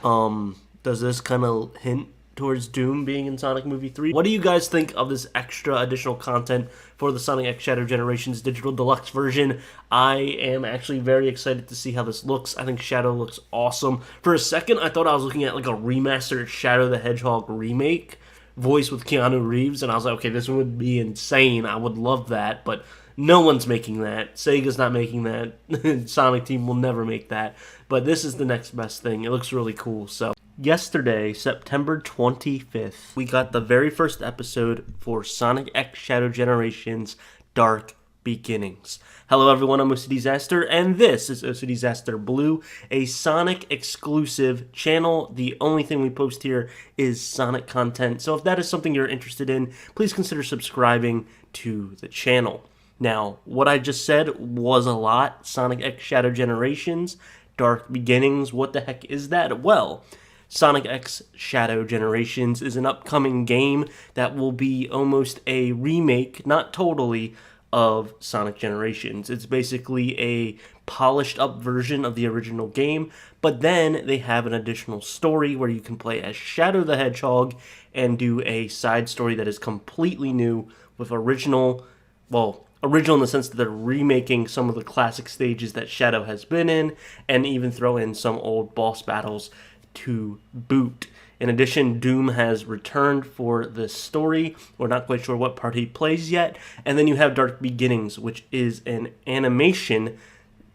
Does this kind of hint towards Doom being in Sonic Movie 3? What do you guys think of this extra additional content for the Sonic X Shadow Generations Digital Deluxe version? I am actually very excited to see how this looks. I think Shadow looks awesome. For a second, I thought I was looking at like a remastered Shadow the Hedgehog remake, voice with Keanu Reeves, and I was like, okay, this would be insane. I would love that, but no one's making that. Sega's not making that. Sonic Team will never make that. But this is the next best thing. It looks really cool. So yesterday, September 25th, we got the very first episode for Sonic X Shadow Generations Dark Beginnings. Hello everyone, I'm OCDsaster, and this is OCDsaster Blue, a Sonic exclusive channel. The only thing we post here is Sonic content, so if that is something you're interested in, please consider subscribing to the channel. Now, what I just said was a lot. Sonic X Shadow Generations, Dark Beginnings, what the heck is that? Well, Sonic X Shadow Generations is an upcoming game that will be almost a remake, not totally, of Sonic Generations. It's basically a polished up version of the original game, but then they have an additional story where you can play as Shadow the Hedgehog and do a side story that is completely new with original in the sense that they're remaking some of the classic stages that Shadow has been in, and even throw in some old boss battles to boot. In addition, Doom has returned for this story. We're not quite sure what part he plays yet. And then you have Dark Beginnings, which is an animation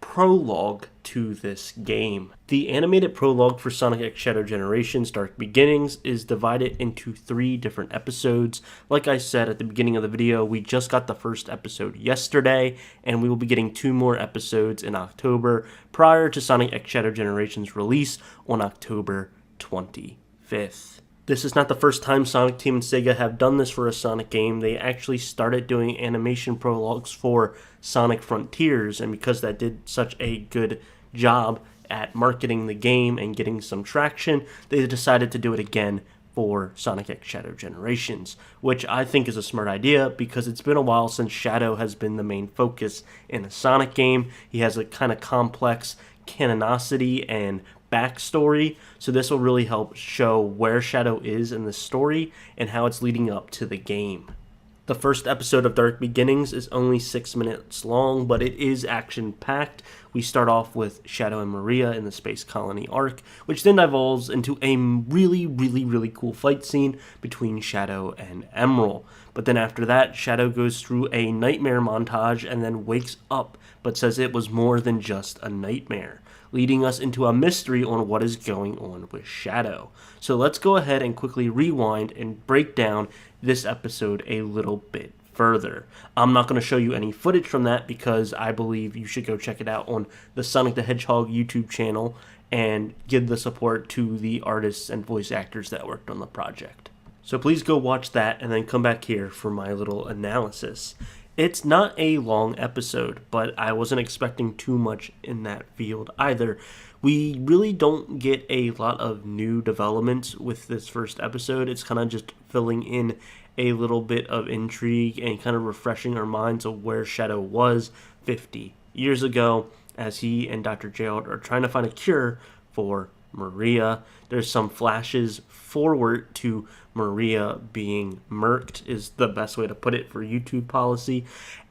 prologue to this game. The animated prologue for Sonic X Shadow Generations Dark Beginnings is divided into 3 different episodes. Like I said at the beginning of the video, we just got the first episode yesterday, and we will be getting 2 more episodes in October prior to Sonic X Shadow Generations release on October 25th. This is not the first time Sonic Team and Sega have done this for a Sonic game. They actually started doing animation prologues for Sonic Frontiers, and because that did such a good job at marketing the game and getting some traction, they decided to do it again for Sonic X Shadow Generations, which I think is a smart idea because it's been a while since Shadow has been the main focus in a Sonic game. He has a kind of complex canonicity and backstory, so this will really help show where Shadow is in the story and how it's leading up to the game. The first episode of Dark Beginnings is only 6 minutes long, but it is action-packed. We start off with Shadow and Maria in the Space Colony arc, which then evolves into a really cool fight scene between Shadow and Emerald. But then after that, Shadow goes through a nightmare montage and then wakes up, but says it was more than just a nightmare, leading us into a mystery on what is going on with Shadow. So let's go ahead and quickly rewind and break down this episode a little bit further. I'm not going to show you any footage from that because I believe you should go check it out on the Sonic the Hedgehog YouTube channel and give the support to the artists and voice actors that worked on the project. So please go watch that and then come back here for my little analysis. It's not a long episode, but I wasn't expecting too much in that field either. We really don't get a lot of new developments with this first episode. It's kind of just filling in a little bit of intrigue and kind of refreshing our minds of where Shadow was 50 years ago as he and Dr. Gerald are trying to find a cure for Maria. There's some flashes forward to Maria being murked is the best way to put it for YouTube policy,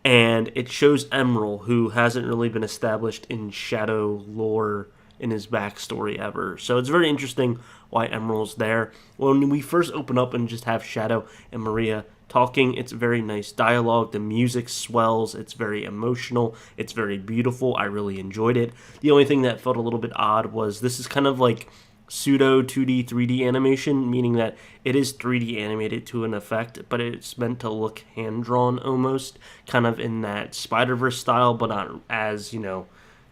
and it shows Emerald, who hasn't really been established in Shadow lore in his backstory ever. So it's very interesting why Emerald's there. When we first open up and just have Shadow and Maria talking, it's very nice dialogue. The music swells. It's very emotional. It's very beautiful. I really enjoyed it. The only thing that felt a little bit odd was this is kind of like pseudo 2D, 3D animation, meaning that it is 3D animated to an effect, but it's meant to look hand-drawn almost, kind of in that Spider-Verse style, but not as,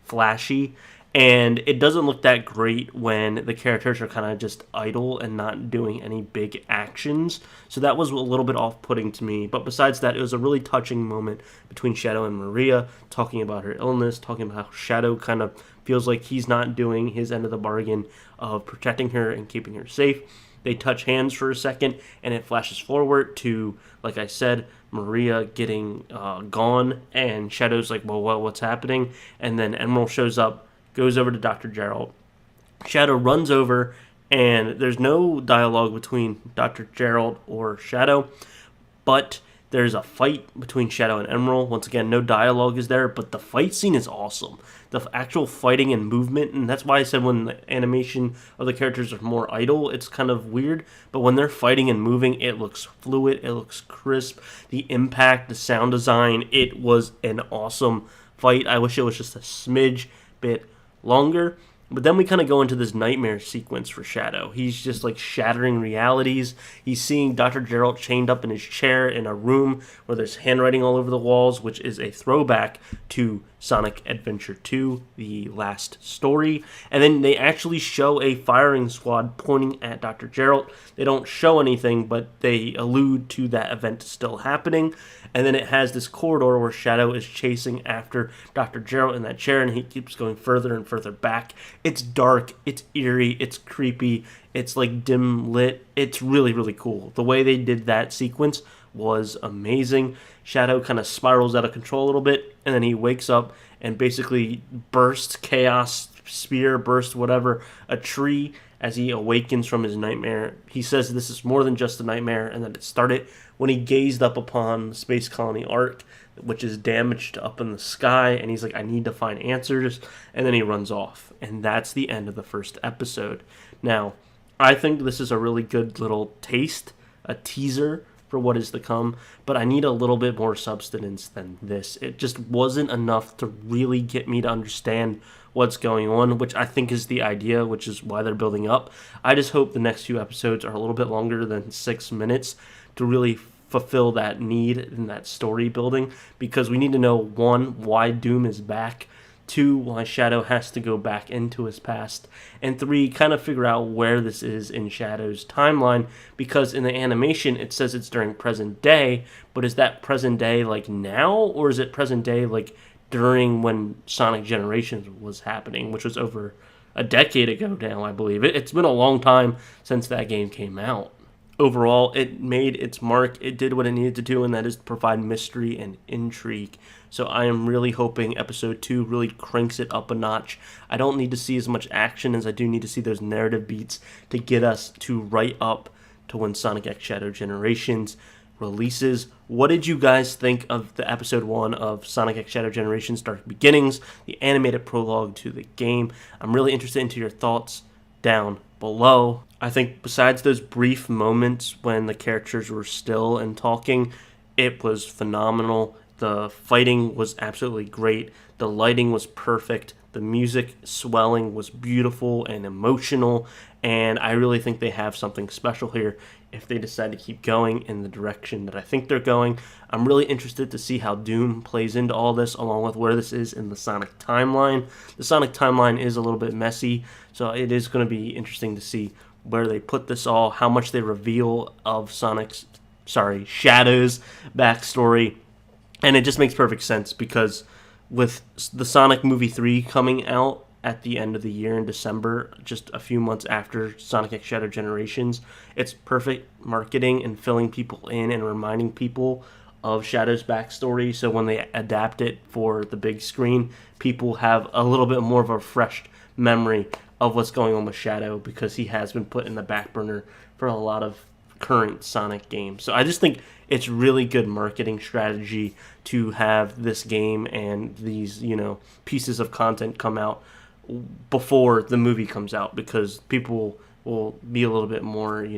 flashy. And it doesn't look that great when the characters are kind of just idle and not doing any big actions. So that was a little bit off-putting to me. But besides that, it was a really touching moment between Shadow and Maria, talking about her illness, talking about how Shadow kind of feels like he's not doing his end of the bargain of protecting her and keeping her safe. They touch hands for a second, and it flashes forward to, like I said, Maria getting gone, and Shadow's like, well, what's happening? And then Emerald shows up, goes over to Dr. Gerald. Shadow runs over, and there's no dialogue between Dr. Gerald or Shadow, but There's a fight between Shadow and Emerald. Once again, no dialogue is there, but the fight scene is awesome. The actual fighting and movement, and that's why I said when the animation of the characters are more idle, it's kind of weird. But when they're fighting and moving, it looks fluid, it looks crisp. The impact, the sound design, it was an awesome fight. I wish it was just a smidge bit longer. But then we kind of go into this nightmare sequence for Shadow. He's just like shattering realities. He's seeing Dr. Geralt chained up in his chair in a room where there's handwriting all over the walls, which is a throwback to Sonic Adventure 2, the last story. And then they actually show a firing squad pointing at Dr. Geralt. They don't show anything, but they allude to that event still happening. And then it has this corridor where Shadow is chasing after Dr. Geralt in that chair, and he keeps going further and further back. It's dark, it's eerie, it's creepy, it's like dim lit. It's really, really cool. The way they did that sequence was amazing. Shadow kind of spirals out of control a little bit, and then he wakes up and basically bursts chaos, spear, burst, whatever, a tree as he awakens from his nightmare. He says this is more than just a nightmare, and that it started when he gazed up upon the Space Colony Ark, which is damaged up in the sky, and he's like, I need to find answers, and then he runs off. And that's the end of the first episode. Now, I think this is a really good little taste, a teaser for what is to come, but I need a little bit more substance than this. It just wasn't enough to really get me to understand what's going on, which I think is the idea, which is why they're building up. I just hope the next few episodes are a little bit longer than 6 minutes to really fulfill that need in that story building, because we need to know, 1, why Doom is back, 2, why Shadow has to go back into his past, and 3, kind of figure out where this is in Shadow's timeline, because in the animation it says it's during present day, but is that present day like now, or is it present day like during when Sonic Generations was happening, which was over a decade ago now, I believe. It's been a long time since that game came out. Overall, it made its mark. It did what it needed to do, and that is provide mystery and intrigue. So I am really hoping Episode 2 really cranks it up a notch. I don't need to see as much action as I do need to see those narrative beats to get us to right up to when Sonic X Shadow Generations releases. What did you guys think of the Episode 1 of Sonic X Shadow Generations Dark Beginnings, the animated prologue to the game? I'm really interested into your thoughts down below. I think besides those brief moments when the characters were still and talking, it was phenomenal. The fighting was absolutely great. The lighting was perfect. The music swelling was beautiful and emotional. And I really think they have something special here if they decide to keep going in the direction that I think they're going. I'm really interested to see how Doom plays into all this, along with where this is in the Sonic timeline. The Sonic timeline is a little bit messy, so it is going to be interesting to see where they put this all, how much they reveal of Shadow's backstory. And it just makes perfect sense, because with the Sonic Movie 3 coming out at the end of the year in December, just a few months after Sonic X Shadow Generations, it's perfect marketing and filling people in and reminding people of Shadow's backstory, so when they adapt it for the big screen, people have a little bit more of a fresh memory of what's going on with Shadow, because he has been put in the back burner for a lot of current Sonic games. So I just think it's really good marketing strategy to have this game and these, pieces of content come out before the movie comes out, because people will be a little bit more,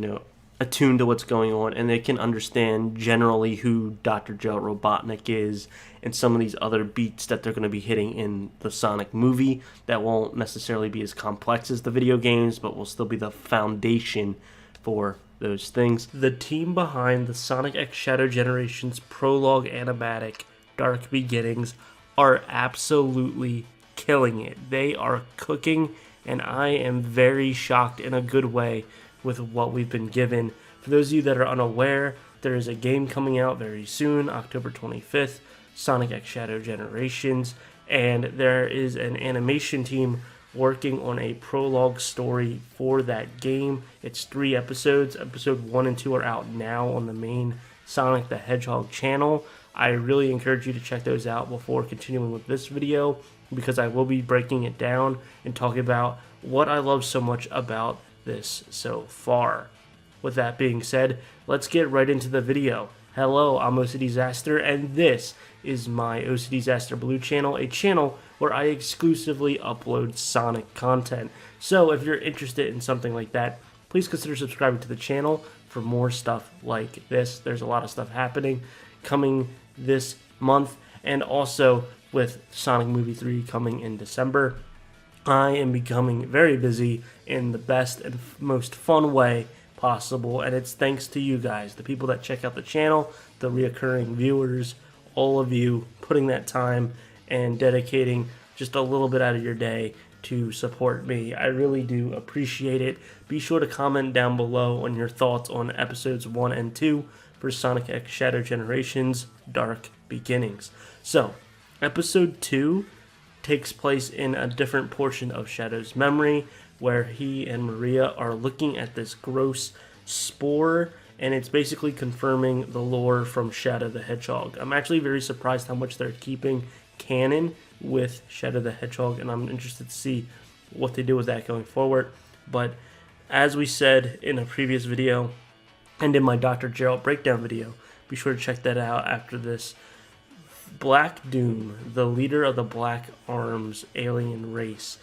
attuned to what's going on, and they can understand generally who Dr. Joe Robotnik is and some of these other beats that they're going to be hitting in the Sonic movie that won't necessarily be as complex as the video games, but will still be the foundation for those things. The team behind the Sonic X Shadow Generations prologue animatic Dark Beginnings are absolutely killing it. They are cooking, and I am very shocked in a good way with what we've been given. For those of you that are unaware, there is a game coming out very soon, October 25th, Sonic X Shadow Generations, and there is an animation team working on a prologue story for that game. It's 3 episodes. Episode 1 and 2 are out now on the main Sonic the Hedgehog channel. I really encourage you to check those out before continuing with this video, because I will be breaking it down and talking about what I love so much about this so far. With that being said, let's get right into the video. Hello, I'm OCDsaster, and this is my OCDsaster Blue channel, a channel where I exclusively upload Sonic content. So if you're interested in something like that, please consider subscribing to the channel for more stuff like this. There's a lot of stuff happening coming this month, and also with Sonic Movie 3 coming in December. I am becoming very busy in the best and most fun way possible, and it's thanks to you guys, the people that check out the channel, the reoccurring viewers, all of you putting that time and dedicating just a little bit out of your day to support me. I really do appreciate it. Be sure to comment down below on your thoughts on episodes 1 and 2 for Sonic X Shadow Generations Dark Beginnings. So, episode 2 takes place in a different portion of Shadow's memory, where he and Maria are looking at this gross spore, and it's basically confirming the lore from Shadow the Hedgehog. I'm actually very surprised how much they're keeping canon with Shadow the Hedgehog, and I'm interested to see what they do with that going forward. But as we said in a previous video, and in my Dr. Gerald breakdown video, be sure to check that out after this. Black Doom, the leader of the Black Arms alien race,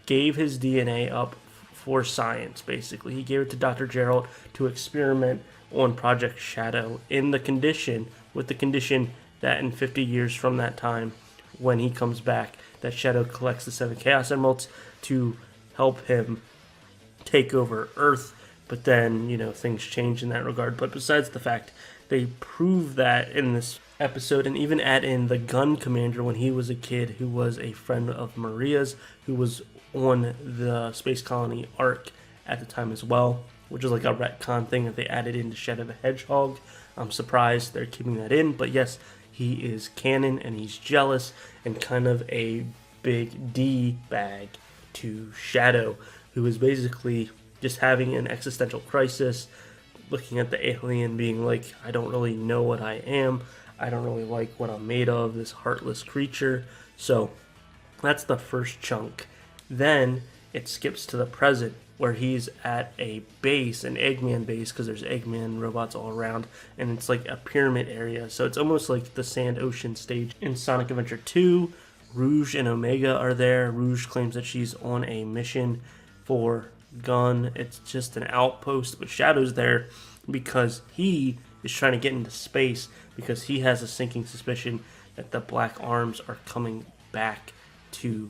gave his DNA up for science, basically. He gave it to Dr. Gerald to experiment on Project Shadow with the condition that in 50 years from that time, when he comes back, that Shadow collects the 7 Chaos Emeralds to help him take over Earth. But then, things change in that regard. But besides the fact, they prove that in this episode, and even add in the gun commander when he was a kid who was a friend of Maria's, who was on the space colony Ark at the time as well, which is like a retcon thing that they added into Shadow the Hedgehog. I'm surprised they're keeping that in, but yes, he is canon, and he's jealous and kind of a big D-bag to Shadow, who is basically just having an existential crisis, looking at the alien being like, I don't really know what I am, I don't really like what I'm made of, this heartless creature. So that's the first chunk. Then it skips to the present, where he's at a base, an Eggman base, because there's Eggman robots all around, and it's like a pyramid area. So it's almost like the Sand Ocean stage in Sonic Adventure 2. Rouge and Omega are there. Rouge claims that she's on a mission for Gun. It's just an outpost, but Shadow's there because he is trying to get into space, because he has a sinking suspicion that the Black Arms are coming back to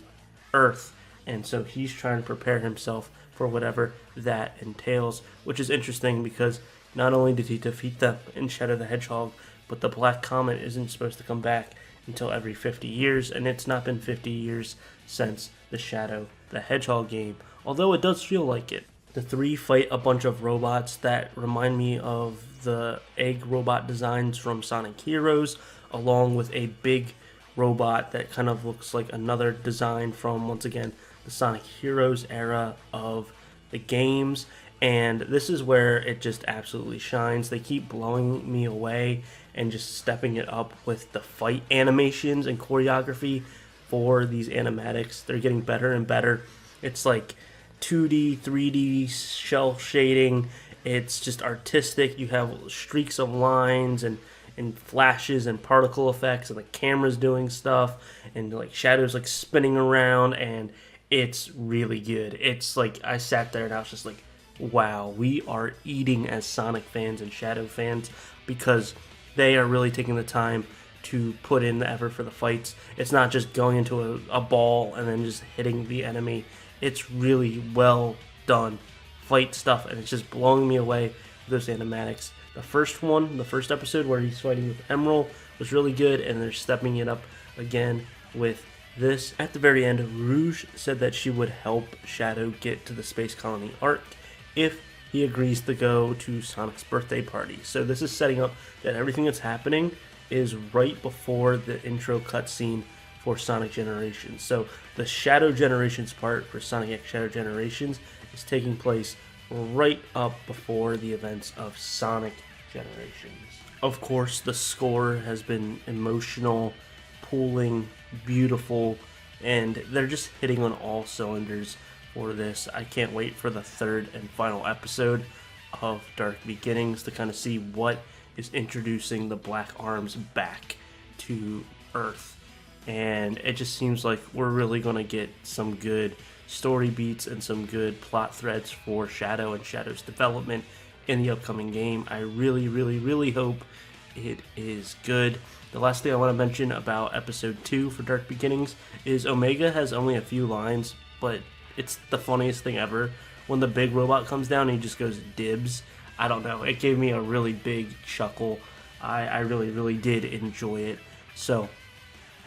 Earth, and so he's trying to prepare himself for whatever that entails, which is interesting because not only did he defeat them in Shadow the Hedgehog, but the Black Comet isn't supposed to come back until every 50 years, and it's not been 50 years since the Shadow the Hedgehog game, although it does feel like it. The three fight a bunch of robots that remind me of the egg robot designs from Sonic Heroes, along with a big robot that kind of looks like another design from, once again, the Sonic Heroes era of the games. And this is where it just absolutely shines. They keep blowing me away and just stepping it up with the fight animations and choreography for these animatics. They're getting better and better. It's like 2D, 3D shell shading. It's just artistic. You have streaks of lines and flashes and particle effects, and the camera's doing stuff, and like shadows like spinning around, and it's really good. It's like I sat there and I was just like, wow, we are eating as Sonic fans and Shadow fans, because they are really taking the time to put in the effort for the fights. It's not just going into a ball and then just hitting the enemy. It's really well done fight stuff, and it's just blowing me away with those animatics. The first episode where he's fighting with Emerald was really good, and they're stepping it up again with this. At the very end, Rouge said that she would help Shadow get to the space colony Ark if he agrees to go to Sonic's birthday party. So this is setting up that everything that's happening is right before the intro cutscene for Sonic Generations. So the Shadow Generations part for Sonic X Shadow Generations is taking place right up before the events of Sonic Generations. Of course, the score has been emotional, pulling, beautiful, and they're just hitting on all cylinders for this. I can't wait for the third and final episode of Dark Beginnings to kind of see what is introducing the Black Arms back to Earth. And it just seems like we're really going to get some good story beats and some good plot threads for Shadow and Shadow's development in the upcoming game. I really, really, really hope it is good. The last thing I want to mention about episode 2 for Dark Beginnings is Omega has only a few lines, but it's the funniest thing ever. When the big robot comes down and he just goes dibs, I don't know, it gave me a really big chuckle. I really, really did enjoy it. So,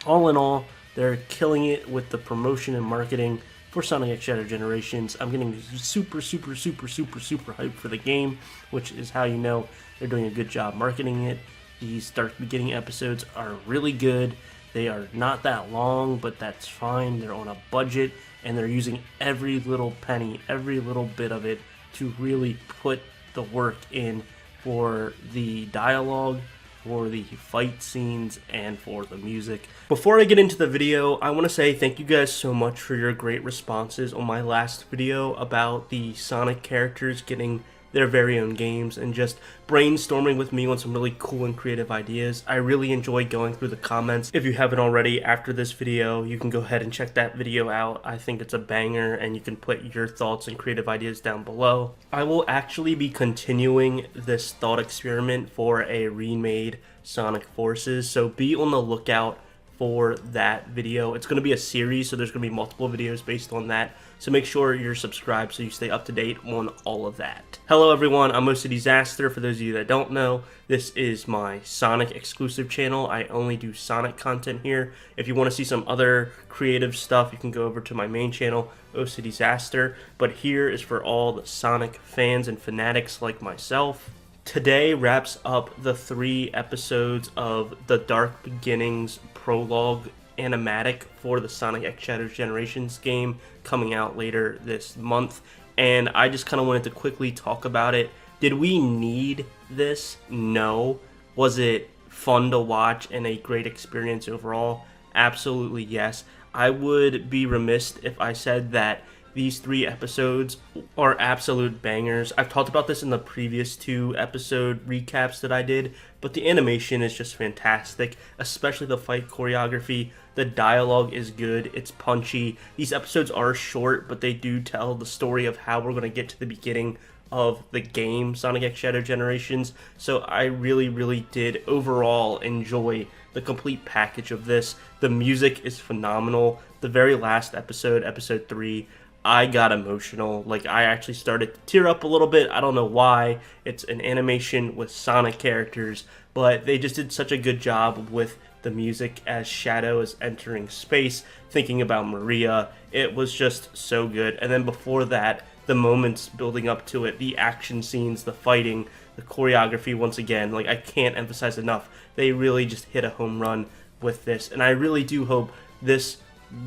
all in all, they're killing it with the promotion and marketing for Sonic X Shadow Generations. I'm getting super, super, super, super, super hyped for the game, which is how you know they're doing a good job marketing it. These Dark Beginning episodes are really good. They are not that long, but that's fine. They're on a budget, and they're using every little penny, every little bit of it to really put the work in for the dialogue, for the fight scenes, and for the music. Before I get into the video, I want to say thank you guys so much for your great responses on my last video about the Sonic characters getting their very own games and just brainstorming with me on some really cool and creative ideas. I really enjoy going through the comments. If you haven't already, after this video, you can go ahead and check that video out. I think it's a banger, and you can put your thoughts and creative ideas down below. I will actually be continuing this thought experiment for a remade Sonic Forces, so be on the lookout for that video. It's going to be a series, so there's going to be multiple videos based on that. So make sure you're subscribed so you stay up to date on all of that. Hello everyone, I'm OCDsaster. For those of you that don't know, this is my Sonic exclusive channel. I only do Sonic content here. If you want to see some other creative stuff, you can go over to my main channel, OCDsaster. But here is for all the Sonic fans and fanatics like myself. Today wraps up the 3 episodes of the Dark Beginnings prologue animatic for the Sonic X Shadow Generations game coming out later this month, and I just kind of wanted to quickly talk about it. Did we need this? No. Was it fun to watch and a great experience overall? Absolutely yes. I would be remiss if I said that these 3 episodes are absolute bangers. I've talked about this in the previous 2 episode recaps that I did, but the animation is just fantastic, especially the fight choreography. The dialogue is good, it's punchy. These episodes are short, but they do tell the story of how we're going to get to the beginning of the game, Sonic X Shadow Generations. So I really, really did overall enjoy the complete package of this. The music is phenomenal. The very last episode, episode 3, I got emotional. Like, I actually started to tear up a little bit. I don't know why. It's an animation with Sonic characters, but they just did such a good job with the music as Shadow is entering space, thinking about Maria. It was just so good. And then before that, the moments building up to it, the action scenes, the fighting, the choreography, once again, like, I can't emphasize enough. They really just hit a home run with this. And I really do hope this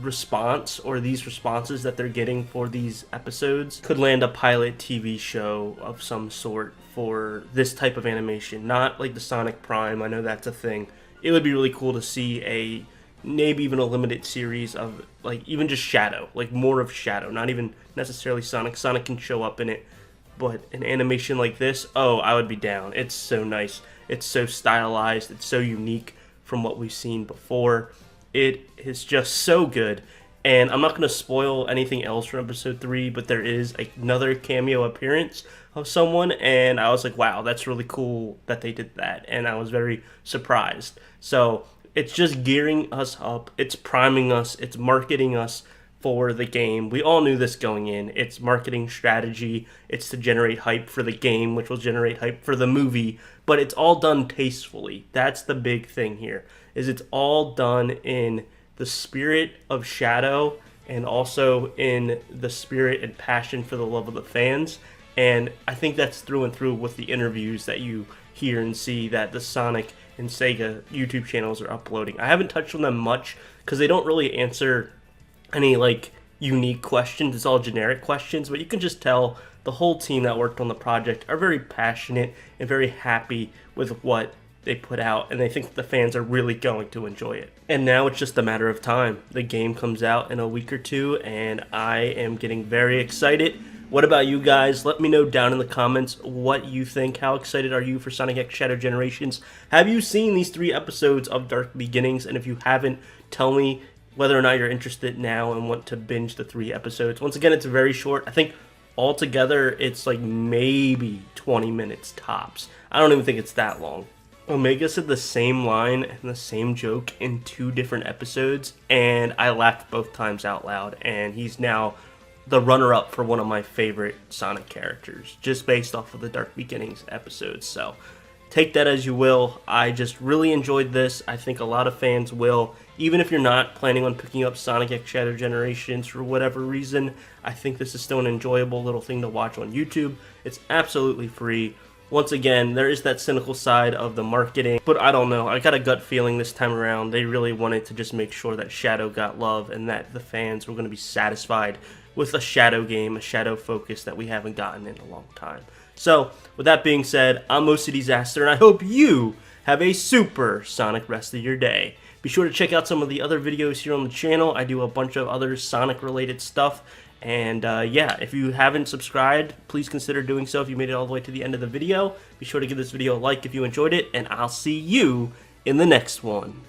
response, or these responses that they're getting for these episodes, could land a pilot TV show of some sort for this type of animation. Not like the Sonic Prime, I know that's a thing. It would be really cool to see a, maybe even a limited series of, like, even just Shadow, like more of Shadow, not even necessarily Sonic. Sonic can show up in it, but an animation like this, oh, I would be down. It's so nice. It's so stylized. It's so unique from what we've seen before. It is just so good, and I'm not going to spoil anything else from episode 3, but there is another cameo appearance of someone, and I was like, wow, that's really cool that they did that, and I was very surprised. So it's just gearing us up, it's priming us, it's marketing us for the game. We all knew this going in. It's marketing strategy, it's to generate hype for the game, which will generate hype for the movie, but it's all done tastefully. That's the big thing here, is it's all done in the spirit of Shadow and also in the spirit and passion for the love of the fans. And I think that's through and through with the interviews that you hear and see that the Sonic and Sega YouTube channels are uploading. I haven't touched on them much because they don't really answer any like unique questions. It's all generic questions, but you can just tell the whole team that worked on the project are very passionate and very happy with what they put out, and they think the fans are really going to enjoy it. And now it's just a matter of time. The game comes out in a week or two, and I am getting very excited What about you guys? Let me know down in the comments what you think. How excited are you for Sonic X Shadow Generations? Have you seen these 3 episodes of Dark Beginnings? And if you haven't, tell me whether or not you're interested now and want to binge the 3 episodes. Once again, it's very short. I think altogether it's like maybe 20 minutes tops. I don't even think it's that long. Omega said the same line and the same joke in 2 different episodes, and I laughed both times out loud, and he's now the runner-up for one of my favorite Sonic characters, just based off of the Dark Beginnings episodes. So take that as you will. I just really enjoyed this. I think a lot of fans will. Even if you're not planning on picking up Sonic X Shadow Generations for whatever reason, I think this is still an enjoyable little thing to watch on YouTube. It's absolutely free. Once again, there is that cynical side of the marketing, but I don't know. I got a gut feeling this time around they really wanted to just make sure that Shadow got love and that the fans were going to be satisfied with a Shadow game, a Shadow focus that we haven't gotten in a long time. So, with that being said, I'm OCDsaster, and I hope you have a super Sonic rest of your day. Be sure to check out some of the other videos here on the channel. I do a bunch of other Sonic-related stuff. And yeah, if you haven't subscribed, please consider doing so if you made it all the way to the end of the video. Be sure to give this video a like if you enjoyed it, and I'll see you in the next one.